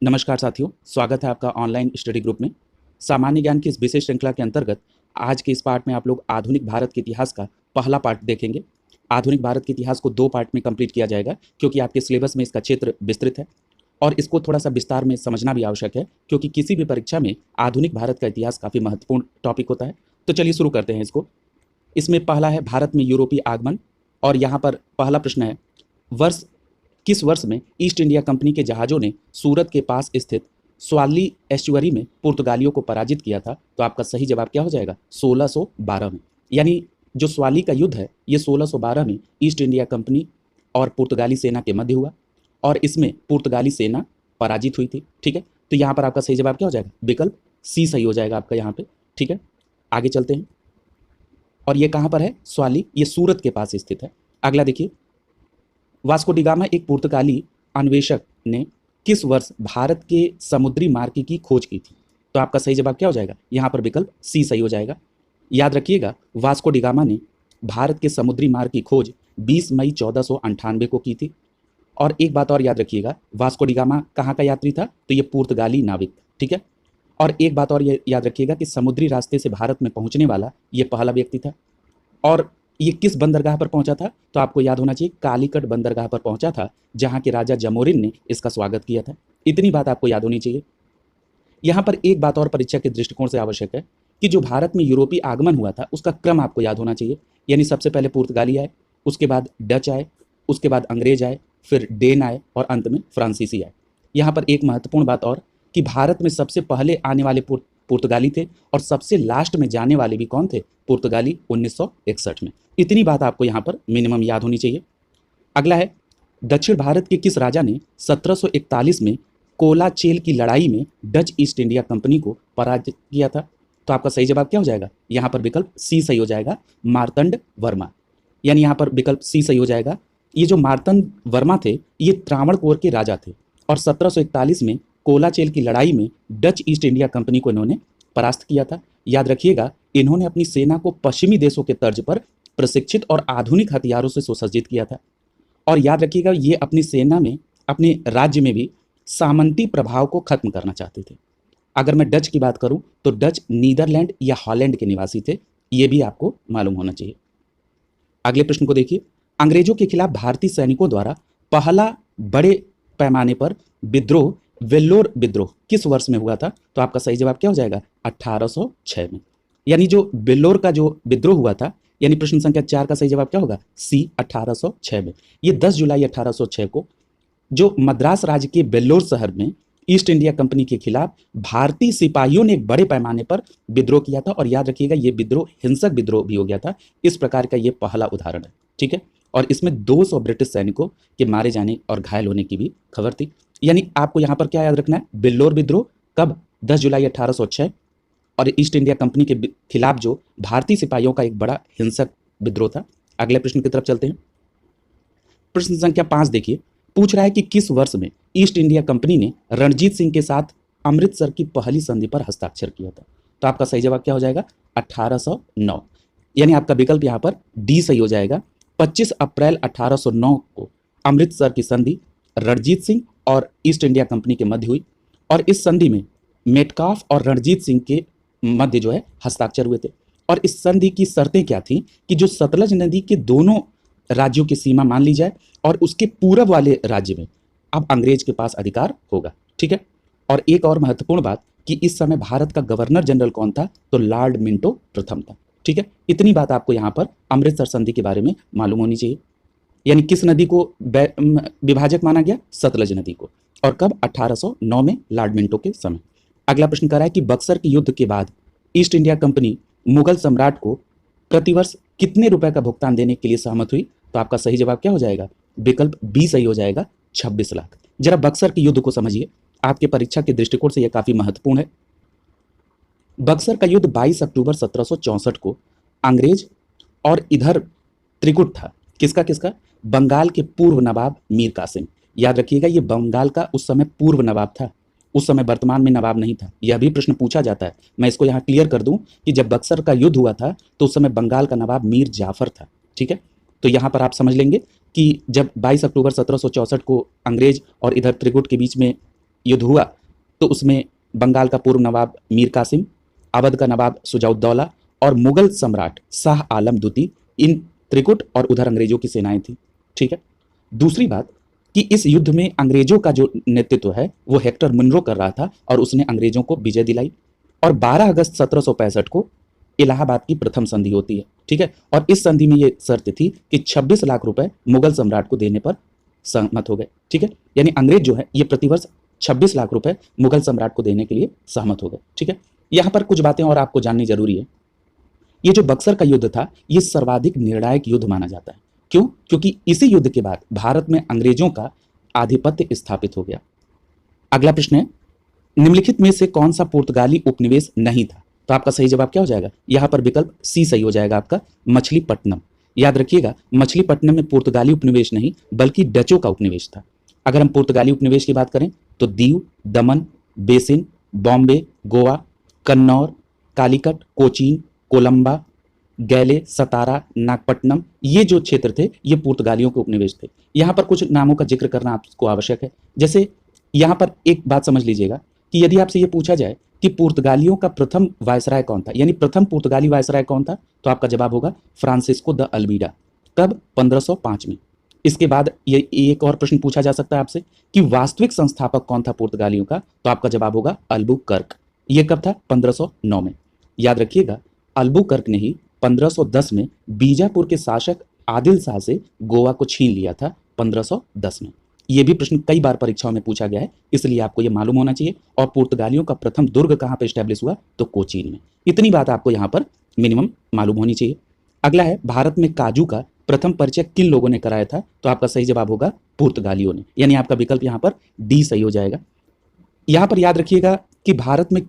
नमस्कार साथियों, स्वागत है आपका ऑनलाइन स्टडी ग्रुप में। सामान्य ज्ञान की इस विशेष श्रृंखला के अंतर्गत आज के इस पार्ट में आप लोग आधुनिक भारत के इतिहास का पहला पार्ट देखेंगे। आधुनिक भारत के इतिहास को 2 पार्ट में कंप्लीट किया जाएगा क्योंकि आपके सिलेबस में इसका क्षेत्र विस्तृत है और इसको थोड़ा सा विस्तार में समझना भी आवश्यक है क्योंकि किसी भी परीक्षा में आधुनिक भारत का इतिहास काफ़ी महत्वपूर्ण टॉपिक होता है। तो चलिए शुरू करते हैं इसको। इसमें पहला है भारत में यूरोपीय आगमन और यहाँ पर पहला प्रश्न है, किस वर्ष में ईस्ट इंडिया कंपनी के जहाज़ों ने सूरत के पास स्थित स्वाली एस्चुअरी में पुर्तगालियों को पराजित किया था? तो आपका सही जवाब क्या हो जाएगा? 1612 में। यानी जो स्वाली का युद्ध है ये 1612 में ईस्ट इंडिया कंपनी और पुर्तगाली सेना के मध्य हुआ और इसमें पुर्तगाली सेना पराजित हुई थी। ठीक है, तो यहाँ पर आपका सही जवाब क्या हो जाएगा? विकल्प सी सही हो जाएगा आपका यहाँ पे। ठीक है, आगे चलते हैं। और ये कहाँ पर है? स्वाली, ये सूरत के पास स्थित है। अगला देखिए, वास्को डी गामा एक पुर्तगाली अन्वेषक ने किस वर्ष भारत के समुद्री मार्ग की खोज की थी? तो आपका सही जवाब क्या हो जाएगा? यहाँ पर विकल्प सी सही हो जाएगा। याद रखिएगा, वास्को डी गामा ने भारत के समुद्री मार्ग की खोज 20 मई 1498 को की थी। और एक बात और याद रखिएगा, वास्को डी गामा कहाँ का यात्री था? तो ये पुर्तगाली नाविक। ठीक है, और एक बात और याद रखिएगा कि समुद्री रास्ते से भारत में पहुँचने वाला ये पहला व्यक्ति था। और ये किस बंदरगाह पर पहुंचा था? तो आपको याद होना चाहिए, कालीकट बंदरगाह पर पहुंचा था जहां के राजा जमोरिन ने इसका स्वागत किया था। इतनी बात आपको याद होनी चाहिए। यहां पर एक बात और परीक्षा के दृष्टिकोण से आवश्यक है कि जो भारत में यूरोपीय आगमन हुआ था उसका क्रम आपको याद होना चाहिए। यानी सबसे पहले पुर्तगाली आए, उसके बाद डच आए, उसके बाद अंग्रेज आए, फिर डेन आए और अंत में फ्रांसीसी आए। यहाँ पर एक महत्वपूर्ण बात और कि भारत में सबसे पहले आने वाले पुर्तगाली थे और सबसे लास्ट में जाने वाले भी कौन थे? पुर्तगाली 1961 में। इतनी बात आपको यहाँ पर मिनिमम याद होनी चाहिए। अगला है, दक्षिण भारत के किस राजा ने 1741 में कोलाचेल की लड़ाई में डच ईस्ट इंडिया कंपनी को पराजित किया था? तो आपका सही जवाब क्या हो जाएगा? यहाँ पर विकल्प सी सही हो जाएगा, मार्तंड वर्मा। यानी यहाँ पर विकल्प सी सही हो जाएगा। ये जो मार्तंड वर्मा थे ये त्रावणकोर के राजा थे और 1741 में कोलाचेल की लड़ाई में डच ईस्ट इंडिया कंपनी को इन्होंने परास्त किया था। याद रखिएगा, इन्होंने अपनी सेना को पश्चिमी देशों के तर्ज पर प्रशिक्षित और आधुनिक हथियारों से सुसज्जित किया था। और याद रखिएगा, ये अपनी सेना में, अपने राज्य में भी सामंती प्रभाव को खत्म करना चाहते थे। अगर मैं डच की बात करूं तो डच नीदरलैंड या हॉलैंड के निवासी थे, ये भी आपको मालूम होना चाहिए। अगले प्रश्न को देखिए, अंग्रेजों के खिलाफ भारतीय सैनिकों द्वारा पहला बड़े पैमाने पर विद्रोह वेल्लोर विद्रोह किस वर्ष में हुआ था? तो आपका सही जवाब क्या हो जाएगा? 1806 में। यानी जो वेल्लोर का जो विद्रोह हुआ था, यानी प्रश्न संख्या 4 का सही जवाब क्या होगा? सी, 1806 में। ये 10 जुलाई 1806 को जो मद्रास राज्य के वेल्लोर शहर में ईस्ट इंडिया कंपनी के खिलाफ भारतीय सिपाहियों ने एक बड़े पैमाने पर विद्रोह किया था। और याद रखिएगा, ये विद्रोह हिंसक विद्रोह भी हो गया था। इस प्रकार का ये पहला उदाहरण है। ठीक है, और इसमें 200 ब्रिटिश सैनिकों के मारे जाने और घायल होने की भी खबर थी। यानी आपको यहाँ पर क्या याद रखना है? वेल्लोर विद्रोह कब? 10 जुलाई 1806। और ईस्ट इंडिया कंपनी के खिलाफ जो भारतीय सिपाहियों का एक बड़ा हिंसक विद्रोह था। अगले प्रश्न की तरफ चलते हैं। प्रश्न संख्या 5 देखिए, पूछ रहा है कि किस वर्ष में ईस्ट इंडिया कंपनी ने रणजीत सिंह के साथ अमृतसर की पहली संधि पर हस्ताक्षर किया था? तो आपका सही जवाब क्या हो जाएगा? 1809। यानी आपका विकल्प यहाँ पर डी सही हो जाएगा। 25 अप्रैल 1809 को अमृतसर की संधि रणजीत सिंह और ईस्ट इंडिया कंपनी के मध्य हुई और इस संधि में मेटकाफ और रणजीत सिंह के मध्य जो है हस्ताक्षर हुए थे। और इस संधि की शर्तें क्या थी कि जो सतलज नदी के दोनों राज्यों की सीमा मान ली जाए और उसके पूरब वाले राज्य में अब अंग्रेज के पास अधिकार होगा। ठीक है, और एक और महत्वपूर्ण बात कि इस समय भारत का गवर्नर जनरल कौन था? तो लॉर्ड मिंटो प्रथम था। ठीक है, इतनी बात आपको यहाँ पर अमृतसर संधि के बारे में मालूम होनी चाहिए। यानी किस नदी को विभाजक माना गया? सतलज नदी को। और कब? 1809 में, लॉर्ड मिंटो के समय। अगला प्रश्न कर रहा है कि बक्सर के युद्ध के बाद ईस्ट इंडिया कंपनी मुगल सम्राट को प्रतिवर्ष कितने रुपए का भुगतान देने के लिए सहमत हुई? तो आपका सही जवाब क्या हो जाएगा? विकल्प बी सही हो जाएगा, 26 लाख। जरा बक्सर के युद्ध को समझिए, आपके परीक्षा के दृष्टिकोण से यह काफी महत्वपूर्ण है। बक्सर का युद्ध 22 अक्टूबर 1764 को अंग्रेज और इधर त्रिकुट था। किसका किसका? बंगाल के पूर्व नवाब मीर कासिम। याद रखिएगा, ये बंगाल का उस समय पूर्व नवाब था, उस समय वर्तमान में नवाब नहीं था। यह भी प्रश्न पूछा जाता है। मैं इसको यहाँ क्लियर कर दूं कि जब बक्सर का युद्ध हुआ था तो उस समय बंगाल का नवाब मीर जाफर था। ठीक है, तो यहाँ पर आप समझ लेंगे कि जब 22 अक्टूबर 1764 को अंग्रेज और इधर त्रिकुट के बीच में युद्ध हुआ तो उसमें बंगाल का पूर्व नवाब मीर कासिम, अवध का नवाब सुजाउद्दौला और मुगल सम्राट शाह आलम द्वितीय, इन त्रिकुट और उधर अंग्रेजों की सेनाएं थी। ठीक है। दूसरी बात कि इस युद्ध में अंग्रेजों का जो नेतृत्व है वो हेक्टर मुनरो कर रहा था और उसने अंग्रेजों को विजय दिलाई। और 12 अगस्त 1765 को इलाहाबाद की प्रथम संधि होती है। ठीक है। और इस संधि में ये शर्त थी कि 26 लाख रुपए मुगल सम्राट को देने पर सहमत हो गए। ठीक है। यानी अंग्रेज जो है ये प्रतिवर्ष 26 लाख रुपए मुगल सम्राट को देने के लिए सहमत हो गए। ठीक है। यहां पर कुछ बातें और आपको जाननी जरूरी है। ये जो बक्सर का युद्ध था ये सर्वाधिक निर्णायक युद्ध माना जाता है। क्यों? क्योंकि इसी युद्ध के बाद भारत में अंग्रेजों का आधिपत्य स्थापित हो गया। अगला प्रश्न है, निम्नलिखित में से कौन सा पुर्तगाली उपनिवेश नहीं था? तो आपका सही जवाब क्या हो जाएगा? यहां पर विकल्प सी सही हो जाएगा आपका, मछलीपट्टनम। याद रखिएगा, मछलीपट्टनम में पुर्तगाली उपनिवेश नहीं बल्कि डचों का उपनिवेश था। अगर हम पुर्तगाली उपनिवेश की बात करें तो दीव, दमन, बेसिन, बॉम्बे, गोवा, कन्नौर, कालीकट, कोचीन, कोलंबा, गैले, सतारा, नागपट्टनम, ये जो क्षेत्र थे ये पुर्तगालियों के उपनिवेश थे। यहाँ पर कुछ नामों का जिक्र करना आपको आवश्यक है। जैसे यहाँ पर एक बात समझ लीजिएगा कि यदि आपसे ये पूछा जाए कि पुर्तगालियों का प्रथम वायसराय कौन था, यानी प्रथम पुर्तगाली वायसराय कौन था, तो आपका जवाब होगा फ्रांसिस्को द अल्मीडा। कब? 1505 में। इसके बाद ये एक और प्रश्न पूछा जा सकता है आपसे कि वास्तविक संस्थापक कौन था पुर्तगालियों का, तो आपका जवाब होगा अल्बुकर्क। ये कब था? 1509 में। याद रखिएगा, अल्बुकर्क ने ही 1510 में बीजापुर के शासक आदिल शाह से गोवा को छीन लिया था 1510 में। यह भी प्रश्न कई बार परीक्षाओं में पूछा गया है, इसलिए आपको यह मालूम होना चाहिए। और पुर्तगालियों का प्रथम दुर्ग कहां पर स्टैब्लिश हुआ? तो कोचीन में। इतनी बात आपको यहां पर मिनिमम मालूम होनी चाहिए। अगला है, भारत में काजू का प्रथम परिचय किन लोगों ने कराया था? तो आपका सही जवाब होगा पुर्तगालियों ने, यानी आपका विकल्प यहां पर डी सही हो जाएगा। यहां पर याद रखिएगा कि भारत में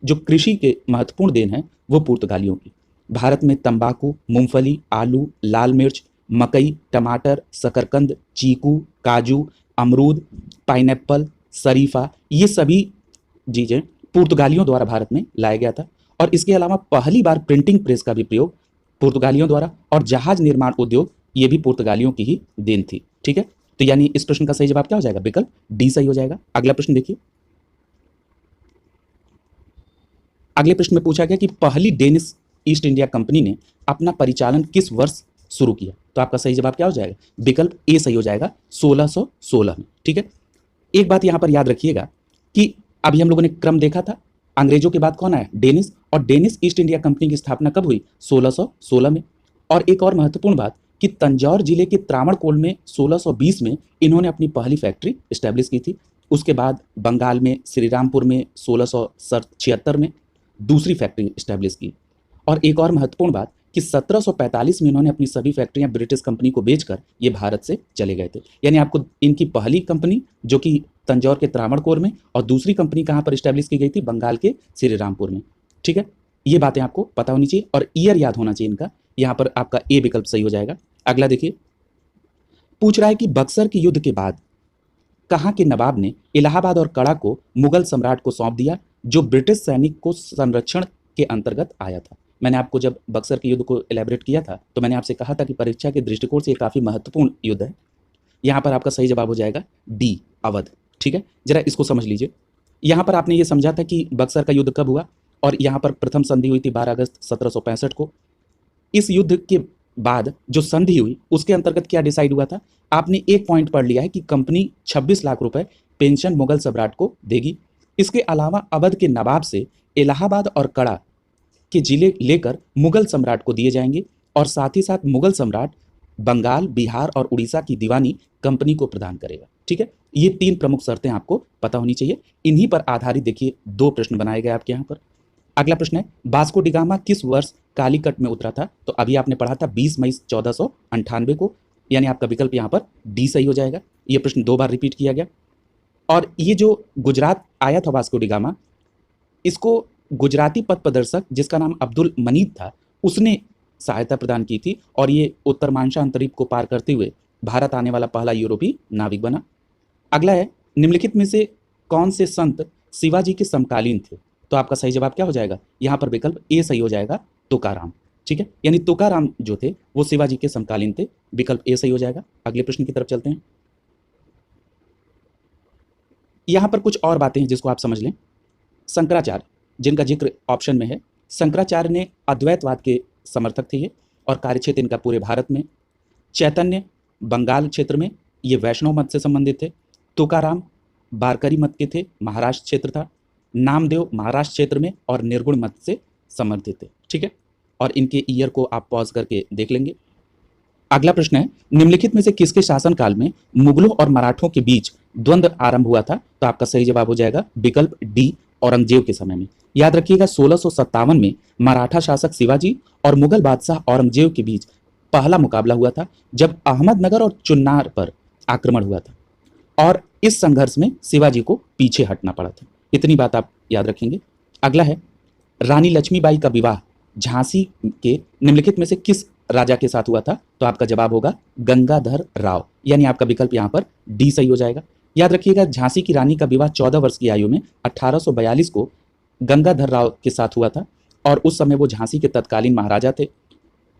जो कृषि के महत्वपूर्ण देन है वो पुर्तगालियों की। भारत में तंबाकू, मूंगफली, आलू, लाल मिर्च, मकई, टमाटर, शकरकंद, चीकू, काजू, अमरूद, पाइनएप्पल, शरीफा, ये सभी चीजें पुर्तगालियों द्वारा भारत में लाया गया था। और इसके अलावा पहली बार प्रिंटिंग प्रेस का भी प्रयोग पुर्तगालियों द्वारा, और जहाज निर्माण उद्योग ये भी पुर्तगालियों की ही देन थी। ठीक है। तो यानी इस प्रश्न का सही जवाब क्या हो जाएगा? विकल्प डी सही हो जाएगा। अगला प्रश्न देखिए। अगले प्रश्न में पूछा गया कि पहली डेनिश ईस्ट इंडिया कंपनी ने अपना परिचालन किस वर्ष शुरू किया? तो आपका सही जवाब क्या हो जाएगा? विकल्प ए सही हो जाएगा, 1616 में। ठीक है। एक बात यहां पर याद रखिएगा कि अभी हम लोगों ने क्रम देखा था, अंग्रेजों के बाद कौन आया? डेनिश। और डेनिश ईस्ट इंडिया कंपनी की स्थापना कब हुई? 1616 में। और एक और महत्वपूर्ण बात कि तंजौर जिले के त्रावणकोल में 1620 में इन्होंने अपनी पहली फैक्ट्री स्टैब्लिश की थी। उसके बाद बंगाल में श्रीरामपुर में 1676 में दूसरी फैक्ट्री स्टैब्लिश की। और एक और महत्वपूर्ण बात कि 1745 में इन्होंने अपनी सभी फैक्ट्रियां ब्रिटिश कंपनी को बेचकर ये भारत से चले गए थे। यानी आपको इनकी पहली कंपनी जो कि तंजौर के त्रावणकोर में, और दूसरी कंपनी कहां पर स्टैब्लिश की गई थी? बंगाल के श्रीरामपुर में। ठीक है। ये बातें आपको पता होनी चाहिए और ईयर याद होना चाहिए इनका। यहां पर आपका ए विकल्प सही हो जाएगा। अगला देखिए, पूछ रहा है कि बक्सर के युद्ध के बाद कहां के नवाब ने इलाहाबाद और कड़ा को मुगल सम्राट को सौंप दिया, जो ब्रिटिश सैनिक को संरक्षण के अंतर्गत आया था। मैंने आपको जब बक्सर के युद्ध को एलैबोरेट किया था तो मैंने आपसे कहा था कि परीक्षा के दृष्टिकोण से ये काफी महत्वपूर्ण युद्ध है। यहां पर आपका सही जवाब हो जाएगा डी, अवध। ठीक है। जरा इसको समझ लीजिए। यहां पर आपने ये समझा था कि बक्सर का युद्ध कब हुआ, और यहां पर प्रथम संधि हुई थी 12 अगस्त 1765 को। इस युद्ध के बाद जो संधि हुई उसके अंतर्गत क्या डिसाइड हुआ था? आपने एक पॉइंट पढ़ लिया है कि कंपनी 26 लाख रुपए पेंशन मुगल सम्राट को देगी। इसके अलावा अवध के नवाब से इलाहाबाद और कड़ा के जिले लेकर मुगल सम्राट को दिए जाएंगे, और साथ ही साथ मुगल सम्राट बंगाल, बिहार और उड़ीसा की दीवानी कंपनी को प्रदान करेगा। ठीक है। ये तीन प्रमुख शर्तें आपको पता होनी चाहिए। इन्हीं पर आधारित देखिए दो प्रश्न बनाए गए आपके यहाँ पर। अगला प्रश्न है, वास्को डी गामा किस वर्ष कालीकट में उतरा था? तो अभी आपने पढ़ा था 20 मई 1498 को, यानी आपका विकल्प यहाँ पर डी सही हो जाएगा। ये प्रश्न दो बार रिपीट किया गया। और ये जो गुजरात आया था वास्को डी गामा, इसको गुजराती पथ प्रदर्शक जिसका नाम अब्दुल मनीद था उसने सहायता प्रदान की थी, और ये उत्तर मानसा अंतरीप को पार करते हुए भारत आने वाला पहला यूरोपीय नाविक बना। अगला है, निम्नलिखित में से कौन से संत शिवाजी के समकालीन थे? तो आपका सही जवाब क्या हो जाएगा? यहाँ पर विकल्प ए सही हो जाएगा, तुकाराम। ठीक है। यानी तुकाराम जो थे वो शिवाजी के समकालीन थे। विकल्प ए सही हो जाएगा। अगले प्रश्न की तरफ चलते हैं। यहाँ पर कुछ और बातें हैं जिसको आप समझ लें। शंकराचार्य, जिनका जिक्र ऑप्शन में है, शंकराचार्य ने अद्वैतवाद के समर्थक थे ये, और कार्यक्षेत्र इनका पूरे भारत में। चैतन्य बंगाल क्षेत्र में, ये वैष्णव मत से संबंधित थे। तुकाराम वारकरी मत के थे, महाराष्ट्र क्षेत्र था। नामदेव महाराष्ट्र क्षेत्र में और निर्गुण मत से संबंधित थे। ठीक है, और इनके ईयर को आप पॉज करके देख लेंगे। अगला प्रश्न है, निम्नलिखित में से किसके शासनकाल में मुगलों और मराठों के बीच द्वंद्व आरंभ हुआ था? तो आपका सही जवाब हो जाएगा विकल्प डी, औरंगजेब के समय में। याद रखिएगा 1657 में मराठा शासक शिवाजी और मुगल बादशाह औरंगजेब के बीच पहला मुकाबला हुआ था, जब अहमदनगर और चुन्नार पर आक्रमण हुआ था, और इस संघर्ष में शिवाजी को पीछे हटना पड़ा था। इतनी बात आप याद रखेंगे। अगला है, रानी लक्ष्मीबाई का विवाह झांसी के निम्नलिखित में से किस राजा के साथ हुआ था? तो आपका जवाब होगा गंगाधर राव, यानी आपका विकल्प यहाँ पर डी सही हो जाएगा। याद रखिएगा झांसी की रानी का विवाह 14 वर्ष की आयु में 1842 को गंगाधर राव के साथ हुआ था, और उस समय वो झांसी के तत्कालीन महाराजा थे।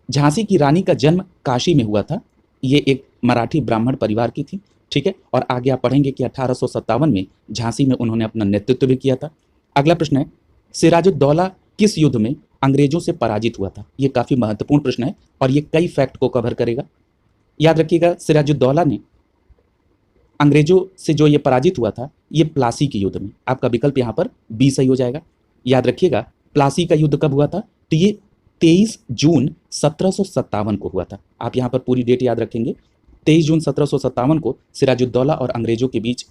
झांसी की रानी का जन्म काशी में हुआ था। ये एक मराठी ब्राह्मण परिवार की थी। ठीक है, और आगे आप पढ़ेंगे कि 1857 में झांसी में उन्होंने अपना नेतृत्व भी किया था। अगला प्रश्न है, सिराजुद्दौला किस युद्ध में अंग्रेजों से पराजित हुआ था? ये काफी महत्वपूर्ण प्रश्न है और ये कई फैक्ट को कवर करेगा। याद रखिएगा सिराजुद्दौला ने अंग्रेजों से जो ये पराजित हुआ था, ये प्लासी के युद्ध में। आपका विकल्प यहाँ पर बी सही हो जाएगा। याद रखिएगा प्लासी का युद्ध कब हुआ था? तो ये 23 जून 1757 को हुआ था। आप यहाँ पर पूरी डेट याद रखेंगे। 23 जून 1757 को सिराजुद्दौला और अंग्रेजों के बीच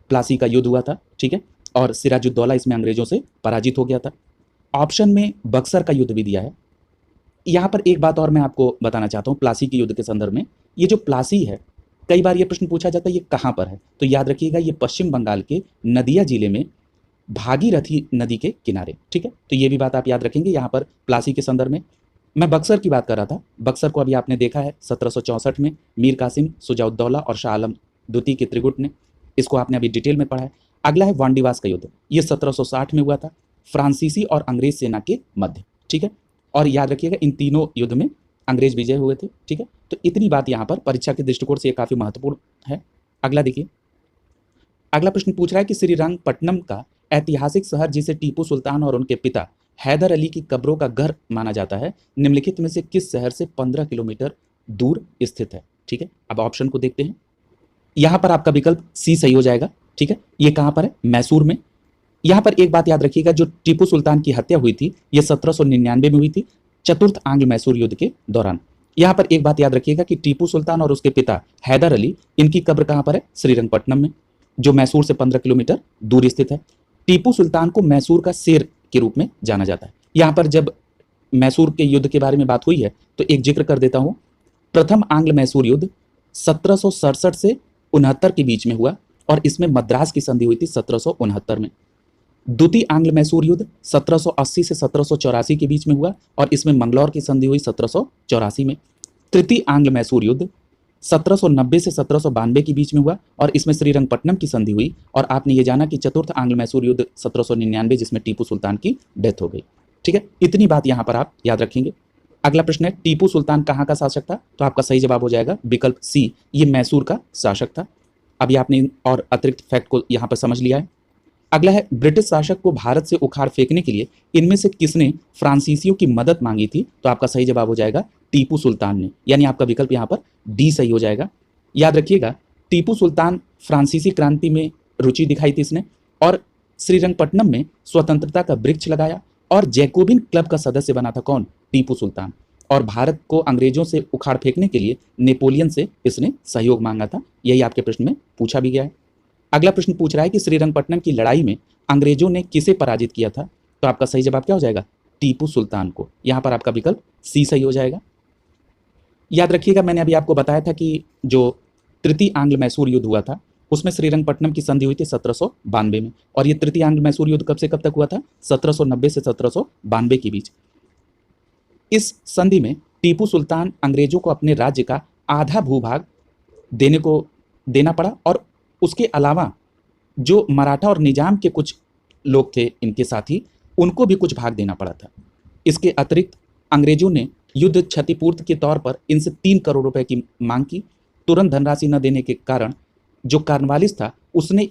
प्लासी का युद्ध हुआ था। ठीक है, और सिराजुद्दौला इसमें अंग्रेजों से पराजित हो गया था। ऑप्शन में बक्सर का युद्ध भी दिया है। यहाँ पर एक बात और मैं आपको बताना चाहता हूँ प्लासी के युद्ध के संदर्भ में। ये जो प्लासी है, कई बार ये प्रश्न पूछा जाता है ये कहाँ पर है, तो याद रखिएगा ये पश्चिम बंगाल के नदिया जिले में भागीरथी नदी के किनारे। ठीक है, तो ये भी बात आप याद रखेंगे यहाँ पर प्लासी के संदर्भ में। मैं बक्सर की बात कर रहा था। बक्सर को अभी आपने देखा है 1764 में मीर कासिम, सुजाउद्दौला और शाह आलम द्वितीय के त्रिगुट ने, इसको आपने अभी डिटेल में पढ़ा है। अगला है वांडीवास का युद्ध, ये 1760 में हुआ था, फ्रांसीसी और अंग्रेज सेना के मध्य। ठीक है, और याद रखिएगा इन तीनों युद्ध में अंग्रेज विजय हुए थे। ठीक है, तो इतनी बात यहाँ पर परीक्षा के दृष्टिकोण से ये काफी महत्वपूर्ण है। अगला देखिए, अगला प्रश्न पूछ रहा है कि श्रीरंगपट्टनम का ऐतिहासिक शहर जिसे टीपू सुल्तान और उनके पिता हैदर अली की कब्रों का घर माना जाता है, निम्नलिखित में से किस शहर से 15 किलोमीटर दूर स्थित है? ठीक है, अब ऑप्शन को देखते हैं। यहां पर आपका विकल्प सी सही हो जाएगा। ठीक है, ये कहां पर है? मैसूर में। यहां पर एक बात याद रखिएगा, जो टीपू सुल्तान की हत्या हुई थी ये 1799 में हुई थी, चतुर्थ आंग्ल मैसूर युद्ध के दौरान। यहां पर एक बात याद रखिएगा कि टीपू सुल्तान और उसके पिता हैदर अली, इनकी कब्र कहां पर है? श्रीरंगपट्टनम में, जो मैसूर से 15 किलोमीटर दूर स्थित है। टीपू सुल्तान को मैसूर का शेर के रूप में जाना जाता है। यहाँ पर जब मैसूर के युद्ध के बारे में बात हुई है तो एक जिक्र कर देता हूँ। प्रथम आंग्ल मैसूर युद्ध 1767 से 69 के बीच में हुआ, और इसमें मद्रास की संधि हुई थी 1769 में। द्वितीय आंग्ल मैसूर युद्ध 1780 से 1784 के बीच में हुआ, और इसमें मंगलौर की संधि हुई 1784 में। तृतीय आंग्ल मैसूर युद्ध 1790 से 1792 के बीच में हुआ, और इसमें श्रीरंगपट्टनम की संधि हुई। और आपने ये जाना कि चतुर्थ आंग्ल मैसूर युद्ध 1799, जिसमें टीपू सुल्तान की डेथ हो गई। ठीक है, इतनी बात यहाँ पर आप याद रखेंगे। अगला प्रश्न है, टीपू सुल्तान कहाँ का शासक था? तो आपका सही जवाब हो जाएगा विकल्प सी, ये मैसूर का शासक था। अभी आपने और अतिरिक्त फैक्ट को यहाँ पर समझ लिया है। अगला है, ब्रिटिश शासक को भारत से उखाड़ फेंकने के लिए इनमें से किसने फ्रांसीसियों की मदद मांगी थी? तो आपका सही जवाब हो जाएगा टीपू सुल्तान ने, यानी आपका विकल्प यहाँ पर डी सही हो जाएगा। याद रखिएगा टीपू सुल्तान फ्रांसीसी क्रांति में रुचि दिखाई थी इसने, और श्रीरंगपट्टनम में स्वतंत्रता का वृक्ष लगाया, और जैकोबिन क्लब का सदस्य बना था कौन? टीपू सुल्तान। और भारत को अंग्रेजों से उखाड़ फेंकने के लिए नेपोलियन से इसने सहयोग मांगा था। यही आपके प्रश्न में पूछा भी गया है। अगला प्रश्न पूछ रहा है कि श्रीरंगपट्टनम की लड़ाई में अंग्रेजों ने किसे पराजित किया था? तो आपका सही जवाब क्या हो जाएगा? टीपू सुल्तान को। यहां पर आपका विकल्प सी सही हो जाएगा। याद रखिएगा मैंने अभी आपको बताया था कि जो तृतीय आंग्ल मैसूर युद्ध हुआ था उसमें श्रीरंगपट्टनम की संधि हुई थी 1792 में, और ये तृतीय आंग्ल मैसूर युद्ध कब से कब तक हुआ था? 1790 से 1792 के बीच। इस संधि में टीपू सुल्तान अंग्रेजों को अपने राज्य का आधा भूभाग देना पड़ा, और उसके अलावा जो मराठा और निजाम के कुछ लोग थे इनके साथी, उनको भी कुछ भाग देना पड़ा था। इसके अतिरिक्त अंग्रेजों ने युद्ध क्षतिपूर्ति के तौर पर इनसे 3 करोड़ रुपए की मांग की। तुरंत धनराशि न देने के कारण जो कार्नवालिस था उसने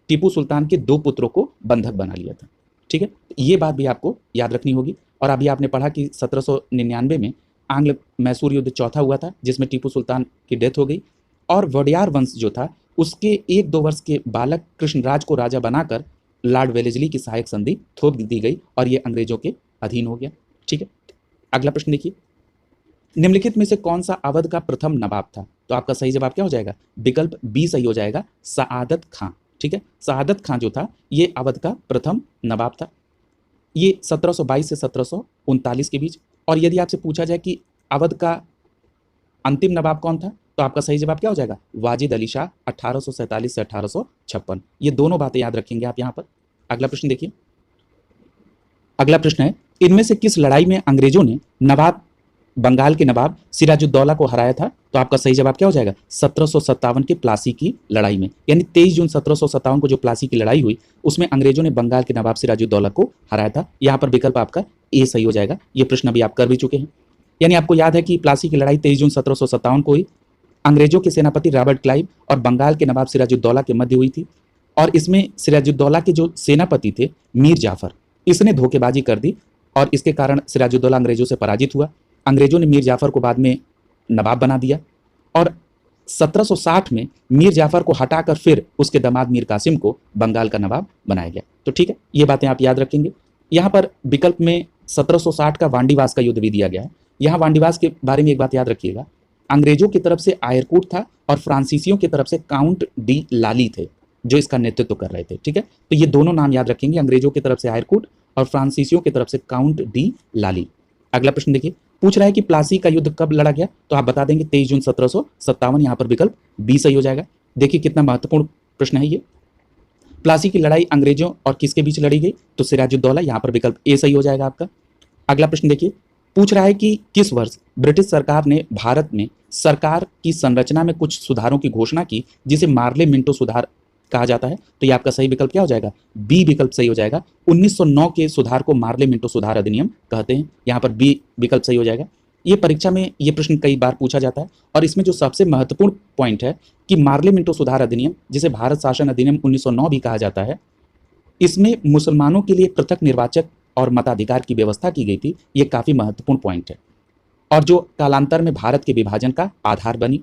टीपू सुल्तान के 2 पुत्रों को बंधक बना लिया था। ठीक है, ये बात भी आपको याद रखनी होगी। और अभी आपने पढ़ा कि 1799 में आंग्ल मैसूर युद्ध चौथा हुआ था, जिसमें टीपू सुल्तान की डेथ हो गई और वोडेयार वंश जो था उसके 1-2 वर्ष के बालक कृष्णराज को राजा बनाकर लॉर्ड वेलेस्ली की सहायक संधि थोप दी गई और ये अंग्रेजों के अधीन हो गया। ठीक है, अगला प्रश्न देखिए, निम्नलिखित में से कौन सा अवध का प्रथम नवाब था? तो आपका सही जवाब क्या हो जाएगा? विकल्प बी सही हो जाएगा, सआदत खां। ठीक है, सआदत खां जो था ये अवध का प्रथम नवाब था। ये 1722 से 1739 के बीच। और यदि आपसे पूछा जाए कि अवध का अंतिम नवाब कौन था, तो आपका सही जवाब क्या हो जाएगा? वाजिद अली शाह 1847 से 1856। ये दोनों बातें याद रखेंगे आप यहाँ पर। अगला प्रश्न देखिए, अगला प्रश्न है, इनमें से किस लड़ाई में अंग्रेजों ने बंगाल के नवाब सिराजुद्दौला को हराया था? तो आपका सही जवाब क्या हो जाएगा? 1757 के प्लासी की लड़ाई में, यानी 23 जून 1757 को जो प्लासी की लड़ाई हुई उसमें अंग्रेजों ने बंगाल के नवाब सिराजुद्दौला को हराया था। यहाँ पर विकल्प आपका ए सही हो जाएगा। ये प्रश्न अभी आप कर भी चुके हैं, यानी आपको याद है कि प्लासी की लड़ाई 23 जून 1757 को हुई। अंग्रेजों के सेनापति रॉबर्ट क्लाइव और बंगाल के नवाब सिराजुद्दौला के मध्य हुई थी। और इसमें सिराजुद्दौला के जो सेनापति थे मीर जाफर, इसने धोखेबाजी कर दी और इसके कारण सिराजुद्दौला अंग्रेजों से पराजित हुआ। अंग्रेजों ने मीर जाफर को बाद में नवाब बना दिया और 1760 में मीर जाफर को हटाकर फिर उसके दामाद मीर कासिम को बंगाल का नवाब बनाया गया। तो ठीक है, ये बातें आप याद रखेंगे। यहाँ पर विकल्प में 1760 का वांडीवास का युद्ध भी दिया गया है। यहाँ वांडीवास के बारे में एक बात याद रखिएगा, अंग्रेजों की तरफ से आयरकूट था और फ्रांसीसियों की तरफ से काउंट डी लाली थे जो इसका नेतृत्व कर रहे थे। ठीक है, तो ये दोनों नाम याद रखेंगे, अंग्रेजों की तरफ से आयरकूट और फ्रांसीसियों की तरफ से काउंट डी लाली। अगला प्रश्न देखिए, पूछ रहा है कि प्लासी का युद्ध कब लड़ा गया? तो आप बता देंगे 23 जून 1757। यहाँ पर विकल्प बी सही हो जाएगा। देखिए कितना महत्वपूर्ण प्रश्न है ये। प्लासी की लड़ाई अंग्रेजों और किसके बीच लड़ी गई? तो सिराजुद्दौला। यहाँ पर विकल्प ए सही हो जाएगा आपका। अगला प्रश्न देखिए, पूछ रहा है कि किस वर्ष ब्रिटिश सरकार ने भारत में सरकार की संरचना में कुछ सुधारों की घोषणा की जिसे मार्ले मिंटो सुधार कहा जाता है? तो ये आपका सही विकल्प क्या हो जाएगा? बी विकल्प सही हो जाएगा। 1909 के सुधार को मार्ले मिंटो सुधार अधिनियम कहते हैं। यहाँ पर बी विकल्प सही हो जाएगा। ये परीक्षा में ये प्रश्न कई बार पूछा जाता है और इसमें जो सबसे महत्वपूर्ण पॉइंट है कि मार्ले मिंटो सुधार अधिनियम, जिसे भारत शासन अधिनियम 1909 भी कहा जाता है, इसमें मुसलमानों के लिए पृथक निर्वाचक और मताधिकार की व्यवस्था की गई थी। ये काफ़ी महत्वपूर्ण पॉइंट है और जो कालांतर में भारत के विभाजन का आधार बनी।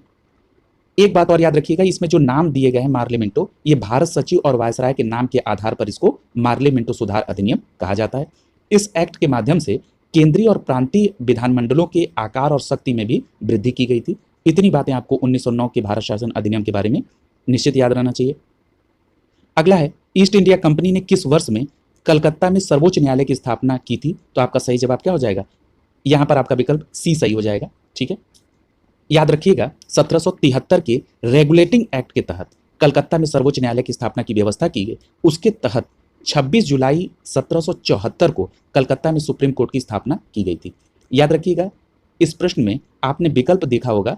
एक बात और याद रखिएगा, इसमें जो नाम दिए गए हैं मार्ले मिंटो, ये भारत सचिव और वायसराय के नाम के आधार पर इसको मार्ले मिंटो सुधार अधिनियम कहा जाता है। इस एक्ट के माध्यम से केंद्रीय और प्रांतीय विधानमंडलों के आकार और शक्ति में भी वृद्धि की गई थी। इतनी बातें आपको 1909 के भारत शासन अधिनियम के बारे में निश्चित याद रहना चाहिए। अगला है, ईस्ट इंडिया कंपनी ने किस वर्ष में कलकत्ता में सर्वोच्च न्यायालय की स्थापना की थी? तो आपका सही जवाब क्या हो जाएगा? यहाँ पर आपका विकल्प सी सही हो जाएगा। ठीक है, याद रखिएगा 1773 के रेगुलेटिंग एक्ट के तहत कलकत्ता में सर्वोच्च न्यायालय की स्थापना की व्यवस्था की गई। उसके तहत 26 जुलाई 1774 को कलकत्ता में सुप्रीम कोर्ट की स्थापना की गई थी। याद रखिएगा, इस प्रश्न में आपने विकल्प देखा होगा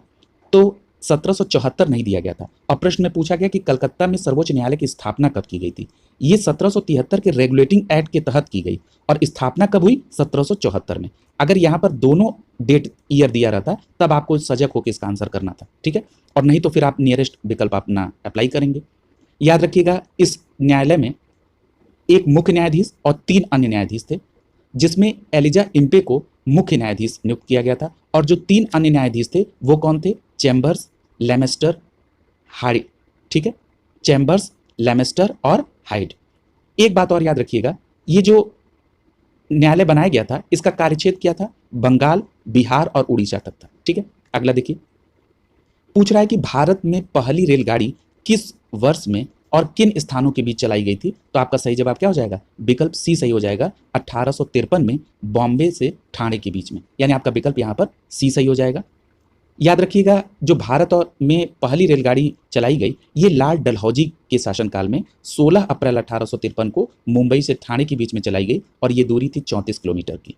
तो 1774 नहीं दिया गया था और प्रश्न में पूछा गया कि कलकत्ता में सर्वोच्च न्यायालय की स्थापना कब की गई थी। ये 1773 के रेगुलेटिंग एक्ट के तहत की गई और स्थापना कब हुई? 1774 में। अगर यहाँ पर दोनों डेट ईयर दिया रहता तब आपको सजग होकर इसका आंसर करना था। ठीक है, और नहीं तो फिर आप नियरेस्ट विकल्प अपना अप्लाई करेंगे। याद रखिएगा, इस न्यायालय में एक मुख्य न्यायाधीश और 3 अन्य न्यायाधीश थे, जिसमें एलिजा इम्पे को मुख्य न्यायाधीश नियुक्त किया गया था और जो 3 अन्य न्यायाधीश थे वो कौन थे? Chambers, Lemaster, Hyde. ठीक है, चैम्बर्स, लेमेस्टर और हाइड। एक बात और याद रखिएगा, ये जो न्यायालय बनाया गया था इसका कार्यक्षेत्र क्या था? बंगाल, बिहार और उड़ीसा तक था। ठीक है, अगला देखिए, पूछ रहा है कि भारत में पहली रेलगाड़ी किस वर्ष में और किन स्थानों के बीच चलाई गई थी? तो आपका सही जवाब क्या हो जाएगा? विकल्प सी सही हो जाएगा। 1853 में बॉम्बे से ठाणे के बीच में, यानी आपका विकल्प यहाँ पर सी सही हो जाएगा। याद रखिएगा, जो भारत और में पहली रेलगाड़ी चलाई गई ये लॉर्ड डलहौजी के शासनकाल में 16 अप्रैल 1853 को मुंबई से ठाणे के बीच में चलाई गई और ये दूरी थी 34 किलोमीटर की।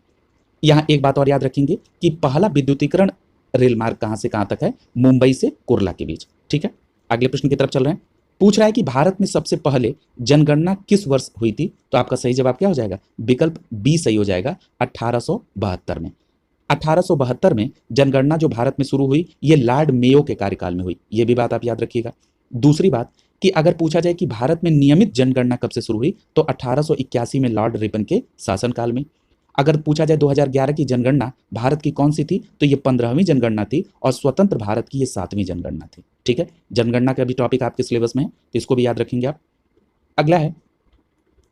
यहाँ एक बात और याद रखेंगे कि पहला विद्युतीकरण रेल मार्ग कहाँ से कहाँ तक है? मुंबई से कुर्ला के बीच। ठीक है, अगले प्रश्न की तरफ चल रहे हैं। पूछ रहा है कि भारत में सबसे पहले जनगणना किस वर्ष हुई थी? तो आपका सही जवाब क्या हो जाएगा? विकल्प बी सही हो जाएगा, 1872 में। 1872 में जनगणना जो भारत में शुरू हुई ये लॉर्ड मेयो के कार्यकाल में हुई। ये भी बात आप याद रखिएगा। दूसरी बात, कि अगर पूछा जाए कि भारत में नियमित जनगणना कब से शुरू हुई, तो 1881 में लॉर्ड रिपन के शासनकाल में। अगर पूछा जाए 2011 की जनगणना भारत की कौन सी थी, तो ये 15वीं जनगणना थी और स्वतंत्र भारत की ये 7वीं जनगणना थी। ठीक है, जनगणना का भी टॉपिक आपके सिलेबस में है, तो इसको भी याद रखेंगे आप। अगला है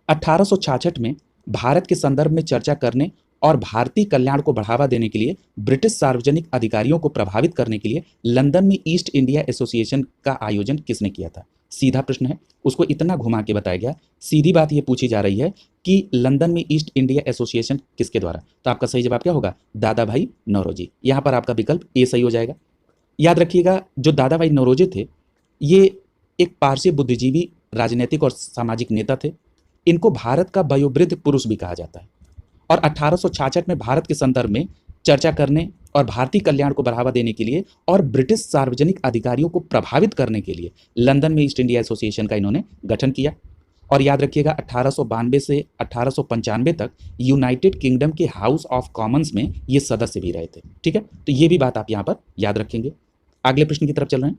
1866 में भारत के संदर्भ में चर्चा करने और भारतीय कल्याण को बढ़ावा देने के लिए ब्रिटिश सार्वजनिक अधिकारियों को प्रभावित करने के लिए लंदन में ईस्ट इंडिया एसोसिएशन का आयोजन किसने किया था। सीधा प्रश्न है, उसको इतना घुमा के बताया गया। सीधी बात ये पूछी जा रही है कि लंदन में ईस्ट इंडिया एसोसिएशन किसके द्वारा, तो आपका सही जवाब क्या होगा, दादा भाई नौरोजी। यहाँ पर आपका विकल्प ए सही हो जाएगा। याद रखिएगा, जो दादा भाई नौरोजी थे ये एक पारसी बुद्धिजीवी राजनीतिक और सामाजिक नेता थे। इनको भारत का वयोवृद्ध पुरुष भी कहा जाता है और 1866 में भारत के संदर्भ में चर्चा करने और भारतीय कल्याण को बढ़ावा देने के लिए और ब्रिटिश सार्वजनिक अधिकारियों को प्रभावित करने के लिए लंदन में ईस्ट इंडिया एसोसिएशन का इन्होंने गठन किया। और याद रखिएगा 1892 से 1895 तक यूनाइटेड किंगडम के हाउस ऑफ कॉमन्स में ये सदस्य भी रहे थे। ठीक है, तो ये भी बात आप यहाँ पर याद रखेंगे। अगले प्रश्न की तरफ चल रहे हैं।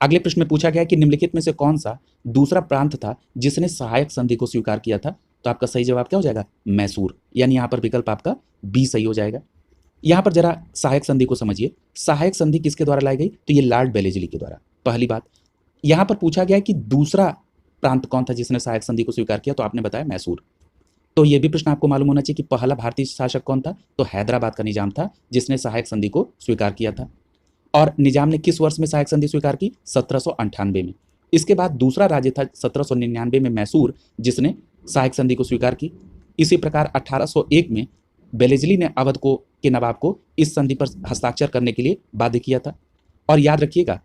अगले प्रश्न में पूछा गया कि निम्नलिखित में से कौन सा दूसरा प्रांत था जिसने सहायक संधि को स्वीकार किया था, तो आपका सही जवाब क्या हो जाएगा, मैसूर। यानी यहां पर विकल्प आपका बी सही हो जाएगा। यहां पर जरा सहायक संधि को समझिए। सहायक संधि किसके द्वारा लाई गई, तो ये लॉर्ड वेलेस्ली के द्वारा। पहली बात, यहां पर पूछा गया कि दूसरा प्रांत कौन था जिसने सहायक संधि को स्वीकार किया, तो आपने बताया मैसूर। तो यह भी प्रश्न आपको मालूम होना चाहिए कि पहला भारतीय शासक कौन था, तो हैदराबाद का निजाम था जिसने सहायक संधि को स्वीकार किया था। और निजाम ने किस वर्ष में सहायक संधि स्वीकार की, 1798 में। इसके बाद दूसरा राज्य था 1799 में मैसूर, जिसने सहायक संधि को स्वीकार की। इसी प्रकार 1801 में वेलेस्ली ने अवध को के नवाब को इस संधि पर हस्ताक्षर करने के लिए बाध्य किया था। और याद रखिएगा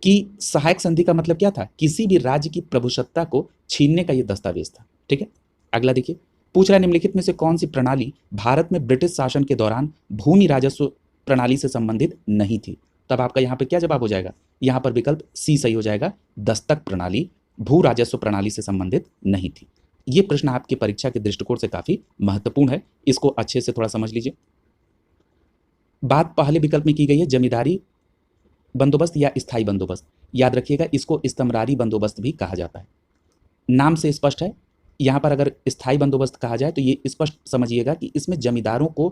कि सहायक संधि का मतलब क्या था, किसी भी राज्य की प्रभुसत्ता को छीनने का यह दस्तावेज था। ठीक है, अगला देखिए, पूछ रहा है निम्नलिखित में से कौन सी प्रणाली भारत में ब्रिटिश शासन के दौरान भूमि राजस्व प्रणाली से संबंधित नहीं थी। तब आपका यहाँ पे क्या जवाब हो जाएगा, यहाँ पर विकल्प सी सही हो जाएगा। दस्तक प्रणाली भू राजस्व प्रणाली से संबंधित नहीं थी। ये प्रश्न आपकी परीक्षा के दृष्टिकोण से काफी महत्वपूर्ण है, इसको अच्छे से थोड़ा समझ लीजिए। बात पहले विकल्प में की गई है जमींदारी बंदोबस्त या स्थायी बंदोबस्त। याद रखिएगा, इसको इस्तमरारी बंदोबस्त भी कहा जाता है। नाम से स्पष्ट है। यहाँ पर अगर स्थायी बंदोबस्त कहा जाए तो ये स्पष्ट समझिएगा कि इसमें जमींदारों को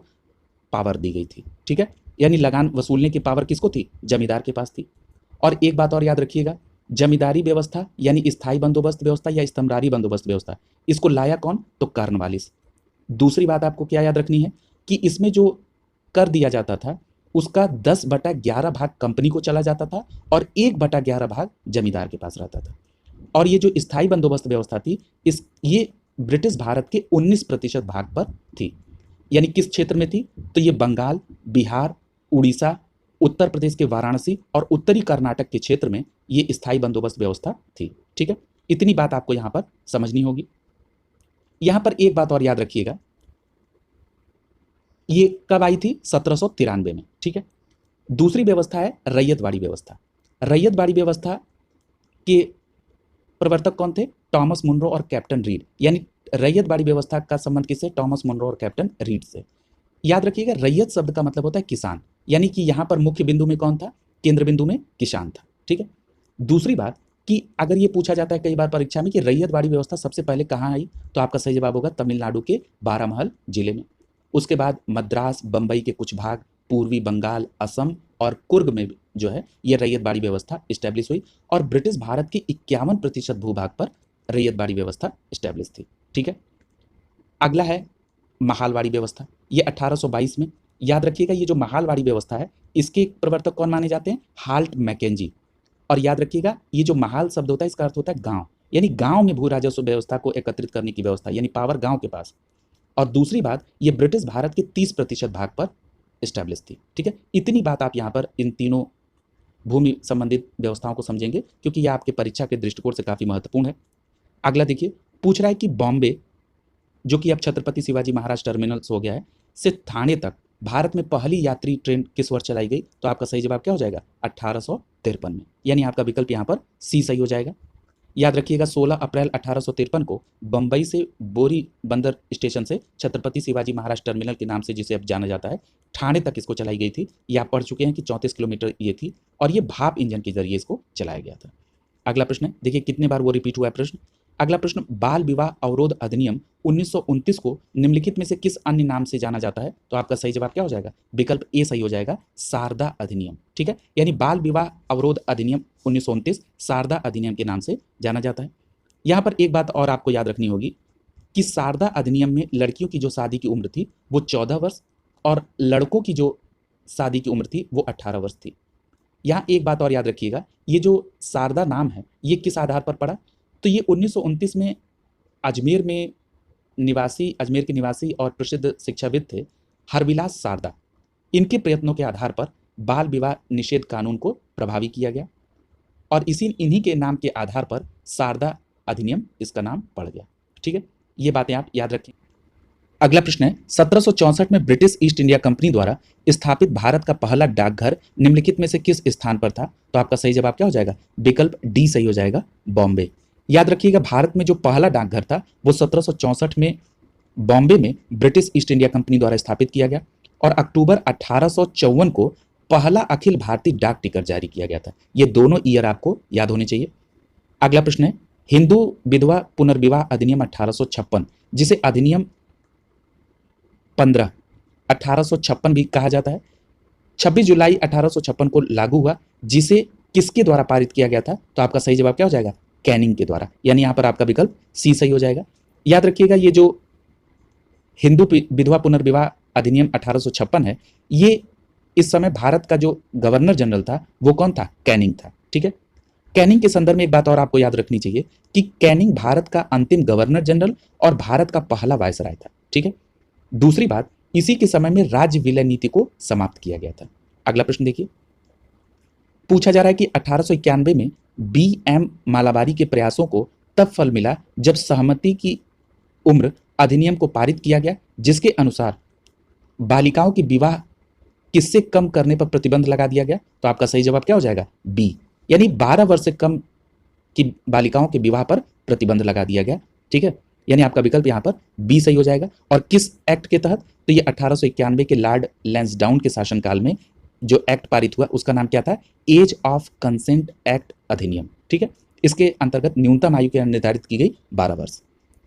पावर दी गई थी। ठीक है, यानी लगान वसूलने की पावर किसको थी, जमींदार के पास थी। और एक बात और याद रखिएगा, जमींदारी व्यवस्था यानी स्थायी बंदोबस्त व्यवस्था या स्तंभरारी बंदोबस्त व्यवस्था, इसको लाया कौन, तो कॉर्नवालिस। दूसरी बात आपको क्या याद रखनी है कि इसमें जो कर दिया जाता था उसका 10/11 भाग कंपनी को चला जाता था और 1/11 भाग जमींदार के पास रहता था। और ये जो स्थायी बंदोबस्त व्यवस्था थी ये ब्रिटिश भारत के 19% भाग पर थी। यानी किस क्षेत्र में थी, तो ये बंगाल, बिहार, उड़ीसा, उत्तर प्रदेश के वाराणसी और उत्तरी कर्नाटक के क्षेत्र में ये स्थायी बंदोबस्त व्यवस्था थी। ठीक है, इतनी बात आपको यहां पर समझनी होगी। यहां पर एक बात और याद रखिएगा, ये कब आई थी, 1793 में। ठीक है, दूसरी व्यवस्था है रैयतवाड़ी व्यवस्था। रैयतवाड़ी व्यवस्था के प्रवर्तक कौन थे, टॉमस मुनरो और कैप्टन रीड। यानी रैयतवाड़ी व्यवस्था का संबंध किससे, टॉमस मुनरो और कैप्टन रीड से। याद रखिएगा, रैयत शब्द का मतलब होता है किसान, यानी कि यहां पर मुख्य बिंदु में कौन था, केंद्र बिंदु में किसान था। ठीक है, दूसरी बात कि अगर ये पूछा जाता है कई बार परीक्षा में कि रैयतवाड़ी व्यवस्था सबसे पहले कहां आई, तो आपका सही जवाब होगा तमिलनाडु के बारामहल जिले में। उसके बाद मद्रास, बंबई के कुछ भाग, पूर्वी बंगाल, असम और कुर्ग में जो है ये रैयतवाड़ी व्यवस्था स्टैब्लिश हुई और ब्रिटिश भारत के 51% भूभाग पर रैयतवाड़ी व्यवस्था स्टैब्लिश थी। ठीक है, अगला है महालवाड़ी व्यवस्था, ये 1822 में। याद रखिएगा, ये जो महालवाड़ी व्यवस्था है इसके प्रवर्तक कौन माने जाते हैं, हाल्ट मैकेंजी। और याद रखिएगा, ये जो महाल शब्द होता है इसका अर्थ होता है गांव, यानी गांव में भू राजस्व व्यवस्था को एकत्रित करने की व्यवस्था, यानी पावर गांव के पास। और दूसरी बात, ये ब्रिटिश भारत के 30% भाग पर स्टैब्लिश थी। ठीक है, इतनी बात आप यहाँ पर इन तीनों भूमि संबंधित व्यवस्थाओं को समझेंगे क्योंकि यह आपके परीक्षा के दृष्टिकोण से काफी महत्वपूर्ण है। अगला देखिए, पूछ रहा है कि बॉम्बे, जो कि अब छत्रपति शिवाजी महाराज टर्मिनल्स हो गया है, से थाने तक भारत में पहली यात्री ट्रेन किस वर्ष चलाई गई, तो आपका सही जवाब क्या हो जाएगा, 1853 में। यानी आपका विकल्प यहाँ पर सी सही हो जाएगा। याद रखिएगा 16 अप्रैल 1853 को बम्बई से बोरी बंदर स्टेशन से छत्रपति शिवाजी महाराज टर्मिनल के नाम से जिसे अब जाना जाता है ठाणे तक इसको चलाई गई थी। ये आप पढ़ चुके हैं कि 34 किलोमीटर ये थी और ये भाप इंजन के जरिए इसको चलाया गया था। अगला प्रश्न है, देखिए कितने बार वो रिपीट हुआ है प्रश्न। अगला प्रश्न, बाल विवाह अवरोध अधिनियम 1929 को निम्नलिखित में से किस अन्य नाम से जाना जाता है? तो आपका सही जवाब क्या हो जाएगा? विकल्प ए सही हो जाएगा, शारदा अधिनियम। ठीक है, यानी बाल विवाह अवरोध अधिनियम 1929 शारदा अधिनियम के नाम से जाना जाता है। यहाँ पर एक बात और आपको याद रखनी होगी कि शारदा अधिनियम में लड़कियों की जो शादी की उम्र थी वो 14 वर्ष और लड़कों की जो शादी की उम्र थी वो 18 वर्ष थी। यहाँ एक बात और याद रखिएगा, ये जो शारदा नाम है ये किस आधार पर पड़ा? तो ये 1929 में अजमेर के निवासी और प्रसिद्ध शिक्षाविद थे हरविलास शारदा। इनके प्रयत्नों के आधार पर बाल विवाह निषेध कानून को प्रभावी किया गया और इन्हीं के नाम के आधार पर शारदा अधिनियम इसका नाम पड़ गया। ठीक है, ये बातें आप याद रखें। अगला प्रश्न है, 1764 में ब्रिटिश ईस्ट इंडिया कंपनी द्वारा स्थापित भारत का पहला डाकघर निम्नलिखित में से किस स्थान पर था? तो आपका सही जवाब क्या हो जाएगा? विकल्प डी सही हो जाएगा, बॉम्बे। याद रखिएगा, भारत में जो पहला डाकघर था वो 1764 में बॉम्बे में ब्रिटिश ईस्ट इंडिया कंपनी द्वारा स्थापित किया गया और अक्टूबर 1854 को पहला अखिल भारतीय डाक टिकट जारी किया गया था। ये दोनों ईयर आपको याद होने चाहिए। अगला प्रश्न है, हिंदू विधवा पुनर्विवाह अधिनियम 1856 जिसे अधिनियम 15 1856 भी कहा जाता है, 26 जुलाई 1856 को लागू हुआ, जिसे किसके द्वारा पारित किया गया था? तो आपका सही जवाब क्या हो जाएगा? कैनिंग के द्वारा। यानी यहां पर आपका विकल्प सी सही हो जाएगा। याद रखिएगा, ये जो हिंदू विधवा पुनर्विवाह अधिनियम 1856 है, ये इस समय भारत का जो गवर्नर जनरल था वो कौन था? कैनिंग था। ठीक है, कैनिंग के संदर्भ में एक बात और आपको याद रखनी चाहिए कि कैनिंग भारत का अंतिम गवर्नर जनरल और भारत का पहला वायसराय था। ठीक है, दूसरी बात, इसी के समय में राज्य विलय नीति को समाप्त किया गया था। अगला प्रश्न देखिए, पूछा जा रहा है कि 1891 में बी.एम. मालाबारी के प्रयासों को तब फल मिला जब सहमति की उम्र अधिनियम को पारित किया गया, जिसके अनुसार बालिकाओं की विवाह किससे कम करने पर प्रतिबंध लगा दिया गया। तो आपका सही जवाब क्या हो जाएगा? बी, यानी 12 वर्ष से कम की बालिकाओं के विवाह पर प्रतिबंध लगा दिया गया। ठीक है, यानी आपका विकल्प यहाँ पर बी सही हो जाएगा। और किस एक्ट के तहत? तो ये 1891 के लॉर्ड लैंसडाउन के शासनकाल में जो एक्ट पारित हुआ उसका नाम क्या था? एज ऑफ कंसेंट एक्ट अधिनियम। ठीक है, इसके अंतर्गत न्यूनतम आयु के निर्धारित की गई 12 वर्ष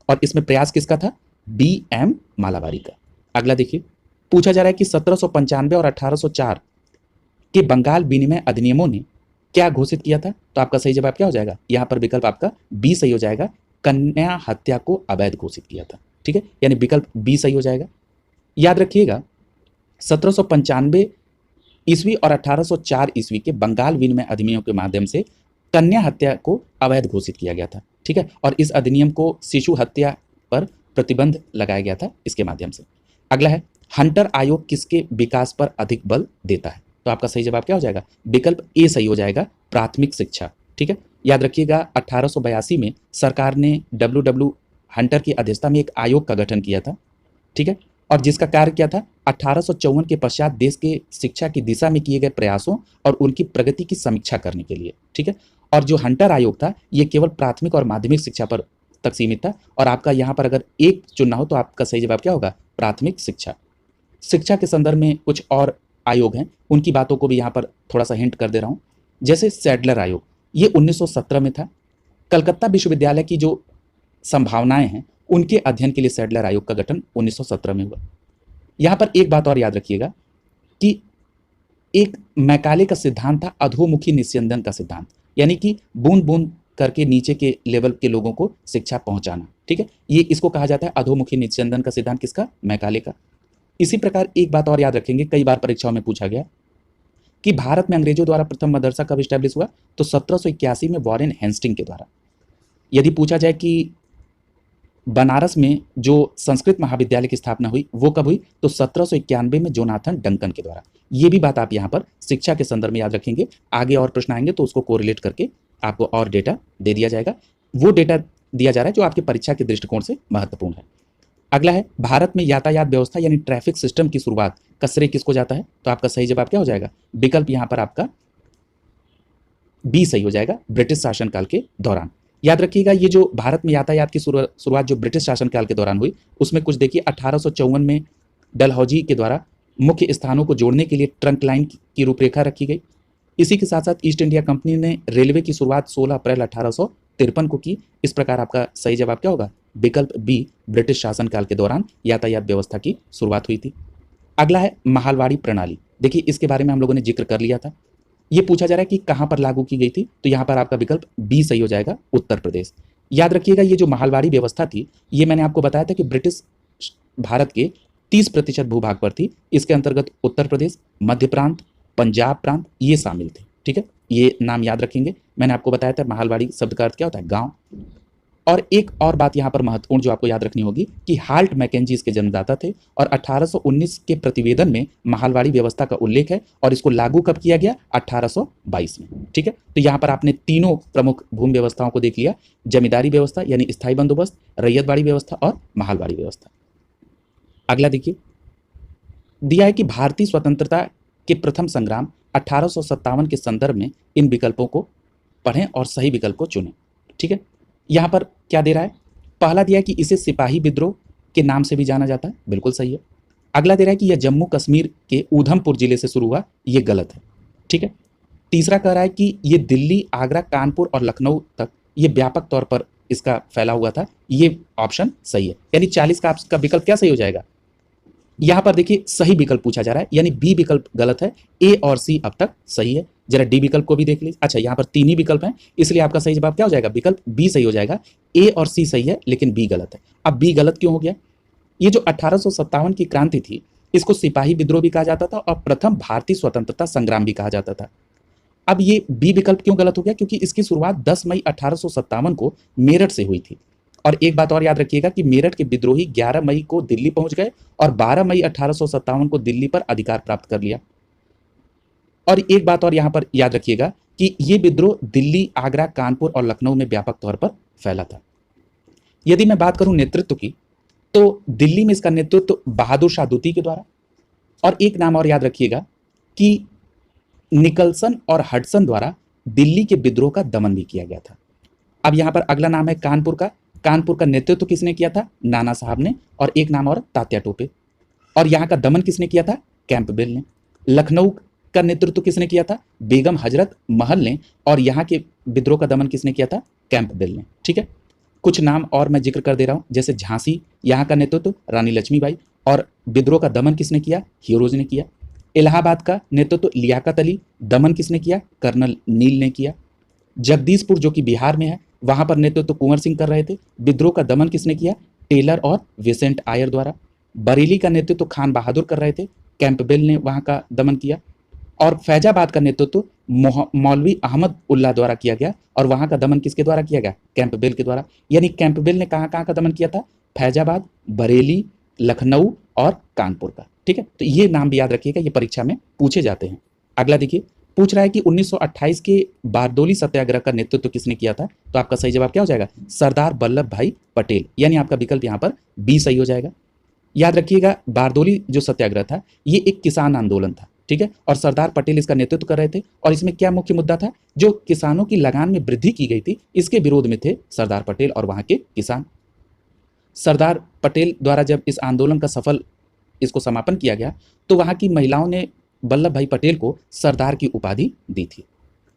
और इसमें प्रयास किसका था? बी.एम. मालाबारी का। अगला देखिए, पूछा जा रहा है कि 1795 और 1804 के बंगाल विनिमय अधिनियमों ने क्या घोषित किया था? तो आपका सही जवाब क्या हो जाएगा? यहाँ पर विकल्प आपका बी सही हो जाएगा, कन्या हत्या को अवैध घोषित किया था। ठीक है, यानी विकल्प बी सही हो जाएगा। याद रखिएगा, 1795 ईस्वी और 1804 ईस्वी के बंगाल विनिमय अधिनियमों के माध्यम से कन्या हत्या को अवैध घोषित किया गया था। ठीक है, और इस अधिनियम को शिशु हत्या पर प्रतिबंध लगाया गया था इसके माध्यम से। अगला है, हंटर आयोग किसके विकास पर अधिक बल देता है? तो आपका सही जवाब क्या हो जाएगा? विकल्प ए सही हो जाएगा, प्राथमिक शिक्षा। ठीक है, याद रखिएगा, 1882 में सरकार ने डब्ल्यू हंटर की अध्यक्षता में एक आयोग का गठन किया था। ठीक है, और जिसका कार्य क्या था? 1854 के पश्चात देश के शिक्षा की दिशा में किए गए प्रयासों और उनकी प्रगति की समीक्षा करने के लिए। ठीक है, और जो हंटर आयोग था ये केवल प्राथमिक और माध्यमिक शिक्षा पर तक सीमित था और आपका यहाँ पर अगर एक चुनना हो तो आपका सही जवाब क्या होगा? प्राथमिक शिक्षा। शिक्षा के संदर्भ में कुछ और आयोग हैं, उनकी बातों को भी यहाँ पर थोड़ा सा हिंट कर दे रहा हूँ। जैसे सैडलर आयोग, ये 1917 में था। कलकत्ता विश्वविद्यालय की जो संभावनाएं हैं उनके अध्ययन के लिए सैडलर आयोग का गठन 1917 में हुआ। यहाँ पर एक बात और याद रखिएगा कि एक मैकाले का सिद्धांत था अधोमुखी निस्यंदन का सिद्धांत, यानी कि बूंद बूंद करके नीचे के लेवल के लोगों को शिक्षा पहुंचाना। ठीक है, ये इसको कहा जाता है अधोमुखी निस्यंदन का सिद्धांत, किसका? मैकाले का। इसी प्रकार एक बात और याद रखेंगे, कई बार परीक्षाओं में पूछा गया कि भारत में अंग्रेजों द्वारा प्रथम मदरसा कब स्टैब्लिश हुआ? तो 1781 में वॉरेन हेस्टिंग के द्वारा। यदि पूछा जाए कि बनारस में जो संस्कृत महाविद्यालय की स्थापना हुई वो कब हुई? तो 1791 में जोनाथन डंकन के द्वारा। ये भी बात आप यहाँ पर शिक्षा के संदर्भ में याद रखेंगे। आगे और प्रश्न आएंगे तो उसको कोरिलेट करके आपको और डेटा दे दिया जाएगा। वो डेटा दिया जा रहा है जो आपकी परीक्षा के दृष्टिकोण से महत्वपूर्ण है। अगला है, भारत में यातायात व्यवस्था यानी ट्रैफिक सिस्टम की शुरुआत का श्रेय किसको जाता है? तो आपका सही जवाब क्या हो जाएगा? विकल्प यहाँ पर आपका बी सही हो जाएगा, ब्रिटिश शासनकाल के दौरान। याद रखिएगा ये जो भारत में यातायात की शुरुआत जो ब्रिटिश शासनकाल के दौरान हुई, उसमें कुछ देखिए 1854 में डलहौजी के द्वारा मुख्य स्थानों को जोड़ने के लिए ट्रंक लाइन की रूपरेखा रखी गई। इसी के साथ साथ ईस्ट इंडिया कंपनी ने रेलवे की शुरुआत 16 अप्रैल 1853 को की। इस प्रकार आपका सही जवाब क्या होगा? विकल्प बी, ब्रिटिश शासनकाल के दौरान यातायात व्यवस्था की शुरुआत हुई थी। अगला है माहलवाड़ी प्रणाली। देखिए इसके बारे में हम लोगों ने जिक्र कर लिया था। ये पूछा जा रहा है कि कहाँ पर लागू की गई थी, तो यहाँ पर आपका विकल्प बी सही हो जाएगा, उत्तर प्रदेश। याद रखिएगा ये जो माहलवाड़ी व्यवस्था थी, ये मैंने आपको बताया था कि ब्रिटिश भारत के 30% भूभाग पर थी। इसके अंतर्गत उत्तर प्रदेश, मध्य प्रांत, पंजाब प्रांत ये शामिल थे। ठीक है, ये नाम याद रखेंगे। मैंने आपको बताया था माहलवाड़ी शब्द का अर्थ क्या होता है? गांव। और एक और बात यहाँ पर महत्वपूर्ण जो आपको याद रखनी होगी कि हाल्ट मैकेंजी इसके जन्मदाता थे और 1819 के प्रतिवेदन में माहलवाड़ी व्यवस्था का उल्लेख है और इसको लागू कब किया गया? 1822 में। ठीक है, तो यहाँ पर आपने तीनों प्रमुख भूमि व्यवस्थाओं को देख लिया, जमींदारी व्यवस्था यानी स्थायी बंदोबस्त, रैयतवाड़ी व्यवस्था और माहलवाड़ी व्यवस्था। अगला देखिए, दिया है कि भारतीय स्वतंत्रता के प्रथम संग्राम 1857 के संदर्भ में इन विकल्पों को पढ़ें और सही विकल्प को चुनें। ठीक है, यहाँ पर क्या दे रहा है? पहला दिया है कि इसे सिपाही विद्रोह के नाम से भी जाना जाता है, बिल्कुल सही है। अगला दे रहा है कि यह जम्मू कश्मीर के ऊधमपुर जिले से शुरू हुआ, ये गलत है। ठीक है, तीसरा कह रहा है कि ये दिल्ली, आगरा, कानपुर और लखनऊ तक ये व्यापक तौर पर इसका फैला हुआ था, ये ऑप्शन सही है। यानी 40 का आपका विकल्प क्या सही हो जाएगा? यहाँ पर देखिए सही विकल्प पूछा जा रहा है, यानी बी विकल्प गलत है, ए और सी अब तक सही है। जरा डी विकल्प को भी देख लीजिए। अच्छा, यहाँ पर तीन ही विकल्प हैं, इसलिए आपका सही जवाब क्या हो जाएगा? विकल्प बी सही हो जाएगा। ए और सी सही है लेकिन बी गलत है। अब बी गलत क्यों हो गया? ये जो 1857 की क्रांति थी, इसको सिपाही विद्रोह भी कहा जाता था और प्रथम भारतीय स्वतंत्रता संग्राम भी कहा जाता था। अब ये बी विकल्प क्यों गलत हो गया? क्योंकि इसकी शुरुआत 10 मई 1857 को मेरठ से हुई थी। और एक बात और याद रखिएगा कि मेरठ के विद्रोही 11 मई को दिल्ली पहुंच गए और 12 मई 1857 को दिल्ली पर अधिकार प्राप्त कर लिया। और एक बात और यहां पर याद रखिएगा कि यह विद्रोह दिल्ली, आगरा, कानपुर और लखनऊ में व्यापक तौर पर फैला था। यदि मैं बात करूं नेतृत्व की, तो दिल्ली में इसका नेतृत्व बहादुर शाह द्वितीय के द्वारा, और एक नाम और याद रखिएगा कि निकलसन और हडसन द्वारा दिल्ली के विद्रोह का दमन भी किया गया था। अब यहां पर अगला नाम है कानपुर का। कानपुर का नेतृत्व किसने किया था? नाना साहब ने। और एक नाम और तात्या टोपे। और यहां का दमन किसने किया था? कैंपबेल ने। लखनऊ का नेतृत्व किसने किया था? बेगम हजरत महल ने। और यहां के विद्रोह का दमन किसने किया था? कैंपबेल ने। ठीक है, कुछ नाम और मैं जिक्र कर दे रहा हूं, जैसे झांसी, यहां का नेतृत्व रानी लक्ष्मीबाई, और विद्रोह का दमन किसने किया? हीरोज ने किया। इलाहाबाद का नेतृत्व लियाकत अली, दमन किसने किया? कर्नल नील ने किया। जगदीशपुर जो कि बिहार में है, वहां पर नेतृत्व कुंवर सिंह कर रहे थे। विद्रोह का दमन किसने किया? टेलर और विसेंट आयर द्वारा। बरेली का नेतृत्व खान बहादुर कर रहे थे, कैंपबेल ने वहां का दमन किया। और फैजाबाद का नेतृत्व मौलवी अहमद उल्लाह द्वारा किया गया, और वहां का दमन किसके द्वारा किया गया? कैंपबेल के द्वारा। यानी कैंपबेल ने कहां कहां का दमन किया था? फैजाबाद, बरेली, लखनऊ और कानपुर का। ठीक है, तो ये नाम भी याद रखिएगा, ये परीक्षा में पूछे जाते हैं। अगला देखिए, पूछ रहा है कि 1928 के बारदोली सत्याग्रह का नेतृत्व किसने किया था? तो आपका सही जवाब क्या हो जाएगा? सरदार वल्लभ भाई पटेल। यानी आपका विकल्प यहाँ पर बी सही हो जाएगा। याद रखिएगा, बारदोली जो सत्याग्रह था, ये एक किसान आंदोलन था। ठीक है, और सरदार पटेल इसका नेतृत्व कर रहे थे। और इसमें क्या मुख्य मुद्दा था? जो किसानों की लगान में वृद्धि की गई थी, इसके विरोध में थे सरदार पटेल और वहां के किसान। सरदार पटेल द्वारा जब इस आंदोलन का सफल इसको समापन किया गया, तो वहां की महिलाओं ने वल्लभ भाई पटेल को सरदार की उपाधि दी थी।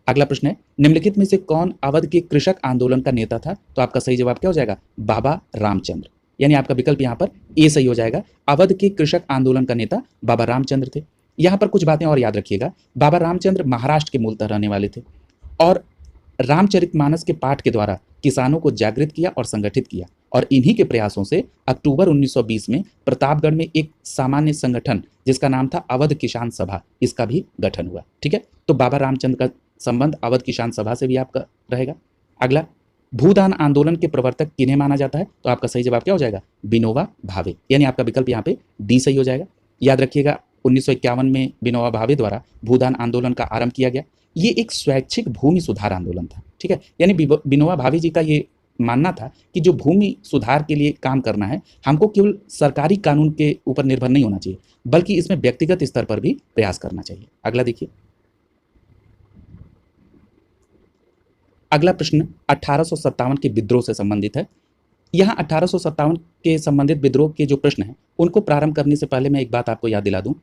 अगला प्रश्न है, निम्नलिखित में से कौन अवध के कृषक आंदोलन का नेता था? तो आपका सही जवाब क्या हो जाएगा? बाबा रामचंद्र। यानी आपका विकल्प यहाँ पर ए सही हो जाएगा। अवध के कृषक आंदोलन का नेता बाबा रामचंद्र थे। यहाँ पर कुछ बातें और याद रखिएगा। बाबा रामचंद्र महाराष्ट्र के मूलतः रहने वाले थे और रामचरितमानस के पाठ के द्वारा किसानों को जागृत किया और संगठित किया। और इन्हीं के प्रयासों से अक्टूबर 1920 में प्रतापगढ़ में एक सामान्य संगठन जिसका नाम था अवध किसान सभा, इसका भी गठन हुआ। ठीक है, तो बाबा रामचंद्र का संबंध अवध किसान सभा से भी आपका रहेगा। अगला, भूदान आंदोलन के प्रवर्तक किन्हें माना जाता है? तो आपका सही जवाब क्या हो जाएगा? विनोबा भावे। यानी आपका विकल्प यहाँ पे डी सही हो जाएगा। याद रखिएगा, 1951 में विनोबा भावे द्वारा भूदान आंदोलन का आरंभ किया गया। ये एक स्वैच्छिक भूमि सुधार आंदोलन था। ठीक है, यानी विनोबा भावे जी का ये मानना था कि जो भूमि सुधार के लिए काम करना है, हमको केवल सरकारी कानून के ऊपर निर्भर नहीं होना चाहिए, बल्कि इसमें व्यक्तिगत स्तर पर भी प्रयास करना चाहिए। अगला देखिए, अगला प्रश्न 1857 के विद्रोह से संबंधित है। यहाँ 1857 के संबंधित विद्रोह के जो प्रश्न हैं उनको प्रारंभ करने से पहले मैं एक बात आपको याद दिला दूं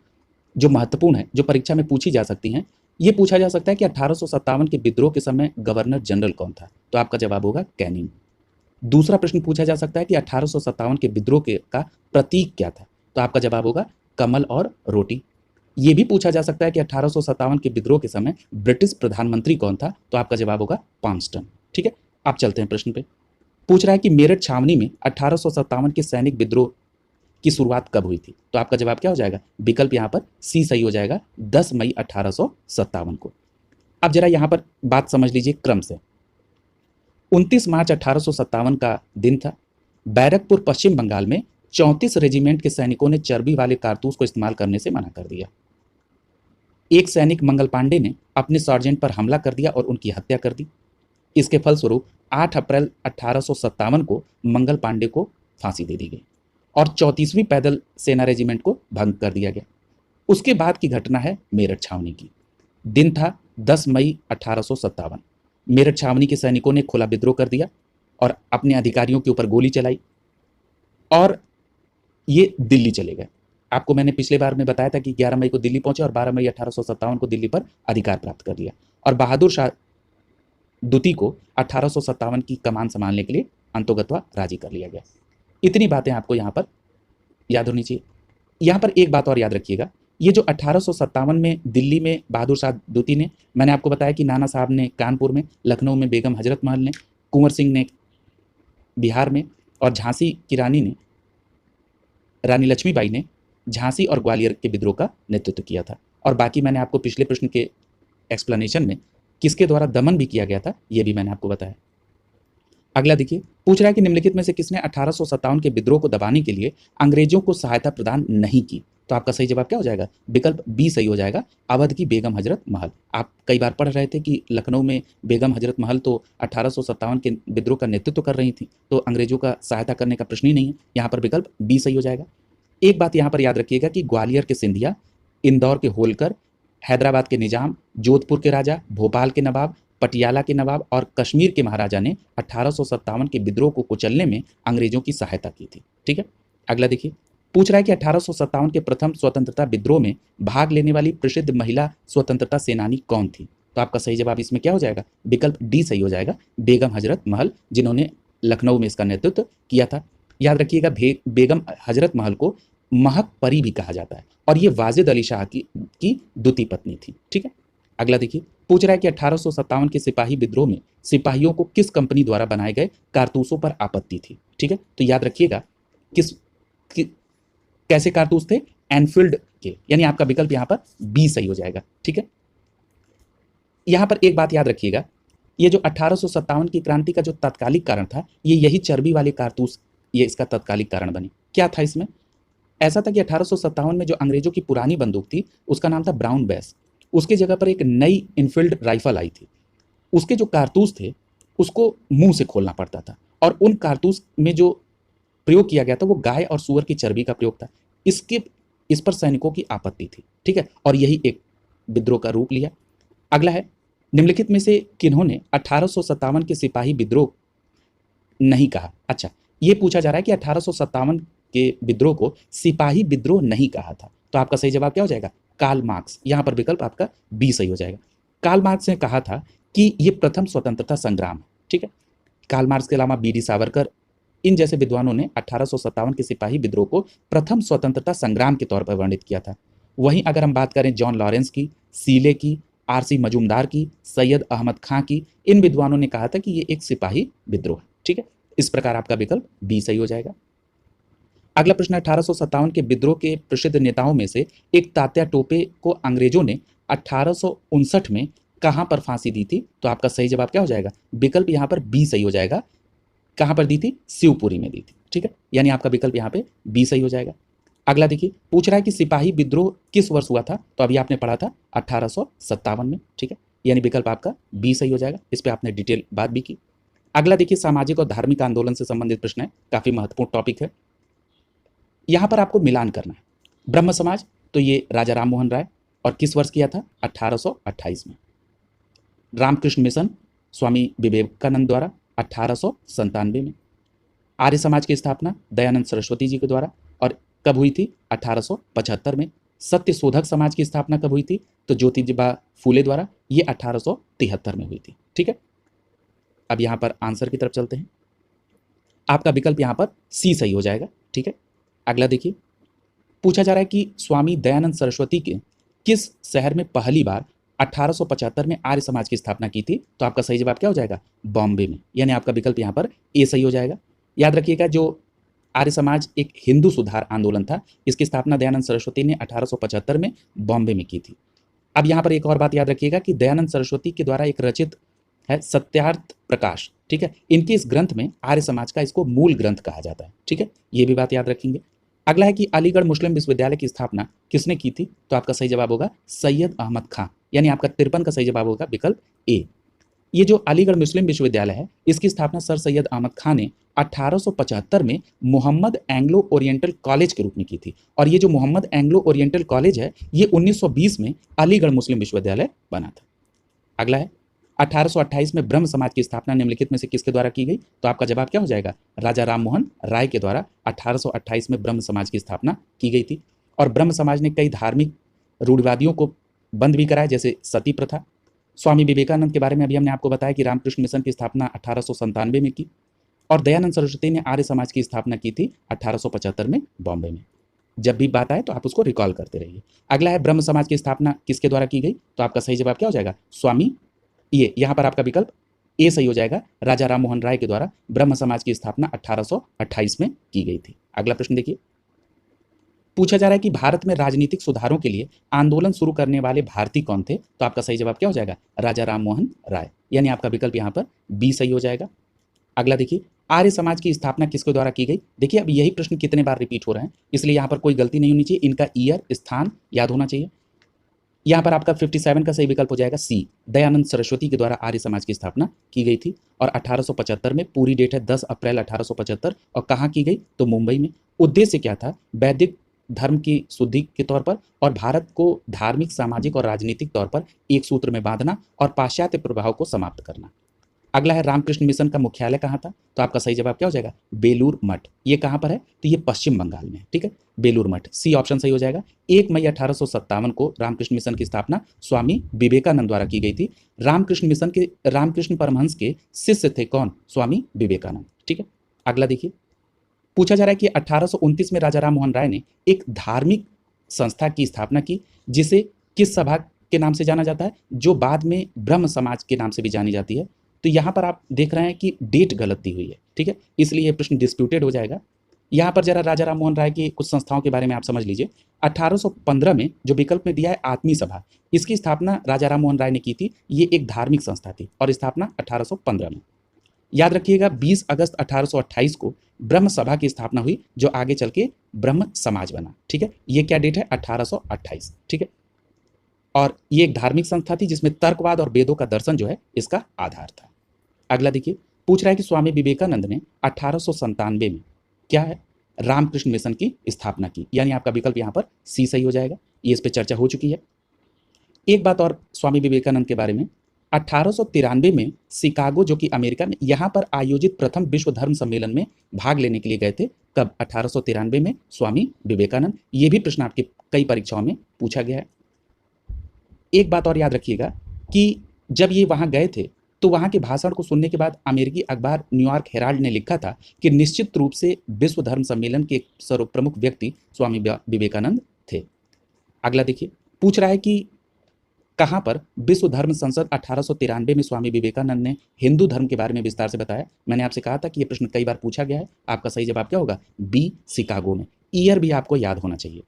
जो महत्वपूर्ण है, जो परीक्षा में पूछी जा सकती हैं। ये पूछा जा सकता है कि 1857 के विद्रोह के समय गवर्नर जनरल कौन था, तो आपका जवाब होगा कैनिंग। दूसरा प्रश्न पूछा जा सकता है कि 1857 के विद्रोह का प्रतीक क्या था, तो आपका जवाब होगा कमल और रोटी। ये भी पूछा जा सकता है कि 1857 के विद्रोह के समय ब्रिटिश प्रधानमंत्री कौन था, तो आपका जवाब होगा पामस्टन। ठीक है, आप चलते हैं प्रश्न पे। पूछ रहा है कि मेरठ छावनी में 1857 के सैनिक विद्रोह की शुरुआत कब हुई थी, तो आपका जवाब क्या हो जाएगा? विकल्प यहाँ पर सी सही हो जाएगा, 10 मई 1857 को। अब जरा यहाँ पर बात समझ लीजिए क्रम से। 29 मार्च 1857 का दिन था। बैरकपुर पश्चिम बंगाल में 34 रेजिमेंट के सैनिकों ने चर्बी वाले कारतूस को इस्तेमाल करने से मना कर दिया। एक सैनिक मंगल पांडे ने अपने सार्जेंट पर हमला कर दिया और उनकी हत्या कर दी। इसके फलस्वरूप 8 अप्रैल 1857 को मंगल पांडे को फांसी दे दी गई और 34वीं पैदल सेना रेजिमेंट को भंग कर दिया गया। उसके बाद की घटना है मेरठ छावनी की। दिन था 10 मई 1857। मेरठ छावनी के सैनिकों ने खुला विद्रोह कर दिया और अपने अधिकारियों के ऊपर गोली चलाई और ये दिल्ली चले गए। आपको मैंने पिछले बार में बताया था कि 11 मई को दिल्ली पहुंचे और 12 मई 1857 को दिल्ली पर अधिकार प्राप्त कर लिया और बहादुर शाह द्वितीय को 1857 की कमान संभालने के लिए अंतोगत्वा राजी कर लिया गया। इतनी बातें आपको यहाँ पर याद होनी चाहिए। यहाँ पर एक बात और याद रखिएगा, ये जो 1857 में दिल्ली में बहादुर शाह द्वितीय ने, मैंने आपको बताया कि नाना साहब ने कानपुर में, लखनऊ में बेगम हजरत महल ने, कुंवर सिंह ने बिहार में और झांसी की रानी ने, रानी लक्ष्मीबाई ने झांसी और ग्वालियर के विद्रोह का नेतृत्व किया था। और बाकी मैंने आपको पिछले प्रश्न के एक्सप्लेनेशन में किसके द्वारा दमन भी किया गया था ये भी मैंने आपको बताया। अगला देखिए, पूछ रहा है कि निम्नलिखित में से किसने 1857 के विद्रोह को दबाने के लिए अंग्रेजों को सहायता प्रदान नहीं की, तो आपका सही जवाब क्या हो जाएगा? विकल्प बी सही हो जाएगा, अवध की बेगम हजरत महल। आप कई बार पढ़ रहे थे कि लखनऊ में बेगम हजरत महल तो 1857 के विद्रोह का नेतृत्व कर रही थी, तो अंग्रेजों का सहायता करने का प्रश्न ही नहीं है। यहाँ पर विकल्प बी सही हो जाएगा। एक बात यहाँ पर याद रखिएगा कि ग्वालियर के सिंधिया, इंदौर के होलकर, हैदराबाद के निजाम, जोधपुर के राजा, भोपाल के नवाब, पटियाला के नवाब और कश्मीर के महाराजा ने 1857 के विद्रोह को कुचलने में अंग्रेजों की सहायता की थी। ठीक है, अगला देखिए, पूछ रहा है कि 1857 के प्रथम स्वतंत्रता विद्रोह में भाग लेने वाली प्रसिद्ध महिला स्वतंत्रता सेनानी कौन थी, तो आपका सही जवाब इसमें क्या हो जाएगा? विकल्प डी सही हो जाएगा, बेगम हजरत महल, जिन्होंने लखनऊ में इसका नेतृत्व किया था। याद रखिएगा, बेगम हजरत महल को महक परी भी कहा जाता है और ये वाजिद अली शाह की द्वितीय पत्नी थी। ठीक है, अगला देखिए, पूछ रहा है कि 1857 के सिपाही विद्रोह में सिपाहियों को किस कंपनी द्वारा बनाए गए कारतूसों पर आपत्ति थी। ठीक है, तो याद रखिएगा कैसे कारतूस थे? एनफील्ड के, यानी आपका विकल्प यहाँ पर बी सही हो जाएगा। ठीक है, यहाँ पर एक बात याद रखिएगा, ये जो 1857 की क्रांति का जो तात्कालिक कारण था, ये यही चर्बी वाले कारतूस, ये इसका तात्कालिक कारण बने। क्या था इसमें? ऐसा था कि 1857 में जो अंग्रेजों की पुरानी बंदूक थी उसका नाम था ब्राउन बेस, उसके जगह पर एक नई इनफील्ड राइफल आई थी। उसके जो कारतूस थे उसको मुंह से खोलना पड़ता था और उन कारतूस में जो प्रयोग किया गया था वो गाय और सूअर की चर्बी का प्रयोग था। इस पर सैनिकों की आपत्ति थी। ठीक है, और यही एक विद्रोह का रूप लिया। अगला है, निम्नलिखित में से किन्होंने 1857 के सिपाही विद्रोह नहीं कहा? अच्छा, ये पूछा जा रहा है कि 1857 के विद्रोह को सिपाही विद्रोह नहीं कहा था, तो आपका सही जवाब क्या हो जाएगा? Karl Marx. यहाँ पर विकल्प आपका बी सही हो जाएगा। कार्ल मार्क्स ने कहा था कि ये प्रथम स्वतंत्रता संग्राम है। ठीक है, कार्ल मार्क्स के अलावा बी.डी. सावरकर, इन जैसे विद्वानों ने 1857 के सिपाही विद्रोह को प्रथम स्वतंत्रता संग्राम के तौर पर वर्णित किया था। वहीं अगर हम बात करें जॉन लॉरेंस की, सीले की, आर.सी. मजूमदार की, सैयद अहमद खां की, इन विद्वानों ने कहा था कि ये एक सिपाही विद्रोह है। ठीक है, इस प्रकार आपका विकल्प बी सही हो जाएगा। अगला प्रश्न, 1857 के विद्रोह के प्रसिद्ध नेताओं में से एक तात्या टोपे को अंग्रेजों ने 1859 में कहां पर फांसी दी थी, तो आपका सही जवाब क्या हो जाएगा? विकल्प यहां पर बी सही हो जाएगा। कहां पर दी थी? शिवपुरी में दी थी। ठीक है, यानी आपका विकल्प यहां पे बी सही हो जाएगा। अगला देखिए, पूछ रहा है कि सिपाही विद्रोह किस वर्ष हुआ था, तो अभी आपने पढ़ा था 1857 में। ठीक है, यानी विकल्प आपका बी सही हो जाएगा। इस पर आपने डिटेल बात भी की। अगला देखिए, सामाजिक और धार्मिक आंदोलन से संबंधित प्रश्न है, काफी महत्वपूर्ण टॉपिक है। यहां पर आपको मिलान करना है। ब्रह्म समाज, तो ये राजा राम मोहन राय, और किस वर्ष किया था? 1828 में। रामकृष्ण मिशन स्वामी विवेकानंद द्वारा 1897 में। आर्य समाज की स्थापना दयानंद सरस्वती जी के द्वारा, और कब हुई थी? 1875 में। सत्य शोधक समाज की स्थापना कब हुई थी? तो ज्योतिबा फूले द्वारा, ये 1873 में हुई थी। ठीक है, अब यहाँ पर आंसर की तरफ चलते हैं। आपका विकल्प यहाँ पर सी सही हो जाएगा। ठीक है, अगला देखिए, पूछा जा रहा है कि स्वामी दयानंद सरस्वती के किस शहर में पहली बार 1875 में आर्य समाज की स्थापना की थी? तो आपका सही जवाब क्या हो जाएगा? बॉम्बे में। यानी आपका विकल्प यहाँ पर ए सही हो जाएगा। याद रखिएगा, जो आर्य समाज एक हिंदू सुधार आंदोलन था, इसकी स्थापना दयानंद सरस्वती ने 1875 में बॉम्बे में की थी। अब यहाँ पर एक और बात याद रखिएगा कि दयानंद सरस्वती के द्वारा एक रचित है सत्यार्थ प्रकाश। ठीक है, इनके इस ग्रंथ में आर्य समाज का इसको मूल ग्रंथ कहा जाता है। ठीक है, ये भी बात याद रखेंगे। अगला है कि अलीगढ़ मुस्लिम विश्वविद्यालय की स्थापना किसने की थी? तो आपका सही जवाब होगा सैयद अहमद खां। यानी आपका 53 का सही जवाब होगा विकल्प ए। ये जो अलीगढ़ मुस्लिम विश्वविद्यालय है, इसकी स्थापना सर सैयद अहमद खां ने 1875 में मोहम्मद एंग्लो ओरिएंटल कॉलेज के रूप में की थी। और ये जो मोहम्मद एंग्लो ओरिएंटल कॉलेज है, ये 1920 में अलीगढ़ मुस्लिम विश्वविद्यालय बना था। अगला है 1828 में ब्रह्म समाज की स्थापना निम्नलिखित में से किसके द्वारा की गई? तो आपका जवाब क्या हो जाएगा? राजा राममोहन राय के द्वारा 1828 में ब्रह्म समाज की स्थापना की गई थी। और ब्रह्म समाज ने कई धार्मिक रूढ़िवादियों को बंद भी कराया, जैसे सती प्रथा। स्वामी विवेकानंद के बारे में अभी हमने आपको बताया कि रामकृष्ण मिशन की स्थापना 1897 में की, और दयानंद सरस्वती ने आर्य समाज की स्थापना की थी 1875 में बॉम्बे में। जब भी बात आए तो आप उसको रिकॉल करते रहिए। अगला है ब्रह्म समाज की स्थापना किसके द्वारा की गई? तो आपका सही जवाब क्या हो जाएगा? स्वामी, ये यहाँ पर आपका विकल्प ए सही हो जाएगा। राजा राममोहन राय के द्वारा ब्रह्म समाज की स्थापना 1828 में की गई थी। अगला प्रश्न देखिए, पूछा जा रहा है कि भारत में राजनीतिक सुधारों के लिए आंदोलन शुरू करने वाले भारतीय कौन थे? तो आपका सही जवाब क्या हो जाएगा? राजा राममोहन राय। यानी आपका विकल्प यहाँ पर बी सही हो जाएगा। अगला देखिए, आर्य समाज की स्थापना किसके द्वारा की गई? देखिए, अब यही प्रश्न कितने बार रिपीट हो रहे हैं, इसलिए यहाँ पर कोई गलती नहीं होनी चाहिए। इनका ईयर, स्थान याद होना चाहिए। यहाँ पर आपका 57 का सही विकल्प हो जाएगा सी। दयानंद सरस्वती के द्वारा आर्य समाज की स्थापना की गई थी, और 1875 में, पूरी डेट है 10 अप्रैल 1875, और कहाँ की गई? तो मुंबई में। उद्देश्य क्या था? वैदिक धर्म की शुद्धि के तौर पर, और भारत को धार्मिक, सामाजिक और राजनीतिक तौर पर एक सूत्र में बांधना, और पाश्चात्य प्रभाव को समाप्त करना। अगला है रामकृष्ण मिशन का मुख्यालय कहाँ था? तो आपका सही जवाब क्या हो जाएगा? बेलूर मठ। ये कहाँ पर है? तो ये पश्चिम बंगाल में है। ठीक है, बेलूर मठ, सी ऑप्शन सही हो जाएगा। 1 मई 1857 को रामकृष्ण मिशन की स्थापना स्वामी विवेकानंद द्वारा की गई थी। रामकृष्ण मिशन के रामकृष्ण परमहंस के शिष्य थे कौन? स्वामी विवेकानंद। ठीक है, अगला देखिए, पूछा जा रहा है कि 1829 में राजा राममोहन राय ने एक धार्मिक संस्था की स्थापना की, जिसे किस सभा के नाम से जाना जाता है? जो बाद में ब्रह्म समाज के नाम से भी जानी जाती है। तो यहाँ पर आप देख रहे हैं कि डेट गलत दी हुई है। ठीक है, इसलिए ये प्रश्न डिस्प्यूटेड हो जाएगा। यहाँ पर जरा राजा राममोहन राय की कुछ संस्थाओं के बारे में आप समझ लीजिए। 1815 में जो विकल्प में दिया है आत्मीय सभा, इसकी स्थापना राजा राममोहन राय ने की थी। ये एक धार्मिक संस्था थी, और स्थापना 1815 में। याद रखिएगा, 20 अगस्त 1828 को ब्रह्म सभा की स्थापना हुई, जो आगे चल के ब्रह्म समाज बना। ठीक है, ये क्या डेट है? 1828। ठीक है, और ये एक धार्मिक संस्था थी जिसमें तर्कवाद और वेदों का दर्शन जो है इसका आधार था। अगला देखिए, पूछ रहा है कि स्वामी विवेकानंद ने 1897 में क्या है? रामकृष्ण मिशन की स्थापना की। यानी आपका विकल्प यहाँ पर सी सही हो जाएगा। ये इस पर चर्चा हो चुकी है। एक बात और स्वामी विवेकानंद के बारे में, 1893 में शिकागो, जो कि अमेरिका में, यहाँ पर आयोजित प्रथम विश्व धर्म सम्मेलन में भाग लेने के लिए गए थे। कब? 1893 में स्वामी विवेकानंद। ये भी प्रश्न आपकी कई परीक्षाओं में पूछा गया है। एक बात और याद रखिएगा कि जब ये वहाँ गए थे, तो वहाँ के भाषण को सुनने के बाद अमेरिकी अखबार न्यूयॉर्क हेराल्ड ने लिखा था कि निश्चित रूप से विश्व धर्म सम्मेलन के सर्वप्रमुख व्यक्ति स्वामी विवेकानंद थे। अगला देखिए, पूछ रहा है कि कहाँ पर विश्व धर्म संसद 1893 में स्वामी विवेकानंद ने हिंदू धर्म के बारे में विस्तार से बताया। मैंने आपसे कहा था कि यह प्रश्न कई बार पूछा गया है। आपका सही जवाब क्या होगा? बी, शिकागो में। ईयर भी आपको याद होना चाहिए।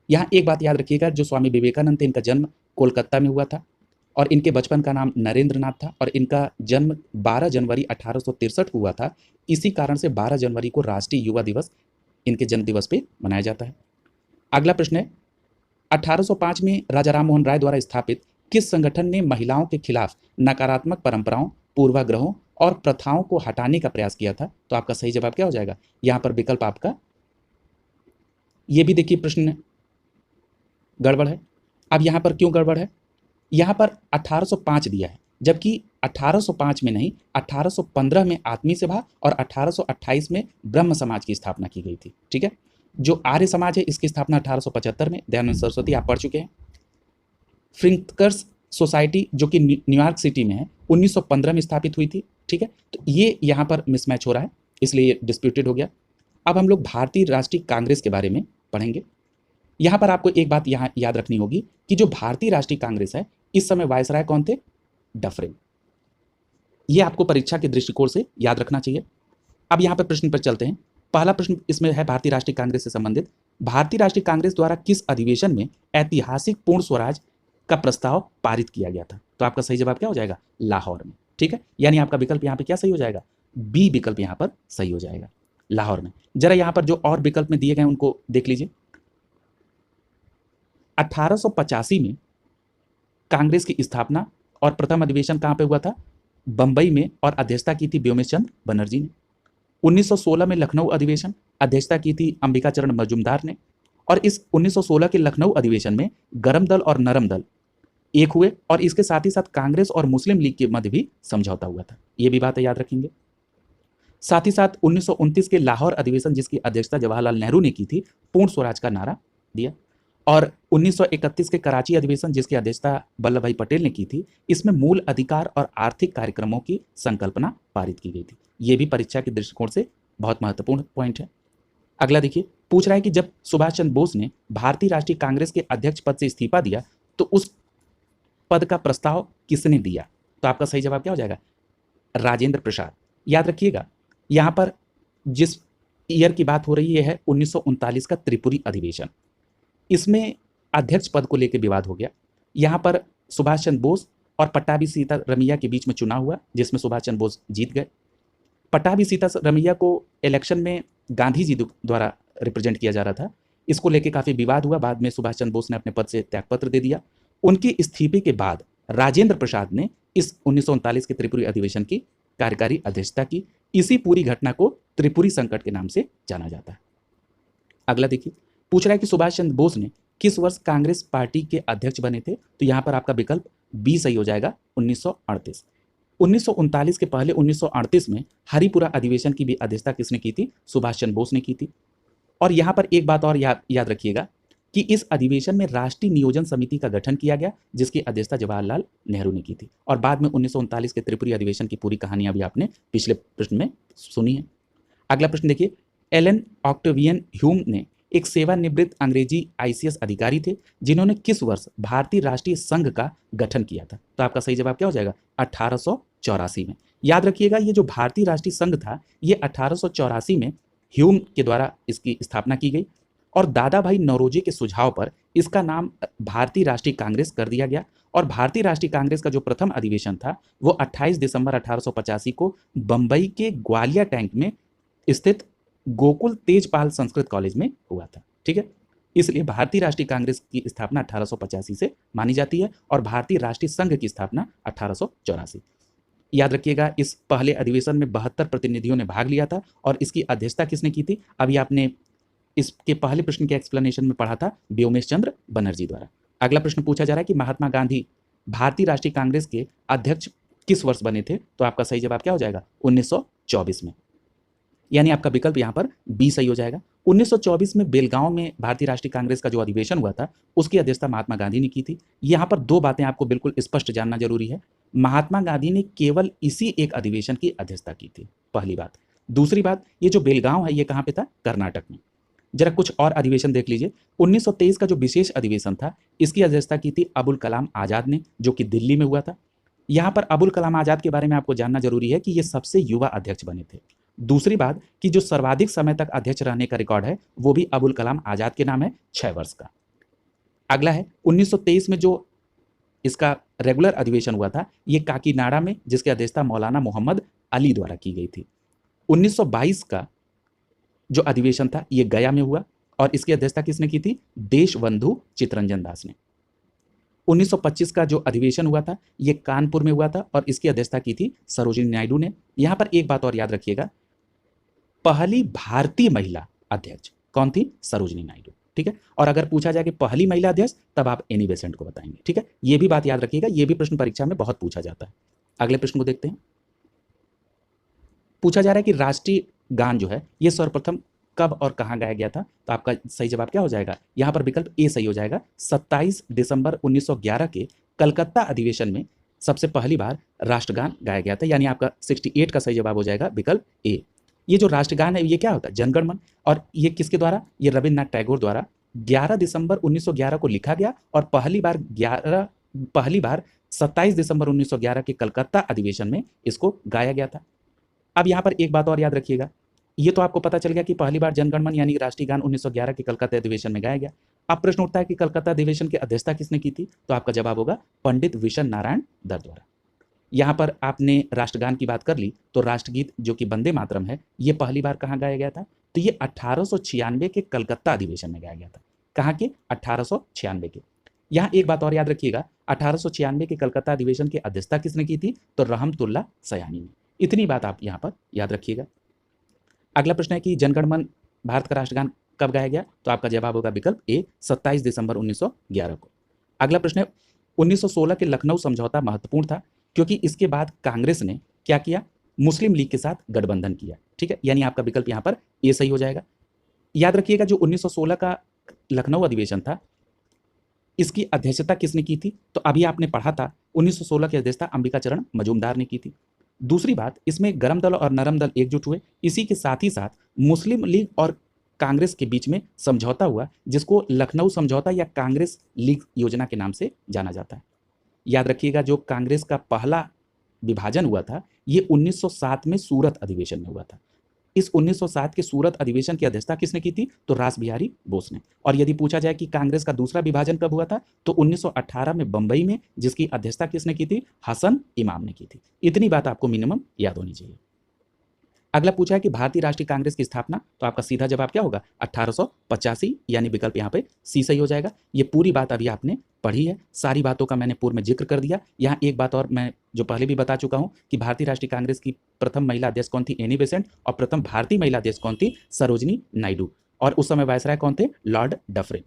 यहाँ एक बात याद रखिएगा, जो स्वामी विवेकानंद थे, इनका जन्म कोलकाता में हुआ था, और इनके बचपन का नाम नरेंद्र नाथ था, और इनका जन्म 12 जनवरी 1863 को हुआ था। इसी कारण से 12 जनवरी को राष्ट्रीय युवा दिवस इनके जन्म दिवस पे मनाया जाता है। अगला प्रश्न है, 1805 में राजा राममोहन राय द्वारा स्थापित किस संगठन ने महिलाओं के खिलाफ नकारात्मक परंपराओं, पूर्वाग्रहों और प्रथाओं को हटाने का प्रयास किया था? तो आपका सही जवाब क्या हो जाएगा? यहाँ पर विकल्प आपका, ये भी देखिए प्रश्न गड़बड़ है। अब यहाँ पर क्यों गड़बड़ है? यहाँ पर 1805 दिया है, जबकि 1805 में नहीं, 1815 में आत्मी सभा और 1828 में ब्रह्म समाज की स्थापना की गई थी। ठीक है, जो आर्य समाज है इसकी स्थापना 1875 में, दयानंद सरस्वती आप पढ़ चुके हैं। फ्रिंकर्स सोसाइटी जो कि न्यूयॉर्क सिटी में है, 1915 में स्थापित हुई थी। ठीक है, तो ये यहाँ पर मिसमैच हो रहा है, इसलिए ये डिस्प्यूटेड हो गया। अब हम लोग भारतीय राष्ट्रीय कांग्रेस के बारे में पढ़ेंगे। यहाँ पर आपको एक बात यहाँ याद रखनी होगी कि जो भारतीय राष्ट्रीय कांग्रेस है, इस समय वायसराय कौन थे? डफरिन। ये आपको परीक्षा के दृष्टिकोण से याद रखना चाहिए। अब यहाँ पर प्रश्न पर चलते हैं। पहला प्रश्न इसमें है भारतीय राष्ट्रीय कांग्रेस से संबंधित। भारतीय राष्ट्रीय कांग्रेस द्वारा किस अधिवेशन में ऐतिहासिक पूर्ण स्वराज का प्रस्ताव पारित किया गया था? तो आपका सही जवाब क्या हो जाएगा? लाहौर में। ठीक है, यानी आपका विकल्प यहाँ पे क्या सही हो जाएगा? बी विकल्प यहाँ पर सही हो जाएगा, लाहौर में। जरा यहाँ पर जो और विकल्प में दिए गए उनको देख लीजिए। 1885 में कांग्रेस की स्थापना और प्रथम अधिवेशन कहां पे हुआ था? बंबई में, और अध्यक्षता की थी व्योमेश चंद्र बनर्जी ने। 1916 में लखनऊ अधिवेशन, अध्यक्षता की थी अंबिकाचरण मजूमदार ने। और इस 1916 के लखनऊ अधिवेशन में गरम दल और नरम दल एक हुए, और इसके साथ ही साथ कांग्रेस और मुस्लिम लीग के मध्य भी समझौता हुआ था। ये भी बातें याद रखेंगे। साथ ही साथ 1929 के लाहौर अधिवेशन, जिसकी अध्यक्षता जवाहरलाल नेहरू ने की थी, पूर्ण स्वराज का नारा दिया। और 1931 के कराची अधिवेशन, जिसकी अध्यक्षता वल्लभ भाई पटेल ने की थी, इसमें मूल अधिकार और आर्थिक कार्यक्रमों की संकल्पना पारित की गई थी। ये भी परीक्षा के दृष्टिकोण से बहुत महत्वपूर्ण पॉइंट है। अगला देखिए, पूछ रहा है कि जब सुभाष चंद्र बोस ने भारतीय राष्ट्रीय कांग्रेस के अध्यक्ष पद से इस्तीफा दिया तो उस पद का प्रस्ताव किसने दिया? तो आपका सही जवाब क्या हो जाएगा? राजेंद्र प्रसाद। याद रखिएगा, यहाँ पर जिस ईयर की बात हो रही है 1939 का त्रिपुरी अधिवेशन। इसमें अध्यक्ष पद को लेकर विवाद हो गया। यहाँ पर सुभाष चंद्र बोस और पट्टाभी सीतारमैया के बीच में चुनाव हुआ, जिसमें सुभाष चंद्र बोस जीत गए। पट्टाभी सीतारमैया को इलेक्शन में गांधी जी द्वारा रिप्रेजेंट किया जा रहा था। इसको लेकर काफ़ी विवाद हुआ। बाद में सुभाष चंद्र बोस ने अपने पद से त्यागपत्र दे दिया। उनके इस्तीफे के बाद राजेंद्र प्रसाद ने इस 1939 के त्रिपुरी अधिवेशन की कार्यकारी अध्यक्षता की। इसी पूरी घटना को त्रिपुरी संकट के नाम से जाना जाता है। अगला देखिए, पूछ रहा है कि सुभाष चंद्र बोस ने किस वर्ष कांग्रेस पार्टी के अध्यक्ष बने थे? तो यहाँ पर आपका विकल्प बी सही हो जाएगा, 1938। 1939 के पहले 1938 में हरिपुरा अधिवेशन की भी अध्यक्षता किसने की थी? सुभाष चंद्र बोस ने की थी। और यहाँ पर एक बात और याद रखिएगा कि इस अधिवेशन में राष्ट्रीय नियोजन समिति का गठन किया गया, जिसकी अध्यक्षता जवाहरलाल नेहरू ने की थी। और बाद में 1939 के त्रिपुरी अधिवेशन की पूरी कहानियां भी आपने पिछले प्रश्न में सुनी है। अगला प्रश्न देखिए, एलन ऑक्टेवियन ह्यूम ने एक सेवानिवृत्त अंग्रेजी आईसीएस अधिकारी थे, जिन्होंने किस वर्ष भारतीय राष्ट्रीय संघ का गठन किया था? तो आपका सही जवाब क्या हो जाएगा? 1884 में। याद रखिएगा, ये जो भारतीय राष्ट्रीय संघ था, ये 1884 में ह्यूम के द्वारा इसकी स्थापना की गई, और दादा भाई नौरोजी के सुझाव पर इसका नाम भारतीय राष्ट्रीय कांग्रेस कर दिया गया। और भारतीय राष्ट्रीय कांग्रेस का जो प्रथम अधिवेशन था वो 28 दिसंबर 1885 को बंबई के ग्वालिया टैंक में स्थित गोकुल तेजपाल संस्कृत कॉलेज में हुआ था। ठीक है, इसलिए भारतीय राष्ट्रीय कांग्रेस की स्थापना 1885 से मानी जाती है और भारतीय राष्ट्रीय संघ की स्थापना 1884। याद रखिएगा, इस पहले अधिवेशन में 72 प्रतिनिधियों ने भाग लिया था और इसकी अध्यक्षता किसने की थी? अभी आपने इसके पहले प्रश्न के एक्सप्लेनेशन में पढ़ा था, व्योमेश चंद्र बनर्जी द्वारा। अगला प्रश्न पूछा जा रहा है कि महात्मा गांधी भारतीय राष्ट्रीय कांग्रेस के अध्यक्ष किस वर्ष बने थे? तो आपका सही जवाब क्या हो जाएगा? 1924 में। यानी आपका विकल्प यहाँ पर बी सही हो जाएगा। 1924 में बेलगांव में भारतीय राष्ट्रीय कांग्रेस का जो अधिवेशन हुआ था उसकी अध्यक्षता महात्मा गांधी ने की थी। यहाँ पर दो बातें आपको बिल्कुल स्पष्ट जानना जरूरी है। महात्मा गांधी ने केवल इसी एक अधिवेशन की अध्यक्षता की थी, पहली बात। दूसरी बात, ये जो बेलगांव है ये कहाँ पे था? कर्नाटक में। जरा कुछ और अधिवेशन देख लीजिए। 1923 का जो विशेष अधिवेशन था इसकी अध्यक्षता की थी अबुल कलाम आजाद ने, जो कि दिल्ली में हुआ था। यहाँ पर अबुल कलाम आजाद के बारे में आपको जानना जरूरी है कि ये सबसे युवा अध्यक्ष बने थे। दूसरी बात कि जो सर्वाधिक समय तक अध्यक्ष रहने का रिकॉर्ड है वो भी अबुल कलाम आजाद के नाम है, 6 वर्ष का। अगला है 1923 में जो इसका रेगुलर अधिवेशन हुआ था ये काकीनाडा में, जिसकी अध्यक्षता मौलाना मोहम्मद अली द्वारा की गई थी। 1922 का जो अधिवेशन था ये गया में हुआ और इसकी अध्यक्षता किसने की थी? देशबंधु चित्तरंजन दास ने। 1925 का जो अधिवेशन हुआ था ये कानपुर में हुआ था और इसकी अध्यक्षता की थी सरोजिनी नायडू ने। यहां पर एक बात और याद रखिएगा, पहली भारतीय महिला अध्यक्ष कौन थी? सरोजिनी नायडू। ठीक है। और अगर पूछा जाए कि पहली महिला अध्यक्ष, तब आप एनी बेसेंट को बताएंगे, ठीक है। ये भी बात याद रखिएगा, ये भी प्रश्न परीक्षा में बहुत पूछा जाता है। अगले प्रश्न को देखते हैं। पूछा जा रहा है कि राष्ट्रीय गान जो है ये सर्वप्रथम कब और कहां गाया गया था? तो आपका सही जवाब क्या हो जाएगा? यहां पर विकल्प ए सही हो जाएगा। 27 दिसंबर 1911 के कलकत्ता अधिवेशन में सबसे पहली बार राष्ट्रगान गाया गया था, यानी आपका 68 का सही जवाब हो जाएगा विकल्प ए। ये जो राष्ट्रगान है ये क्या होता है? जनगण मन। और ये किसके द्वारा? ये रविन्द्रनाथ टैगोर द्वारा 11 दिसंबर 1911 को लिखा गया और पहली बार 27 दिसंबर 1911 के कलकत्ता अधिवेशन में इसको गाया गया था। अब यहाँ पर एक बात और याद रखिएगा, ये तो आपको पता चल गया कि पहली बार जनगण मन यानी राष्ट्रीय गान 1911 के कलकत्ता अधिवेशन में गाया गया। अब प्रश्न उठता है कि कलकत्ता अधिवेशन की अध्यक्षता किसने की थी? तो आपका जवाब होगा पंडित विशन नारायण दत्त द्वारा। यहाँ पर आपने राष्ट्रगान की बात कर ली, तो राष्ट्रगीत जो कि वंदे मातरम है, ये पहली बार कहाँ गाया गया था? तो ये 1896 के कलकत्ता अधिवेशन में गाया गया था। कहाँ के? 1896 के। यहाँ एक बात और याद रखिएगा, 1896 के कलकत्ता अधिवेशन की अध्यक्षता किसने की थी? तो रहमतुल्लाह सयानी ने। इतनी बात आप यहाँ पर याद रखिएगा। अगला प्रश्न है कि जनगण मन भारत का राष्ट्रगान कब गाया गया? तो आपका जवाब होगा विकल्प ए 27 दिसंबर 1911 को। अगला प्रश्न है 1916 के लखनऊ समझौता महत्वपूर्ण था क्योंकि इसके बाद कांग्रेस ने क्या किया? मुस्लिम लीग के साथ गठबंधन किया, ठीक है। यानी आपका विकल्प यहाँ पर ए सही हो जाएगा। याद रखिएगा जो 1916 का लखनऊ अधिवेशन था, इसकी अध्यक्षता किसने की थी? तो अभी आपने पढ़ा था 1916 की अध्यक्षता अंबिकाचरण मजूमदार ने की थी। दूसरी बात, इसमें गरम दल और नरम दल एकजुट हुए। इसी के साथ ही साथ मुस्लिम लीग और कांग्रेस के बीच में समझौता हुआ, जिसको लखनऊ समझौता या कांग्रेस लीग योजना के नाम से जाना जाता है। याद रखिएगा जो कांग्रेस का पहला विभाजन हुआ था ये 1907 में सूरत अधिवेशन में हुआ था। इस 1907 के सूरत अधिवेशन की अध्यक्षता किसने की थी? तो रास बिहारी बोस ने। और यदि पूछा जाए कि कांग्रेस का दूसरा विभाजन कब हुआ था, तो 1918 में बंबई में, जिसकी अध्यक्षता किसने की थी? हसन इमाम ने की थी। इतनी बात आपको मिनिमम याद होनी चाहिए। अगला पूछा है कि भारतीय राष्ट्रीय कांग्रेस की स्थापना, तो आपका सीधा जवाब क्या होगा? 1885, यानी विकल्प यहाँ पे सी सही हो जाएगा। ये पूरी बात अभी आपने पढ़ी है, सारी बातों का मैंने पूर्व में जिक्र कर दिया। यहाँ एक बात और मैं जो पहले भी बता चुका हूँ कि भारतीय राष्ट्रीय कांग्रेस की प्रथम महिला अध्यक्ष कौन थी? Annie Besant. और प्रथम भारतीय महिला अध्यक्ष कौन थी? सरोजनी नायडू। और उस समय वायसराय कौन थे? Lord Dufferin.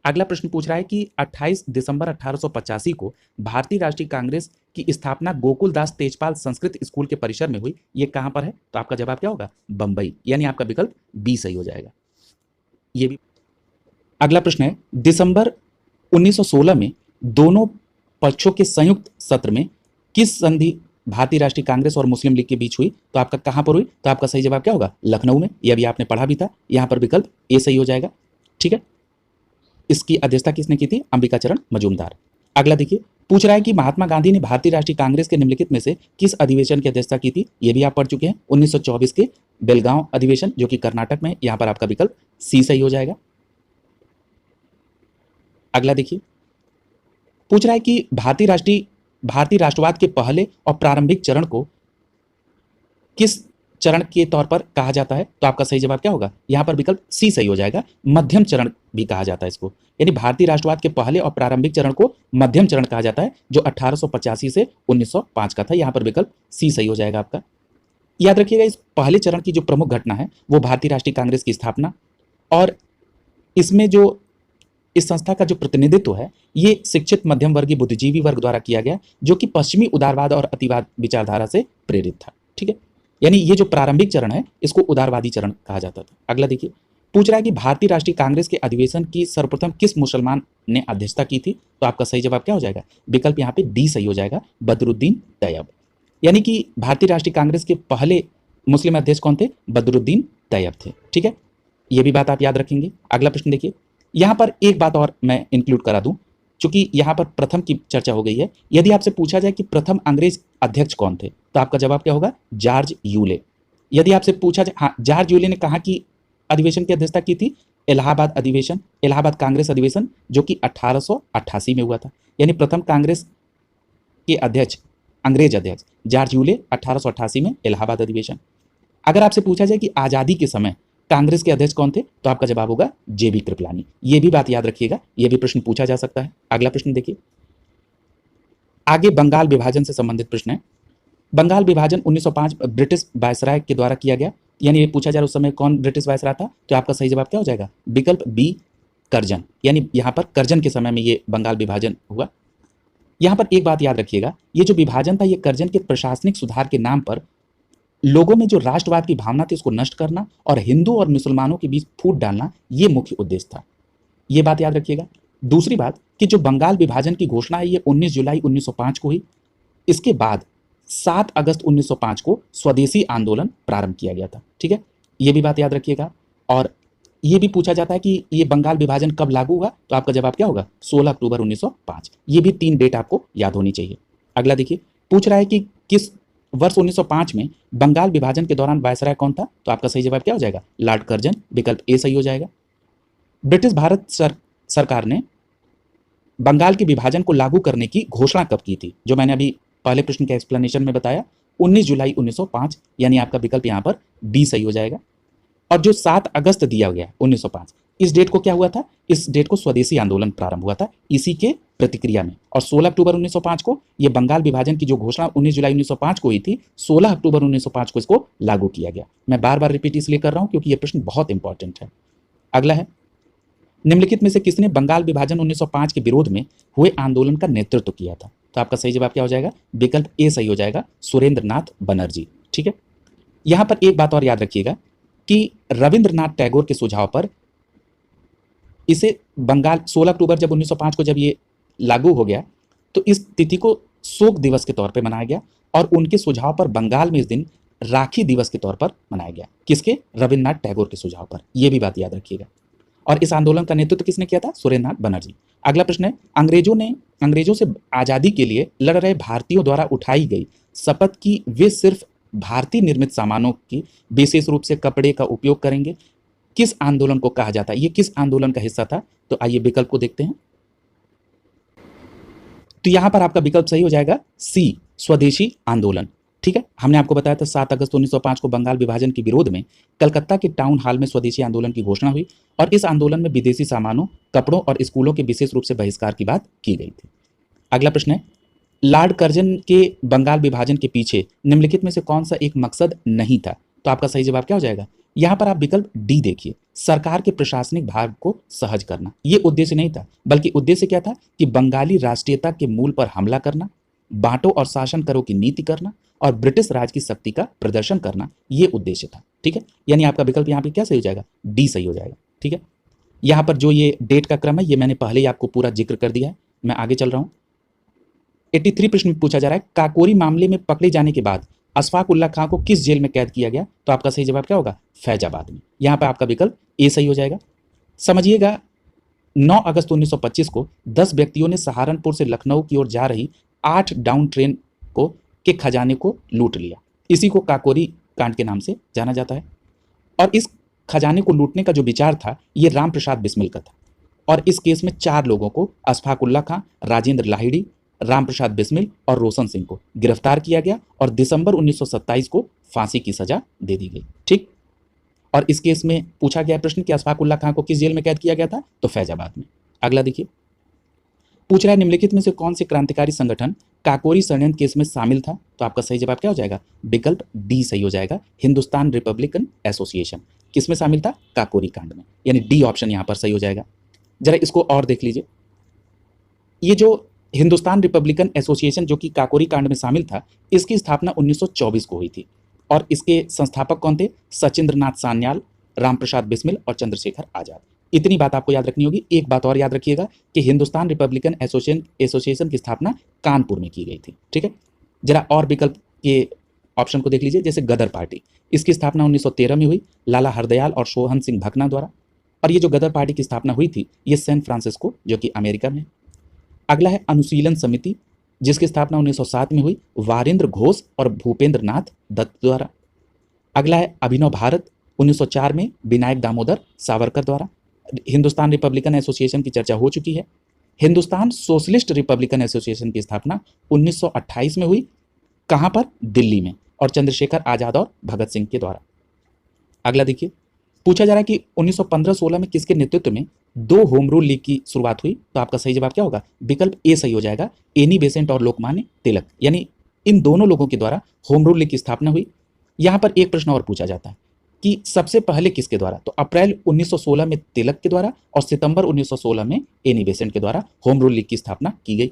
अगला प्रश्न पूछ रहा है कि 28 दिसंबर 1885 को भारतीय राष्ट्रीय कांग्रेस की स्थापना गोकुलदास तेजपाल संस्कृत स्कूल के परिसर में हुई। ये कहां पर है? तो आपका जवाब क्या होगा? बंबई। यानी आपका विकल्प बी सही हो जाएगा। ये भी। अगला प्रश्न है दिसंबर 1916 में दोनों पक्षों के संयुक्त सत्र में किस संधि भारतीय राष्ट्रीय कांग्रेस और मुस्लिम लीग के बीच हुई? तो आपका कहां पर हुई? तो आपका सही जवाब क्या होगा? लखनऊ में। यह भी आपने पढ़ा भी था। यहां पर विकल्प ए सही हो जाएगा, ठीक है। इसकी अध्यक्षता किसने की थी? अंबिकाचरण मजूमदार। अगला देखिए, पूछ रहा है कि महात्मा गांधी ने भारतीय राष्ट्रीय कांग्रेस के निम्नलिखित में से किस अधिवेशन की अध्यक्षता की थी? ये भी आप पढ़ चुके हैं, 1924 के बेलगांव अधिवेशन जो कि कर्नाटक में। यहां पर आपका विकल्प सी सही हो जाएगा। अगला देखिए, पूछ रहा है कि भारतीय राष्ट्रवाद के पहले और प्रारंभिक चरण को किस चरण के तौर पर कहा जाता है? तो आपका सही जवाब क्या होगा? यहां पर विकल्प सी सही हो जाएगा। मध्यम चरण भी कहा जाता है इसको, यानी भारतीय राष्ट्रवाद के पहले और प्रारंभिक चरण को मध्यम चरण कहा जाता है, जो 1885 से 1905 का था। यहां पर विकल्प सी सही हो जाएगा आपका। याद रखिएगा इस पहले चरण की जो प्रमुख घटना है वो भारतीय राष्ट्रीय कांग्रेस की स्थापना, और इसमें जो इस संस्था का जो प्रतिनिधित्व है ये शिक्षित मध्यम वर्गीय बुद्धिजीवी वर्ग द्वारा किया गया, जो कि पश्चिमी उदारवाद और अतिवाद विचारधारा से प्रेरित था, ठीक है। यानी ये जो प्रारंभिक चरण है इसको उदारवादी चरण कहा जाता था। अगला देखिए, पूछ रहा है कि भारतीय राष्ट्रीय कांग्रेस के अधिवेशन की सर्वप्रथम किस मुसलमान ने अध्यक्षता की थी? तो आपका सही जवाब क्या हो जाएगा? विकल्प यहाँ पे डी सही हो जाएगा, बदरुद्दीन तैयब। यानी कि भारतीय राष्ट्रीय कांग्रेस के पहले मुस्लिम अध्यक्ष कौन थे? बदरुद्दीन तैयब थे, ठीक है। ये भी बात आप याद रखेंगे। अगला प्रश्न देखिए, यहाँ पर एक बात और मैं इंक्लूड करा दूं, चूंकि यहाँ पर प्रथम की चर्चा हो गई है। यदि आपसे पूछा जाए कि प्रथम अंग्रेज अध्यक्ष कौन थे, तो आपका जवाब क्या होगा? George Yule. यदि आपसे पूछा जाए, हाँ, जॉर्ज यूले ने कहाँ की अधिवेशन की अध्यक्षता की थी? इलाहाबाद अधिवेशन, इलाहाबाद कांग्रेस अधिवेशन, जो कि 1888 में हुआ था। यानी प्रथम कांग्रेस के अध्यक्ष, अंग्रेज अध्यक्ष जॉर्ज यूले, 1888 में इलाहाबाद अधिवेशन। अगर आपसे पूछा जाए कि आज़ादी के समय कांग्रेस के अध्यक्ष कौन थे, तो आपका जवाब होगा जेबी कृपलानी। ये भी बात याद रखिएगा, ये भी प्रश्न पूछा जा सकता है। अगला प्रश्न देखिए, आगे बंगाल विभाजन से संबंधित प्रश्न है। बंगाल विभाजन 1905 ब्रिटिश वायसराय के द्वारा किया गया, यानी ये पूछा जा रहा उस समय कौन ब्रिटिश वायसराय था, तो आपका सही जवाब क्या हो जाएगा? विकल्प बी कर्जन, यानी यहाँ पर कर्जन के समय में ये बंगाल विभाजन हुआ। यहाँ पर एक बात याद रखिएगा, ये जो विभाजन था ये कर्जन के प्रशासनिक सुधार के नाम पर लोगों में जो राष्ट्रवाद की भावना थी उसको नष्ट करना और हिंदू और मुसलमानों के बीच फूट डालना, ये मुख्य उद्देश्य था। ये बात याद रखिएगा। दूसरी बात कि जो बंगाल विभाजन की घोषणा है ये 19 जुलाई 1905 को हुई। इसके बाद 7 अगस्त 1905 को स्वदेशी आंदोलन प्रारंभ किया गया था। ठीक है, ये भी बात याद रखिएगा। और ये भी पूछा जाता है कि ये बंगाल विभाजन कब लागू हुआ, तो आपका जवाब क्या होगा, 16 अक्टूबर 1905। ये भी 3 डेट आपको याद होनी चाहिए। अगला देखिए, पूछ रहा है कि किस वर्ष 1905 में बंगाल विभाजन के दौरान वायसराय कौन था, तो आपका सही जवाब क्या हो जाएगा, लॉर्ड कर्जन, विकल्प ए सही हो जाएगा। ब्रिटिश भारत सरकार ने बंगाल के विभाजन को लागू करने की घोषणा कब की थी, जो मैंने अभी पहले प्रश्न के एक्सप्लेनेशन में बताया, 19 जुलाई 1905, यानी आपका विकल्प यहाँ पर बी सही हो जाएगा। और जो 7 अगस्त दिया गया 1905, इस डेट को क्या हुआ था, इस डेट को स्वदेशी आंदोलन प्रारंभ हुआ था इसी के प्रतिक्रिया में। और 16 अक्टूबर 1905 को ये बंगाल विभाजन की जो घोषणा 19 जुलाई 1905 को हुई थी, 16 अक्टूबर 1905 को इसको लागू किया गया। मैं बार बार रिपीट इसलिए कर रहा हूं क्योंकि ये प्रश्न बहुत इंपॉर्टेंट है। अगला है, निम्नलिखित में से किसने बंगाल विभाजन 1905 के विरोध में हुए आंदोलन का नेतृत्व किया था, तो आपका सही जवाब क्या हो जाएगा, विकल्प ए सही हो जाएगा, सुरेंद्र नाथ बनर्जी। ठीक है, यहां पर एक बात और याद रखिएगा कि रविंद्रनाथ टैगोर के सुझाव पर इसे बंगाल 16 अक्टूबर जब 1905 को जब ये लागू हो गया तो इस तिथि को शोक दिवस के तौर पे मनाया गया और उनके सुझाव पर बंगाल में इस दिन राखी दिवस के तौर पर मनाया गया। किसके, रविंद्रनाथ टैगोर के सुझाव पर, यह भी बात याद रखिएगा। और इस आंदोलन का नेतृत्व किसने किया था, सुरेंद्र नाथ बनर्जी। अगला प्रश्न है, अंग्रेजों से आजादी के लिए लड़ रहे भारतीयों द्वारा उठाई गई शपथ की वे सिर्फ भारतीय निर्मित सामानों की, विशेष रूप से कपड़े का उपयोग करेंगे, किस आंदोलन को कहा जाता है, ये किस आंदोलन का हिस्सा था, तो आइए विकल्प को देखते हैं। तो यहां पर आपका विकल्प सही हो जाएगा सी, स्वदेशी आंदोलन। ठीक है, हमने आपको बताया था 7 अगस्त 1905 को बंगाल विभाजन के विरोध में कलकत्ता के टाउन हॉल में स्वदेशी आंदोलन की घोषणा हुई और इस आंदोलन में विदेशी सामानों, कपड़ों और स्कूलों के विशेष रूप से बहिष्कार की बात की गई थी। अगला प्रश्न है, लॉर्ड कर्जन के बंगाल विभाजन के पीछे निम्नलिखित में से कौन सा एक मकसद नहीं था, तो आपका सही जवाब क्या हो जाएगा, यहां पर आप विकल्प डी देखिए, सरकार के प्रशासनिक भाग को सहज करना। यह उद्देश्य नहीं था, बल्कि उद्देश्य क्या था कि बंगाली राष्ट्रीयता के मूल पर हमला करना, बांटो और शासन करो की नीति करना और ब्रिटिश राज की शक्ति का प्रदर्शन करना, यह उद्देश्य था। ठीक है, यानी आपका विकल्प यहाँ पे क्या सही हो जाएगा, डी सही हो जाएगा। ठीक है, यहाँ पर जो ये डेट का क्रम है ये मैंने पहले ही आपको पूरा जिक्र कर दिया है, मैं आगे चल रहा हूँ। 83 प्रश्न में पूछा जा रहा है, काकोरी मामले में पकड़े जाने के बाद अशफाक उल्लाह खां को किस जेल में कैद किया गया, तो आपका सही जवाब क्या होगा, फैजाबाद में। यहाँ पर आपका विकल्प ए सही हो जाएगा। समझिएगा, 9 अगस्त 1925 को 10 व्यक्तियों ने सहारनपुर से लखनऊ की ओर जा रही 8 डाउन ट्रेन के खजाने को लूट लिया। इसी को काकोरी कांड के नाम से जाना जाता है। और इस खजाने को लूटने का जो विचार था ये राम प्रसाद बिस्मिल का था। और इस केस में 4 लोगों को, अशफाक उल्लाह खां, राजेंद्र लाहिड़ी, राम प्रसाद बिस्मिल और रोशन सिंह को गिरफ्तार किया गया और दिसंबर 1927 को फांसी की सजा दे दी गई। ठीक, और इस केस में पूछा गया प्रश्न कि अशफाक उल्लाह खां को किस जेल में कैद किया गया था, तो फैजाबाद में। अगला देखिए, पूछ रहा है निम्नलिखित में से कौन से क्रांतिकारी संगठन काकोरी षड्यंत्र केस में शामिल था, तो आपका सही जवाब क्या हो जाएगा, विकल्प डी सही हो जाएगा, हिंदुस्तान रिपब्लिकन एसोसिएशन। किस में शामिल था, काकोरी कांड में, यानी डी ऑप्शन यहां पर सही हो जाएगा। जरा इसको और देख लीजिए, ये जो हिंदुस्तान रिपब्लिकन एसोसिएशन जो कि काकोरी कांड में शामिल था, इसकी स्थापना 1924 को हुई थी और इसके संस्थापक कौन थे, सचिंद्र नाथ सान्याल, राम प्रसाद बिस्मिल और चंद्रशेखर आजाद। इतनी बात आपको याद रखनी होगी। एक बात और याद रखिएगा कि हिंदुस्तान रिपब्लिकन एसोसिएशन की स्थापना कानपुर में की गई थी। ठीक है, जरा और विकल्प के ऑप्शन को देख लीजिए, जैसे गदर पार्टी, इसकी स्थापना 1913 में हुई लाला हरदयाल और सोहन सिंह भकना द्वारा। और ये जो गदर पार्टी की स्थापना हुई थी ये सैन फ्रांसिस्को जो कि अमेरिका में। अगला है अनुशीलन समिति, जिसकी स्थापना 1907 में हुई वारिंद्र घोष और भूपेंद्र नाथ दत्त द्वारा। अगला है अभिनव भारत, 1904 में विनायक दामोदर सावरकर द्वारा। हिंदुस्तान रिपब्लिकन एसोसिएशन की चर्चा हो चुकी है। हिंदुस्तान सोशलिस्ट रिपब्लिकन एसोसिएशन की स्थापना 1928 में हुई, कहां पर, दिल्ली में, और चंद्रशेखर आजाद और भगत सिंह के द्वारा। अगला देखिए, पूछा जा रहा है कि 1915-16 में किसके नेतृत्व में 2 होम रूल लीग की शुरुआत हुई, तो आपका सही जवाब क्या होगा, विकल्प ए सही हो जाएगा, एनी बेसेंट और लोकमान्य तिलक, यानी इन दोनों लोगों के द्वारा होम रूल लीग की स्थापना हुई। यहां पर एक प्रश्न और पूछा जाता है, कि सबसे पहले किसके द्वारा, तो अप्रैल 1916 में तिलक के द्वारा और सितंबर 1916 में एनी बेसेंट के द्वारा होम रूल लीग की स्थापना की गई।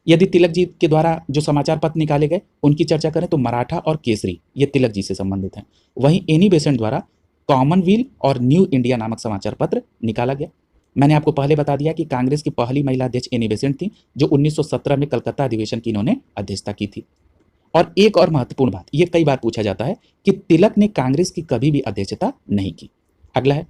यदि तिलक जी के द्वारा जो समाचार पत्र निकाले गए उनकी चर्चा करें तो मराठा और केसरी ये तिलक जी से संबंधित हैं। वहीं एनी बेसेंट द्वारा कॉमनवेल्थ और न्यू इंडिया नामक समाचार पत्र निकाला गया। मैंने आपको पहले बता दिया कि कांग्रेस की पहली महिला अध्यक्ष एनी बेसेंट थी, जो 1917 में कलकत्ता अधिवेशन की इन्होंने अध्यक्षता की थी। और एक और महत्वपूर्ण बात, ये कई बार पूछा जाता है कि तिलक ने कांग्रेस की कभी भी अध्यक्षता नहीं की। अगला है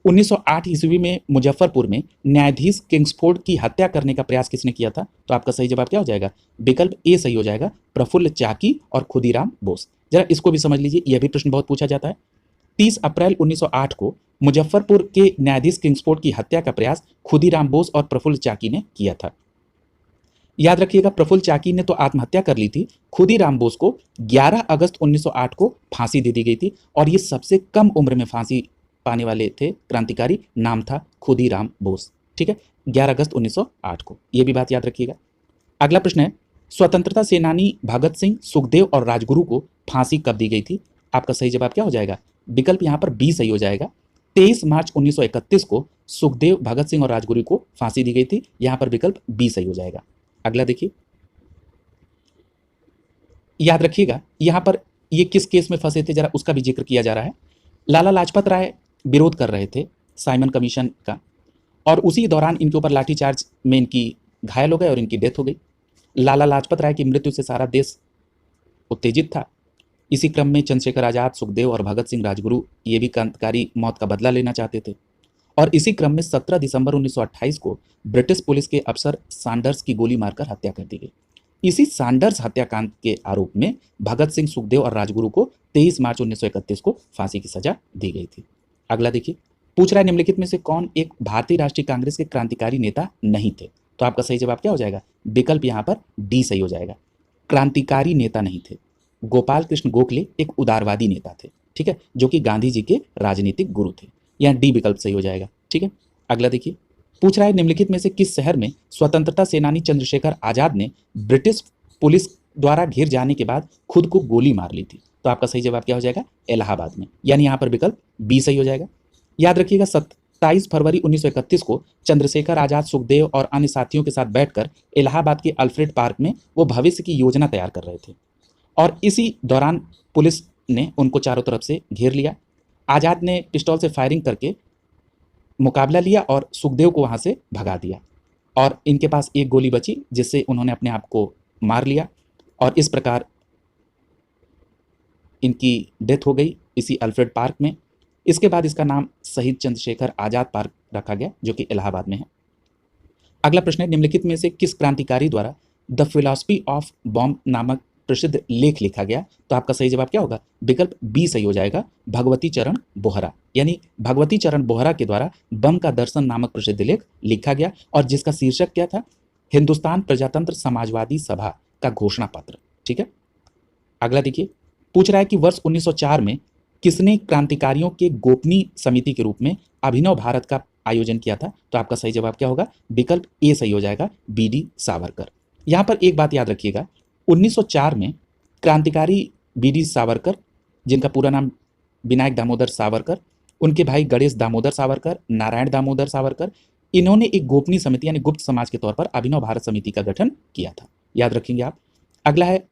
1908 ईस्वी में मुजफ्फरपुर में न्यायाधीश किंग्सफोर्ड की हत्या करने का प्रयास किसने किया था, तो आपका सही जवाब क्या हो जाएगा, विकल्प ए सही हो जाएगा, प्रफुल्ल चाकी और खुदीराम बोस। जरा इसको भी समझ लीजिए, यह भी प्रश्न बहुत पूछा जाता है। 30 अप्रैल 1908 को मुजफ्फरपुर के न्यायाधीश किंग्सफोर्ड की हत्या का प्रयास खुदीराम बोस और प्रफुल्ल चाकी ने किया था। याद रखिएगा, प्रफुल्ल चाकी ने तो आत्महत्या कर ली थी, खुदीराम बोस को 11 अगस्त 1908 को फांसी दे दी गई थी और ये सबसे कम उम्र में फांसी पाने वाले थे क्रांतिकारी, नाम था खुदीराम बोस। ठीक है, 11 अगस्त 1908 को, यह भी बात याद रखिएगा। अगला प्रश्न है, स्वतंत्रता सेनानी भगत सिंह, सुखदेव और राजगुरु को फांसी कब दी गई थी, आपका सही जवाब क्या हो जाएगा, विकल्प यहां पर बी सही हो जाएगा। 23 मार्च 1931 को सुखदेव, भगत सिंह और राजगुरु को फांसी दी गई थी, यहां पर विकल्प बी सही हो जाएगा। अगला देखिए, याद रखिएगा यहां पर ये किस केस में फंसे थे, जरा उसका भी जिक्र किया जा रहा है। लाला लाजपत राय विरोध कर रहे थे साइमन कमीशन का, और उसी दौरान इनके ऊपर लाठीचार्ज में इनकी घायल हो गए और इनकी डेथ हो गई। लाला लाजपत राय की मृत्यु से सारा देश उत्तेजित था। इसी क्रम में चंद्रशेखर आजाद, सुखदेव और भगत सिंह राजगुरु ये भी क्रांतिकारी मौत का बदला लेना चाहते थे। और इसी क्रम में 17 दिसंबर 1928 को ब्रिटिश पुलिस के अफसर सैंडर्स की गोली मारकर हत्या कर दी गई। इसी सैंडर्स हत्याकांड के आरोप में भगत सिंह, सुखदेव और राजगुरु को 23 मार्च 1931 को फांसी की सजा दी गई थी। अगला देखिए, पूछ रहा है निम्नलिखित में से कौन एक भारतीय राष्ट्रीय कांग्रेस के क्रांतिकारी नेता नहीं थे, तो आपका सही जवाब क्या हो जाएगा, विकल्प यहां पर डी सही हो जाएगा, क्रांतिकारी नेता नहीं थे। गोपाल कृष्ण गोखले एक उदारवादी नेता थे, ठीक है, जो कि गांधी जी के राजनीतिक गुरु थे। यहां डी विकल्प सही हो जाएगा। ठीक है, अगला देखिए, पूछ रहा है निम्नलिखित में से किस शहर में स्वतंत्रता सेनानी चंद्रशेखर आजाद ने ब्रिटिश पुलिस द्वारा घिर जाने के बाद खुद को गोली मार ली थी, तो आपका सही जवाब क्या हो जाएगा, इलाहाबाद में, यानी यहां पर विकल्प बी सही हो जाएगा। याद रखिएगा 27 फरवरी 1931 को चंद्रशेखर आजाद, सुखदेव और अन्य साथियों के साथ बैठकर इलाहाबाद के अल्फ्रेड पार्क में वो भविष्य की योजना तैयार कर रहे थे, और इसी दौरान पुलिस ने उनको चारों तरफ से घेर लिया। आजाद ने पिस्टल से फायरिंग करके मुकाबला लिया और सुखदेव को वहां से भगा दिया, और इनके पास एक गोली बची जिससे उन्होंने अपने आप को मार लिया, और इस प्रकार इनकी डेथ हो गई इसी अल्फ्रेड पार्क में। इसके बाद इसका नाम शहीद चंद्रशेखर आजाद पार्क रखा गया, जो कि इलाहाबाद में है। अगला प्रश्न है, निम्नलिखित में से किस क्रांतिकारी द्वारा द फिलॉसफी ऑफ बॉम्ब नामक प्रसिद्ध लेख लिखा गया, तो आपका सही जवाब क्या होगा, विकल्प बी सही हो जाएगा, भगवती चरण बोहरा। यानी भगवती चरण बोहरा के द्वारा बम का दर्शन नामक प्रसिद्ध लेख लिखा गया, और जिसका शीर्षक क्या था, हिंदुस्तान प्रजातंत्र समाजवादी सभा का घोषणा पत्र। ठीक है, अगला देखिए, पूछ रहा है कि वर्ष 1904 में किसने क्रांतिकारियों के गोपनीय समिति के रूप में अभिनव भारत का आयोजन किया था, तो आपका सही जवाब क्या होगा, विकल्प ए सही हो जाएगा, बी.डी. सावरकर। यहां पर एक बात याद रखिएगा, 1904 में क्रांतिकारी बी.डी. सावरकर, जिनका पूरा नाम विनायक दामोदर सावरकर, उनके भाई गणेश दामोदर सावरकर, नारायण दामोदर सावरकर, इन्होंने एक गोपनीय समिति यानी गुप्त समाज के तौर पर अभिनव भारत समिति का गठन किया था, याद रखेंगे आप। अगला है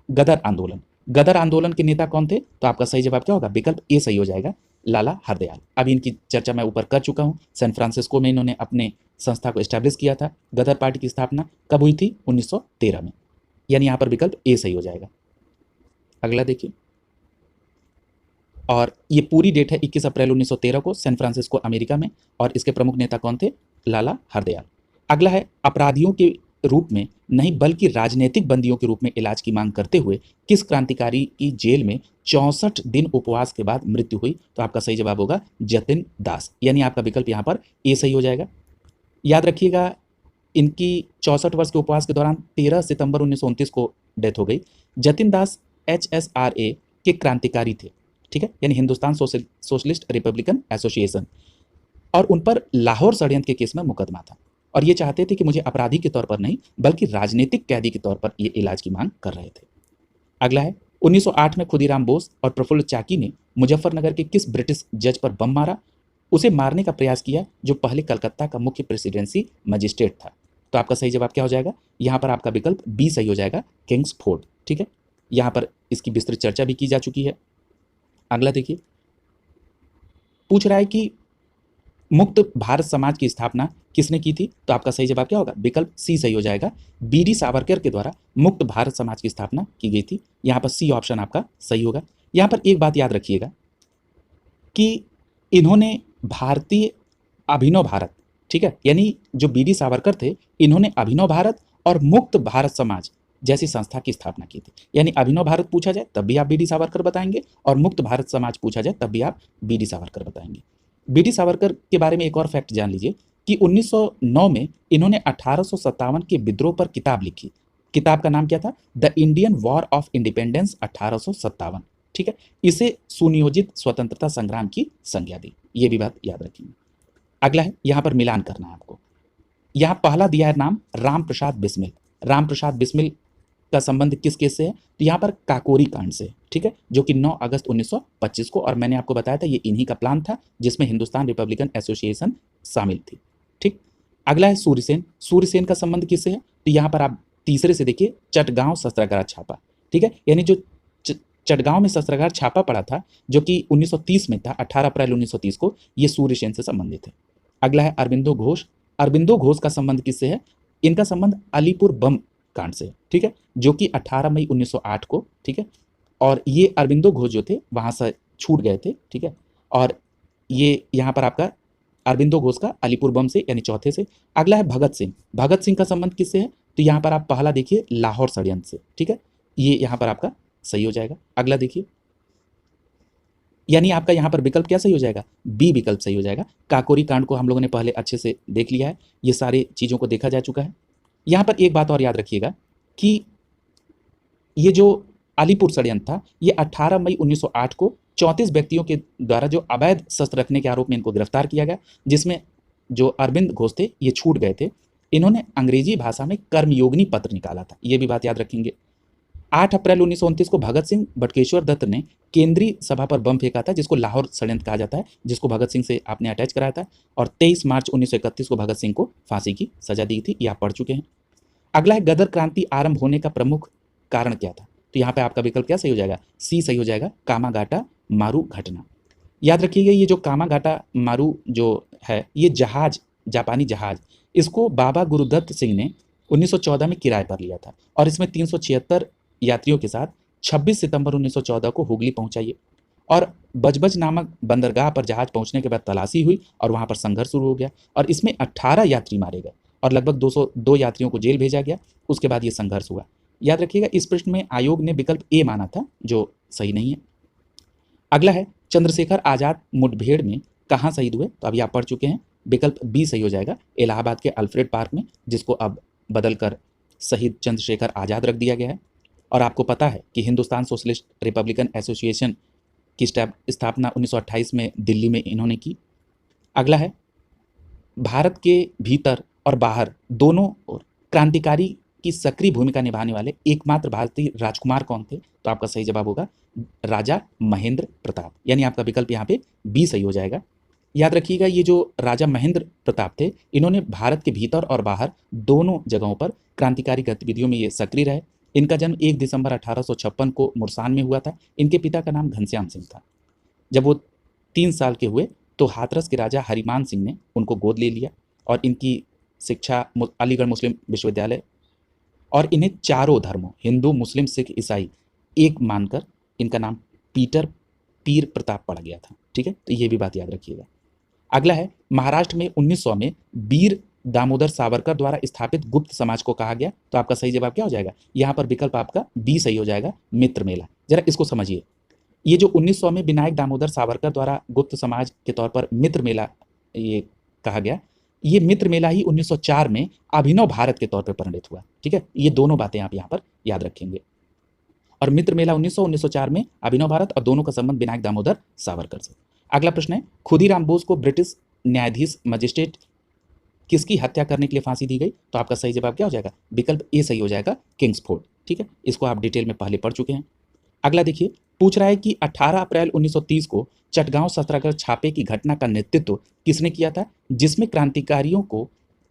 गदर आंदोलन। गदर आंदोलन के नेता कौन थे, तो आपका सही जवाब क्या होगा, विकल्प ए सही हो जाएगा, लाला हरदयाल। अभी इनकी चर्चा मैं ऊपर कर चुका हूं। सैन फ्रांसिस्को में इन्होंने अपने संस्था को एस्टैब्लिश किया था। गदर पार्टी की स्थापना कब हुई थी, 1913 में, यानी यहां पर विकल्प ए सही हो जाएगा। अगला देखिए, और ये पूरी डेट है 21 अप्रैल 1913 को, सैन फ्रांसिस्को अमेरिका में, और इसके प्रमुख नेता कौन थे, लाला हरदयाल। अगला है, अपराधियों के रूप में नहीं बल्कि राजनीतिक बंदियों के रूप में इलाज की मांग करते हुए किस क्रांतिकारी की जेल में 64 दिन उपवास के बाद मृत्यु हुई, तो आपका सही जवाब होगा जतिन दास, यानी आपका विकल्प यहां पर ए सही हो जाएगा। याद रखिएगा, इनकी 64 वर्ष के उपवास के दौरान 13 सितंबर 1929 को डेथ हो गई। जतिन दास HSRA के क्रांतिकारी थे, ठीक है, यानी हिंदुस्तान सोशलिस्ट रिपब्लिकन एसोसिएशन, और उन पर लाहौर षड्यंत्र के केस में मुकदमा था, और ये चाहते थे कि मुझे अपराधी के तौर पर नहीं बल्कि राजनीतिक कैदी के तौर पर ये इलाज की मांग कर रहे थे। अगला है, 1908 में खुदीराम बोस और प्रफुल्ल चाकी ने मुजफ्फरनगर के किस ब्रिटिश जज पर बम मारा? उसे मारने का प्रयास किया जो पहले कलकत्ता का मुख्य प्रेसिडेंसी मजिस्ट्रेट था। तो आपका सही जवाब क्या हो जाएगा? यहाँ पर आपका विकल्प बी सही हो जाएगा, किंग्सफोर्ड। ठीक है, यहाँ पर इसकी विस्तृत चर्चा भी की जा चुकी है। अगला देखिए, पूछ रहा है कि मुक्त भारत समाज की स्थापना किसने की थी? तो आपका सही जवाब क्या होगा? विकल्प सी सही हो जाएगा, बीडी सावरकर के द्वारा मुक्त भारत समाज की स्थापना की गई थी। यहाँ पर सी ऑप्शन आपका सही होगा। यहाँ पर एक बात याद रखिएगा कि इन्होंने भारतीय अभिनव भारत, ठीक है, यानी जो बीडी सावरकर थे, इन्होंने अभिनव भारत और मुक्त भारत समाज जैसी संस्था की स्थापना की थी। यानी अभिनव भारत पूछा जाए तब भी आप बीडी सावरकर बताएंगे, और मुक्त भारत समाज पूछा जाए तब भी आप बीडी सावरकर बताएंगे। बीडी सावरकर के बारे में एक और फैक्ट जान लीजिए कि 1909 में इन्होंने 1857 के विद्रोह पर किताब लिखी। किताब का नाम क्या था? The Indian war of independence 1857। ठीक है, इसे सुनियोजित स्वतंत्रता संग्राम की संज्ञा दी। ये भी बात याद रखिए। अगला है, यहां पर मिलान करना है आपको। यहां पहला दिया है नाम राम प्रसाद बिस्मिल। राम प्रसाद बिस्मिल का संबंध किस केस से है? तो यहाँ पर काकोरी कांड से, ठीक है, जो कि 9 अगस्त 1925 को, और मैंने आपको बताया था ये इन्हीं का प्लान था जिसमें हिंदुस्तान रिपब्लिकन एसोसिएशन शामिल थी। ठीक, अगला है सूर्यसेन। सूर्यसेन का संबंध किससे है? तो यहाँ पर आप तीसरे से देखिए, चटगांव शस्त्रागार छापा। ठीक है, यानी जो चटगांव में शस्त्रागार छापा पड़ा था जो कि 1930 में था, 18 अप्रैल 1930 को, ये सूर्यसेन से संबंधित है। अगला है अरबिंदो घोष। अरबिंदो घोष का संबंध किससे है? इनका संबंध अलीपुर बम कांड से, ठीक है, जो कि 18 मई 1908 को, ठीक है, और ये अरबिंदो घोष जो थे वहां से छूट गए थे। ठीक है, और ये यहाँ पर आपका अरबिंदो घोष का अलीपुर बम से, यानी चौथे से। अगला है भगत सिंह। भगत सिंह का संबंध किससे है? तो यहाँ पर आप पहला देखिए, लाहौर षड्यंत्र से। ठीक है, ये यहाँ पर आपका सही हो जाएगा। अगला देखिए, यानी आपका यहाँ पर विकल्प क्या सही हो जाएगा? बी विकल्प सही हो जाएगा। काकोरी कांड को हम लोगों ने पहले अच्छे से देख लिया है, ये सारी चीज़ों को देखा जा चुका है। यहाँ पर एक बात और याद रखिएगा कि ये जो अलीपुर षड्यंत्र था, ये 18 मई 1908 को 34 व्यक्तियों के द्वारा जो अवैध शस्त्र रखने के आरोप में इनको गिरफ्तार किया गया, जिसमें जो अरविंद घोष थे ये छूट गए थे। इन्होंने अंग्रेजी भाषा में कर्मयोगिनी पत्र निकाला था, ये भी बात याद रखेंगे। 8 अप्रैल 1929 को भगत सिंह बटुकेश्वर दत्त ने केंद्रीय सभा पर बम फेंका था, जिसको लाहौर षड्यंत्र कहा जाता है, जिसको भगत सिंह से आपने अटैच कराया था। और 23 मार्च 1931 को भगत सिंह को फांसी की सजा दी थी, ये आप पढ़ चुके हैं। अगला है, गदर क्रांति आरंभ होने का प्रमुख कारण क्या था? तो यहाँ पे आपका विकल्प क्या सही हो जाएगा? सी सही हो जाएगा, कामागाटा मारू घटना। याद रखिएगा, ये जो कामागाटा मारू जो है, ये जहाज, जापानी जहाज, इसको बाबा गुरुदत्त सिंह ने 1914 में किराए पर लिया था, और इसमें 376 यात्रियों के साथ 26 सितंबर 1914 को हुगली पहुंचाइए, और बजबज नामक बंदरगाह पर जहाज पहुंचने के बाद तलाशी हुई और वहां पर संघर्ष शुरू हो गया, और इसमें 18 यात्री मारे गए और लगभग 202 यात्रियों को जेल भेजा गया। उसके बाद ये संघर्ष हुआ। याद रखिएगा, इस प्रश्न में आयोग ने विकल्प ए माना था, जो सही नहीं है। अगला है, चंद्रशेखर आजाद मुठभेड़ में कहाँ शहीद हुए? तो अभी आप पढ़ चुके हैं, विकल्प बी सही हो जाएगा, इलाहाबाद के अल्फ्रेड पार्क में, जिसको अब बदलकर शहीद चंद्रशेखर आजाद रख दिया गया है। और आपको पता है कि हिंदुस्तान सोशलिस्ट रिपब्लिकन एसोसिएशन की स्थापना 1928 में दिल्ली में इन्होंने की। अगला है, भारत के भीतर और बाहर दोनों ओर क्रांतिकारी की सक्रिय भूमिका निभाने वाले एकमात्र भारतीय राजकुमार कौन थे? तो आपका सही जवाब होगा राजा महेंद्र प्रताप, यानी आपका विकल्प यहाँ पे बी सही हो जाएगा। याद रखिएगा, ये जो राजा महेंद्र प्रताप थे, इन्होंने भारत के भीतर और बाहर दोनों जगहों पर क्रांतिकारी गतिविधियों में ये सक्रिय रहे। इनका जन्म 1 दिसंबर 1856 को मुरसान में हुआ था। इनके पिता का नाम घनश्याम सिंह था। जब वो 3 साल के हुए तो हाथरस के राजा हरिमान सिंह ने उनको गोद ले लिया, और इनकी शिक्षा अलीगढ़ मुस्लिम विश्वविद्यालय, और इन्हें चारों धर्मों, हिंदू, मुस्लिम, सिख, ईसाई, एक मानकर इनका नाम पीर प्रताप पड़ा गया था। ठीक है, तो ये भी बात याद रखिएगा। अगला है, महाराष्ट्र में 1900 में वीर दामोदर सावरकर द्वारा स्थापित गुप्त समाज को कहा गया। तो आपका सही जवाब क्या हो जाएगा? यहाँ पर विकल्प आपका बी सही हो जाएगा, मित्र मेला। जरा इसको समझिए, ये जो 1900 में विनायक दामोदर सावरकर द्वारा गुप्त समाज के तौर पर मित्र मेला ये कहा गया, ये मित्र मेला ही 1904 में अभिनव भारत के तौर पर परिणित हुआ। ठीक है, ये दोनों बातें आप यहाँ पर याद रखेंगे। और मित्र मेला 1904 में अभिनव भारत, और दोनों का संबंध विनायक दामोदर सावरकर से। अगला प्रश्न है, खुदीराम बोस को ब्रिटिश न्यायाधीश मजिस्ट्रेट किसकी हत्या करने के लिए फांसी दी गई? तो आपका सही जवाब क्या हो जाएगा? विकल्प ए सही हो जाएगा, किंग्सफोर्ड। ठीक है, इसको आप डिटेल में पहले पढ़ चुके हैं। अगला देखिए, पूछ रहा है कि 18 अप्रैल 1930 को चटगांव सत्याग्रह छापे की घटना का नेतृत्व किसने किया था, जिसमें क्रांतिकारियों को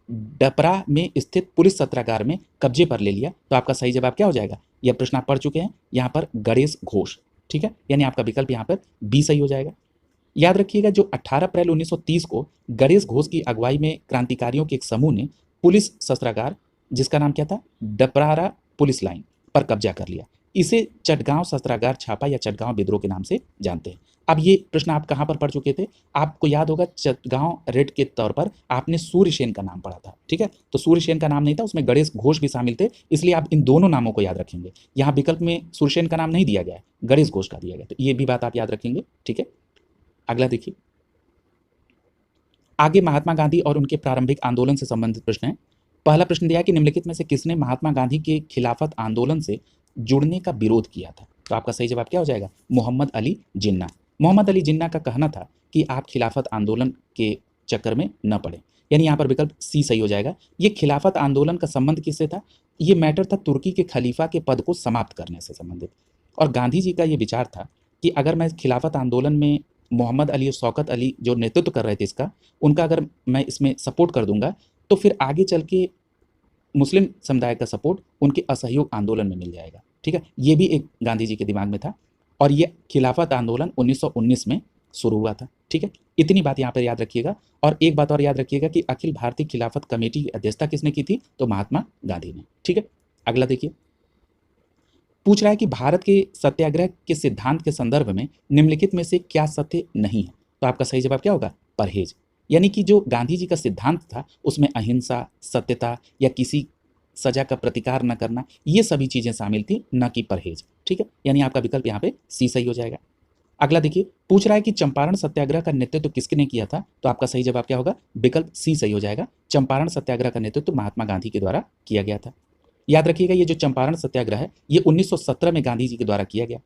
डपरा में स्थित पुलिस सत्रागार में कब्जे पर ले लिया। तो आपका सही जवाब क्या हो जाएगा, यह प्रश्न आप पढ़ चुके हैं, यहाँ पर गणेश घोष। ठीक है, यानी आपका विकल्प यहाँ पर बी सही हो जाएगा। याद रखिएगा, जो 18 अप्रैल 1930 को गणेश घोष की अगुवाई में क्रांतिकारियों के एक समूह ने पुलिस शस्त्रागार, जिसका नाम क्या था, डपरारा पुलिस लाइन, पर कब्जा कर लिया। इसे चटगांव शस्त्रागार छापा या चटगांव विद्रोह के नाम से जानते हैं। अब ये प्रश्न आप कहाँ पर पढ़ चुके थे, आपको याद होगा चटगांव रेड के तौर पर आपने सूर्यसेन का नाम पढ़ा था। ठीक है, तो सूर्यसेन का नाम नहीं था, उसमें गणेश घोष भी शामिल थे, इसलिए आप इन दोनों नामों को याद रखेंगे। यहाँ विकल्प में सूर्यसेन का नाम नहीं दिया गया है, गणेश घोष का दिया गया, तो ये भी बात आप याद रखेंगे। ठीक है, अगला देखिए, आगे महात्मा गांधी और उनके प्रारंभिक आंदोलन से संबंधित प्रश्न है। पहला प्रश्न दिया है कि निम्नलिखित में से किसने महात्मा गांधी के खिलाफत आंदोलन से जुड़ने का विरोध किया था। तो आपका सही जवाब क्या हो जाएगा, मोहम्मद अली जिन्ना। मोहम्मद अली जिन्ना का कहना था कि आप खिलाफत आंदोलन के चक्कर में न पड़े, यानी यहाँ पर विकल्प सी सही हो जाएगा। ये खिलाफत आंदोलन का संबंध किससे था, ये मैटर था तुर्की के खलीफा के पद को समाप्त करने से संबंधित। और गांधी जी का ये विचार था कि अगर मैं खिलाफत आंदोलन में मोहम्मद अली और शौकत अली जो नेतृत्व कर रहे थे इसका, उनका अगर मैं इसमें सपोर्ट कर दूंगा तो फिर आगे चल के मुस्लिम समुदाय का सपोर्ट उनके असहयोग आंदोलन में मिल जाएगा। ठीक है, ये भी एक गांधी जी के दिमाग में था, और ये खिलाफत आंदोलन 1919 में शुरू हुआ था। ठीक है, इतनी बात यहाँ पर याद रखिएगा। और एक बात और याद रखिएगा कि अखिल भारतीय खिलाफत कमेटी की अध्यक्षता किसने की थी, तो महात्मा गांधी ने। ठीक है, अगला देखिए, पूछ रहा है कि भारत के सत्याग्रह के सिद्धांत के संदर्भ में निम्नलिखित में से क्या सत्य नहीं है। तो आपका सही जवाब क्या होगा, परहेज। यानी कि जो गांधी जी का सिद्धांत था उसमें अहिंसा, सत्यता या किसी सजा का प्रतिकार न करना, ये सभी चीजें शामिल थी, न कि परहेज। ठीक है, यानी आपका विकल्प यहाँ पे सी सही हो जाएगा। अगला देखिए, पूछ रहा है कि चंपारण सत्याग्रह का नेतृत्व किसने किया था। तो आपका सही जवाब क्या होगा, विकल्प सी सही हो जाएगा। चंपारण सत्याग्रह का नेतृत्व महात्मा गांधी के द्वारा किया गया था। याद रखिएगा, ये जो चंपारण सत्याग्रह है ये 1917 में गांधी जी के द्वारा किया गया।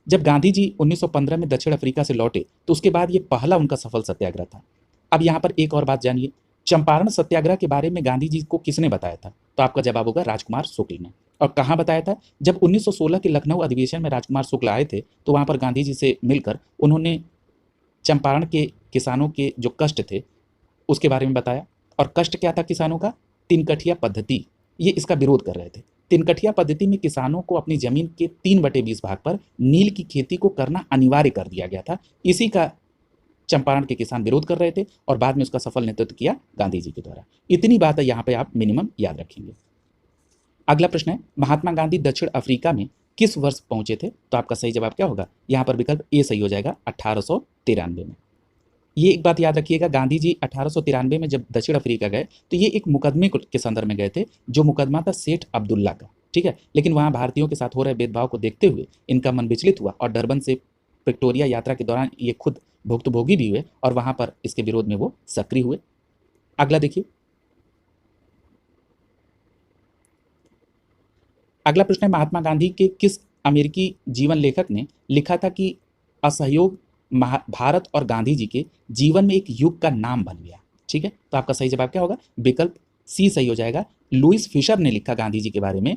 जब गांधी जी 1915 में दक्षिण अफ्रीका से लौटे तो उसके बाद ये पहला उनका सफल सत्याग्रह था। अब यहाँ पर एक और बात जानिए, चंपारण सत्याग्रह के बारे में गांधी जी को किसने बताया था। तो आपका जवाब होगा राजकुमार शुक्ल ने। और कहाँ बताया था, जब 1916 के लखनऊ अधिवेशन में राजकुमार शुक्ल आए थे तो वहाँ पर गांधी जी से मिलकर उन्होंने चंपारण के किसानों के जो कष्ट थे उसके बारे में बताया। और कष्ट क्या था किसानों का, तिनकठिया पद्धति, ये इसका विरोध कर रहे थे। तिनकठिया पद्धति में किसानों को अपनी जमीन के 3/20 भाग पर नील की खेती को करना अनिवार्य कर दिया गया था। इसी का चंपारण के किसान विरोध कर रहे थे और बाद में उसका सफल नेतृत्व किया गांधी जी के द्वारा। इतनी बात है यहाँ पे आप मिनिमम याद रखेंगे। अगला प्रश्न है, महात्मा गांधी दक्षिण अफ्रीका में किस वर्ष पहुंचे थे। तो आपका सही जवाब क्या होगा, यहाँ पर विकल्प ए सही हो जाएगा, 1893 में। ये एक बात याद रखिएगा, गांधी जी 1893 में जब दक्षिण अफ्रीका गए तो ये एक मुकदमे के संदर्भ में गए थे, जो मुकदमा था सेठ अब्दुल्ला का। ठीक है, लेकिन वहाँ भारतीयों के साथ हो रहे भेदभाव को देखते हुए इनका मन विचलित हुआ और डरबन से विक्टोरिया यात्रा के दौरान ये खुद भुक्तभोगी भी हुए और वहाँ पर इसके विरोध में वो सक्रिय हुए। अगला देखिए, अगला प्रश्न है, महात्मा गांधी के किस अमेरिकी जीवन लेखक ने लिखा था कि असहयोग भारत और गांधी जी के जीवन में एक युग का नाम बन गया। ठीक है, तो आपका सही जवाब क्या होगा, विकल्प सी सही हो जाएगा। लुइस फिशर ने लिखा गांधी जी के बारे में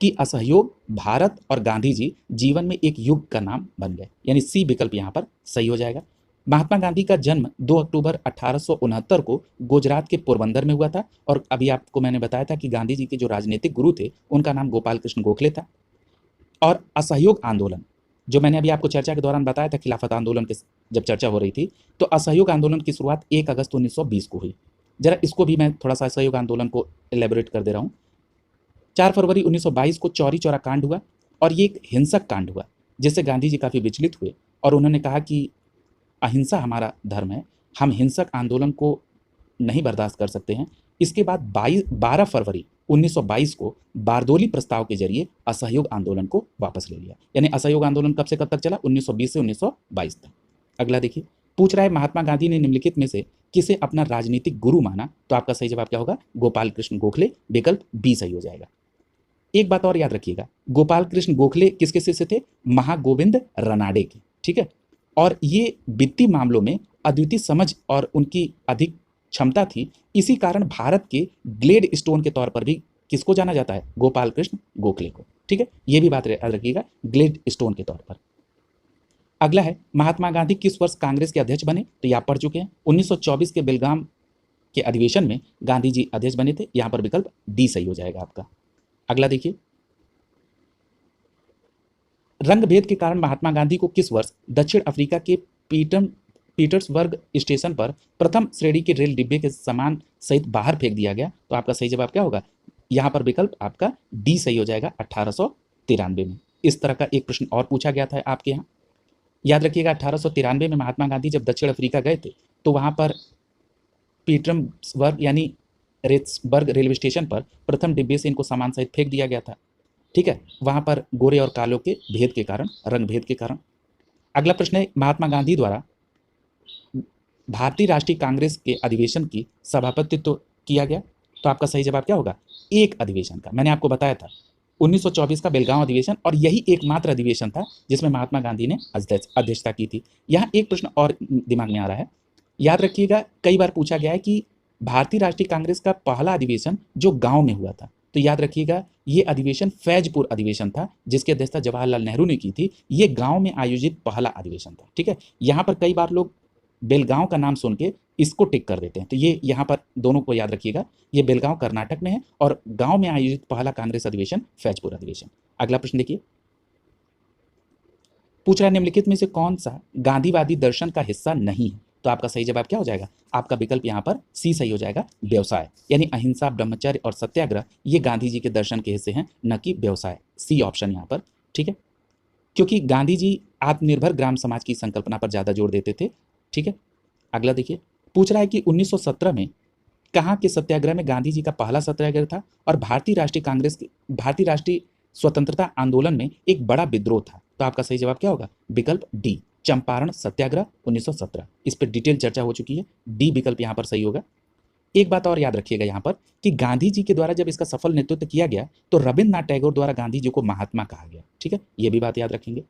कि असहयोग भारत और गांधी जी जीवन में एक युग का नाम बन गए, यानी सी विकल्प यहाँ पर सही हो जाएगा। महात्मा गांधी का जन्म 2 अक्टूबर 1869 को गुजरात के पोरबंदर में हुआ था। और अभी आपको मैंने बताया था कि गांधी जी के जो राजनीतिक गुरु थे उनका नाम गोपाल कृष्ण गोखले था। और असहयोग आंदोलन, जो मैंने अभी आपको चर्चा के दौरान बताया था, खिलाफत आंदोलन के जब चर्चा हो रही थी, तो असहयोग आंदोलन की शुरुआत 1 अगस्त 1920 को हुई। जरा इसको भी मैं थोड़ा सा असहयोग आंदोलन को एलेबोरेट कर दे रहा हूँ। 4 फरवरी 1922 को चौरी चौरा कांड हुआ और ये एक हिंसक कांड हुआ, जिससे गांधी जी काफ़ी विचलित हुए और उन्होंने कहा कि अहिंसा हमारा धर्म है, हम हिंसक आंदोलन को नहीं बर्दाश्त कर सकते हैं। इसके बाद 12 फरवरी 1922 को बारदोली प्रस्ताव के जरिए असहयोग आंदोलन को वापस ले लिया। यानी असहयोग आंदोलन कब से कब तक चला, 1920 से 1922 तक। अगला देखिए, पूछ रहा है, महात्मा गांधी ने निम्नलिखित में से किसे अपना राजनीतिक गुरु माना। तो आपका सही जवाब क्या होगा, गोपाल कृष्ण गोखले, विकल्प बी सही हो जाएगा। एक बात और याद रखिएगा, गोपाल कृष्ण गोखले किसके शिष्य थे, महागोविंद रनाडे के। ठीक है, और ये वित्तीय मामलों में अद्वितीय समझ और उनकी अधिक क्षमता थी, इसी कारण भारत के ग्लेड स्टोन के तौर पर भी किसको जाना जाता है? गोपाल कृष्ण गोखले को। ठीक है, ये भी बात याद रखिएगा ग्लेड स्टोन के तौर पर। अगला है महात्मा गांधी किस वर्ष कांग्रेस के अध्यक्ष बने? तो ये आप पढ़ चुके हैं, 1924 के बेलगाम के अधिवेशन में गांधी जी अध्यक्ष बने थे। यहां पर विकल्प डी सही हो जाएगा आपका। अगला देखिए, रंग भेद के कारण महात्मा गांधी को किस वर्ष दक्षिण अफ्रीका के पीटर्सबर्ग स्टेशन पर प्रथम श्रेणी के रेल डिब्बे के सामान सहित बाहर फेंक दिया गया? तो आपका सही जवाब क्या होगा? यहां पर विकल्प आपका डी सही हो जाएगा, 1893 में। इस तरह का एक प्रश्न और पूछा गया था आपके यहाँ, याद रखिएगा। 1893 में महात्मा गांधी जब दक्षिण अफ्रीका गए थे तो वहां पर पीटर्सबर्ग यानी रेट्सबर्ग रेलवे स्टेशन पर प्रथम डिब्बे से इनको सामान सहित फेंक दिया गया था। ठीक है, वहां पर गोरे और कालों के भेद के कारण, रंग भेद के कारण। अगला प्रश्न है महात्मा गांधी द्वारा भारतीय राष्ट्रीय कांग्रेस के अधिवेशन की सभापतित्व किया गया? तो आपका सही जवाब क्या होगा? एक अधिवेशन का। मैंने आपको बताया था 1924 का बेलगांव अधिवेशन, और यही एकमात्र अधिवेशन था जिसमें महात्मा गांधी ने अध्यक्षता की थी। यहाँ एक प्रश्न और दिमाग में आ रहा है, याद रखिएगा, कई बार पूछा गया है कि भारतीय राष्ट्रीय कांग्रेस का पहला अधिवेशन जो गांव में हुआ था, तो याद रखिएगा ये अधिवेशन फैजपुर अधिवेशन था जिसकी अध्यक्षता जवाहरलाल नेहरू ने की थी। ये गांव में आयोजित पहला अधिवेशन था। ठीक है, यहाँ पर कई बार लोग बेलगांव का नाम सुन के इसको टिक कर देते हैं, तो ये यहाँ पर दोनों को याद रखिएगा, ये बेलगांव कर्नाटक में है और गांव में आयोजित पहला कांग्रेस अधिवेशन फैजपुर अधिवेशन। अगला प्रश्न देखिए, पूछ रहा है निम्नलिखित में से कौन सा गांधीवादी दर्शन का हिस्सा नहीं है? तो आपका सही जवाब क्या हो जाएगा? आपका विकल्प यहाँ पर सी सही हो जाएगा, व्यवसाय। यानी अहिंसा, ब्रह्मचर्य और सत्याग्रह ये गांधी जी के दर्शन के हिस्से हैं, न कि व्यवसाय। सी ऑप्शन यहाँ पर। ठीक है, क्योंकि गांधी जी आत्मनिर्भर ग्राम समाज की संकल्पना पर ज्यादा जोर देते थे। ठीक है, अगला देखिए, पूछ रहा है कि 1917 में कहाँ के सत्याग्रह में गांधी जी का पहला सत्याग्रह था और भारतीय राष्ट्रीय स्वतंत्रता आंदोलन में एक बड़ा विद्रोह था? तो आपका सही जवाब क्या होगा? विकल्प डी, चंपारण सत्याग्रह 1917। इस पर डिटेल चर्चा हो चुकी है, डी विकल्प यहाँ पर सही होगा। एक बात और याद रखिएगा यहाँ पर कि गांधी जी के द्वारा जब इसका सफल नेतृत्व किया गया तो रविन्द्रनाथ टैगोर द्वारा गांधी जी को महात्मा कहा गया। ठीक है, ये भी बात याद रखेंगे।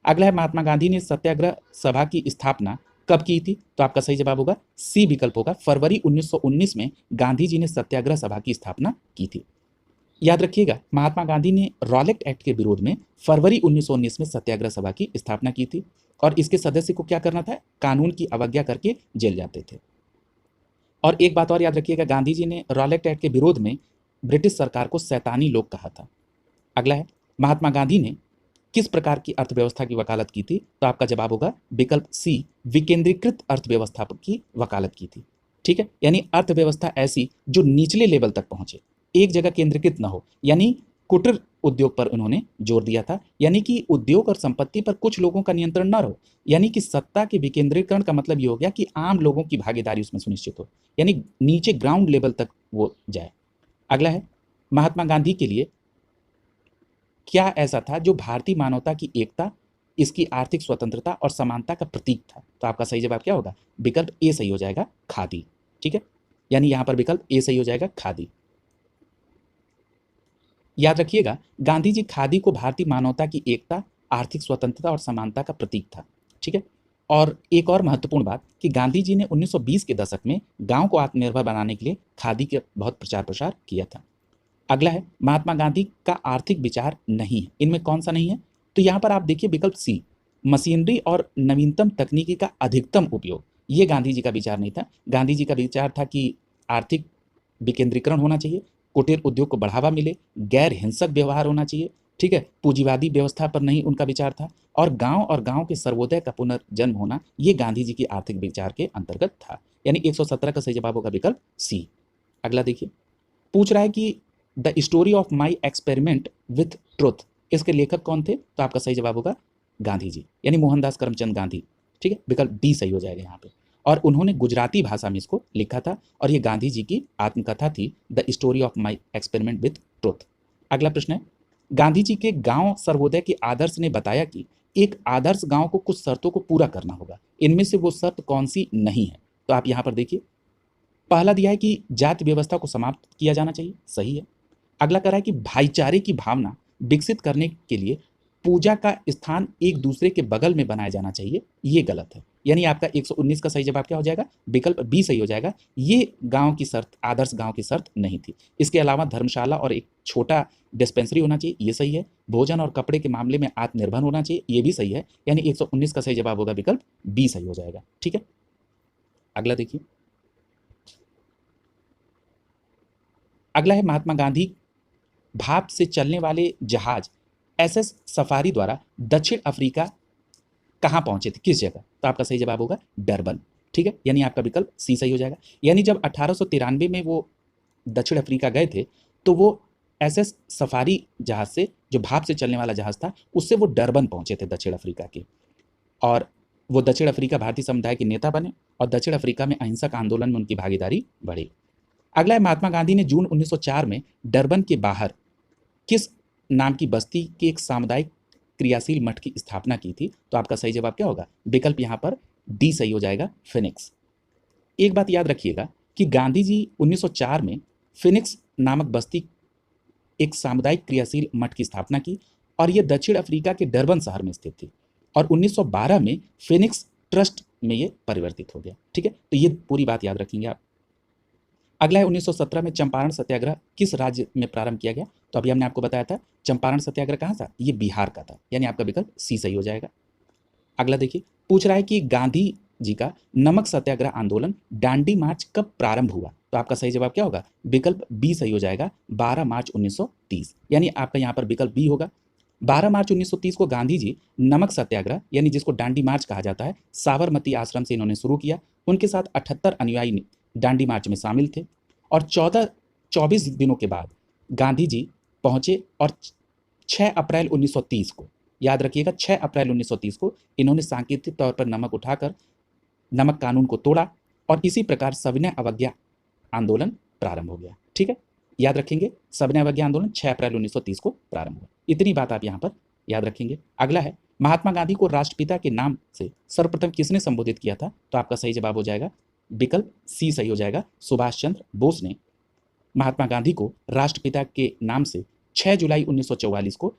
अगला है महात्मा गांधी ने सत्याग्रह सभा की स्थापना कब की थी? तो आपका सही जवाब होगा सी विकल्प होगा, फरवरी 1919 में गांधी जी ने सत्याग्रह सभा की स्थापना की थी। याद रखिएगा, महात्मा गांधी ने रॉलेट एक्ट के विरोध में फरवरी 1919 में सत्याग्रह सभा की स्थापना की थी और इसके सदस्य को क्या करना था? कानून की अवज्ञा करके जेल जाते थे। और एक बात और याद रखिएगा, गांधी जी ने रॉलेट एक्ट के विरोध में ब्रिटिश सरकार को शैतानी लोग कहा था। अगला है महात्मा गांधी ने किस प्रकार की अर्थव्यवस्था की वकालत की थी? तो आपका जवाब होगा विकल्प सी, विकेंद्रीकृत अर्थव्यवस्था की वकालत की थी। ठीक है, यानी अर्थव्यवस्था ऐसी जो निचले लेवल तक पहुंचे, एक जगह केंद्रीकृत न हो, यानी कुटीर उद्योग पर उन्होंने जोर दिया था। यानी कि उद्योग और संपत्ति पर कुछ लोगों का नियंत्रण न रहो, यानी कि सत्ता के विकेंद्रीकरण का मतलब ये हो गया कि आम लोगों की भागीदारी उसमें सुनिश्चित हो, यानी नीचे ग्राउंड लेवल तक वो जाए। अगला है महात्मा गांधी के लिए क्या ऐसा था जो भारतीय मानवता की एकता, इसकी आर्थिक स्वतंत्रता और समानता का प्रतीक था? तो आपका सही जवाब क्या होगा? विकल्प ए सही हो जाएगा, खादी। ठीक है, यानी यहां पर विकल्प ए सही हो जाएगा, खादी। याद रखिएगा, गांधी जी खादी को भारतीय मानवता की एकता, आर्थिक स्वतंत्रता और समानता का प्रतीक था। ठीक है, और एक और महत्वपूर्ण बात कि गांधी जी ने 1920 के दशक में गांव को आत्मनिर्भर बनाने के लिए खादी के बहुत प्रचार प्रसार किया था। अगला है महात्मा गांधी का आर्थिक विचार नहीं है, इनमें कौन सा नहीं है? तो यहाँ पर आप देखिए विकल्प सी, मशीनरी और नवीनतम तकनीकी का अधिकतम उपयोग, ये गांधी जी का विचार नहीं था। गांधी जी का विचार था कि आर्थिक विकेंद्रीकरण होना चाहिए, कुटीर उद्योग को बढ़ावा मिले, गैर हिंसक व्यवहार होना चाहिए। ठीक है, पूंजीवादी व्यवस्था पर नहीं उनका विचार था, और गांव के सर्वोदय का पुनर्जन्म होना, ये गांधी जी की आर्थिक विचार के अंतर्गत था। यानी 117 का सही जवाब होगा विकल्प सी। अगला देखिए, पूछ रहा है कि the story of my experiment with truth, इसके लेखक कौन थे? तो आपका सही जवाब होगा गांधी जी, यानी मोहनदास करमचंद गांधी। ठीक है, विकल्प डी सही हो जाएगा यहाँ पे, और उन्होंने गुजराती भाषा में इसको लिखा था और ये गांधी जी की आत्मकथा थी, the story of my experiment with truth. अगला प्रश्न है, गांधी जी के गांव सर्वोदय के आदर्श ने बताया कि एक आदर्श गांव को कुछ शर्तों को पूरा करना होगा, इनमें से वो शर्त कौन सी नहीं है? तो आप यहाँ पर देखिए, पहला दिया है कि जाति व्यवस्था को समाप्त किया जाना चाहिए, सही है। अगला कह रहा है कि भाईचारे की भावना विकसित करने के लिए पूजा का स्थान एक दूसरे के बगल में बनाया जाना चाहिए, ये गलत है। यानी आपका 119 का सही जवाब क्या हो जाएगा? विकल्प बी सही हो जाएगा। ये गाँव की शर्त, आदर्श गाँव की शर्त नहीं थी। इसके अलावा धर्मशाला और एक छोटा डिस्पेंसरी होना चाहिए, ये सही है। भोजन और कपड़े के मामले में आत्मनिर्भर होना चाहिए, ये भी सही है। यानी 119 का सही जवाब होगा विकल्प बी सही हो जाएगा। ठीक है, अगला देखिए। अगला है महात्मा गांधी भाप से चलने वाले जहाज एसएस सफारी द्वारा दक्षिण अफ्रीका कहाँ पहुंचे थे, किस जगह? तो आपका सही जवाब होगा डरबन। ठीक है, यानी आपका विकल्प सी सही हो जाएगा। यानी जब 1893 में वो दक्षिण अफ्रीका गए थे तो वो एसएस सफारी जहाज से, जो भाप से चलने वाला जहाज था, उससे वो डरबन पहुंचे थे दक्षिण अफ्रीका के। और वो दक्षिण अफ्रीका भारतीय समुदाय के नेता बने और दक्षिण अफ्रीका में अहिंसक आंदोलन में उनकी भागीदारी बढ़ी। अगला है महात्मा गांधी ने जून 1904 में डरबन के बाहर किस नाम की बस्ती के एक सामुदायिक क्रियाशील मठ की स्थापना की थी? तो आपका सही जवाब क्या होगा? विकल्प यहाँ पर डी सही हो जाएगा, फिनिक्स। एक बात याद रखिएगा कि गांधी जी 1904 में फिनिक्स नामक बस्ती, एक सामुदायिक क्रियाशील मठ की स्थापना की और यह दक्षिण अफ्रीका के डरबन शहर में स्थित थी और 1912 में फिनिक्स ट्रस्ट में ये परिवर्तित हो गया। ठीक है, तो ये पूरी बात याद रखेंगे आप। अगला है 1917 में चंपारण सत्याग्रह किस राज्य में प्रारंभ किया गया? तो अभी हमने आपको बताया था चंपारण सत्याग्रह कहाँ था, ये बिहार का था। यानी आपका विकल्प सी सही हो जाएगा। अगला देखिए, पूछ रहा है कि गांधी जी का नमक सत्याग्रह आंदोलन दांडी मार्च कब प्रारंभ हुआ? तो आपका सही जवाब क्या होगा? विकल्प बी सही हो जाएगा, 12 मार्च 1930। यानी आपका यहाँ पर विकल्प बी होगा। 12 मार्च 1930 को गांधी जी नमक सत्याग्रह, यानी जिसको दांडी मार्च कहा जाता है, साबरमती आश्रम से इन्होंने शुरू किया। उनके साथ 78 अनुयायी दांडी मार्च में शामिल थे और 24 दिनों के बाद गांधी जी पहुंचे और 6 अप्रैल 1930 को, याद रखिएगा 6 अप्रैल 1930 को इन्होंने सांकेतिक तौर पर नमक उठाकर नमक कानून को तोड़ा और इसी प्रकार सविनय अवज्ञा आंदोलन प्रारंभ हो गया। ठीक है, याद रखेंगे सविनय अवज्ञा आंदोलन 6 अप्रैल 1930 को प्रारंभ हुआ। इतनी बात आप यहाँ पर याद रखेंगे। अगला है महात्मा गांधी को राष्ट्रपिता के नाम से सर्वप्रथम किसने संबोधित किया था? तो आपका सही जवाब हो जाएगा विकल्प सी सही हो जाएगा, सुभाष चंद्र बोस ने महात्मा गांधी को राष्ट्रपिता के नाम से 6 जुलाई 1944 को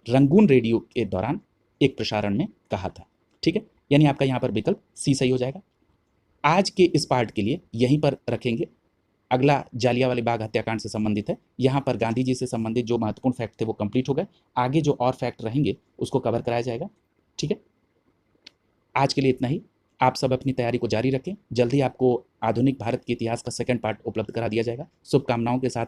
रंगून रेडियो के दौरान एक प्रसारण में कहा था। ठीक है, यानी आपका यहाँ पर विकल्प सी सही हो जाएगा। आज के इस पार्ट के लिए यहीं पर रखेंगे। अगला जालियांवाला बाग हत्याकांड से संबंधित है। यहाँ पर गांधी जी से संबंधित जो महत्वपूर्ण फैक्ट थे वो कंप्लीट हो गए। आगे जो और फैक्ट रहेंगे उसको कवर कराया जाएगा। ठीक है, आज के लिए इतना ही। आप सब अपनी तैयारी को जारी रखें। जल्दी आपको आधुनिक भारत के इतिहास का सेकंड पार्ट उपलब्ध करा दिया जाएगा। शुभकामनाओं के साथ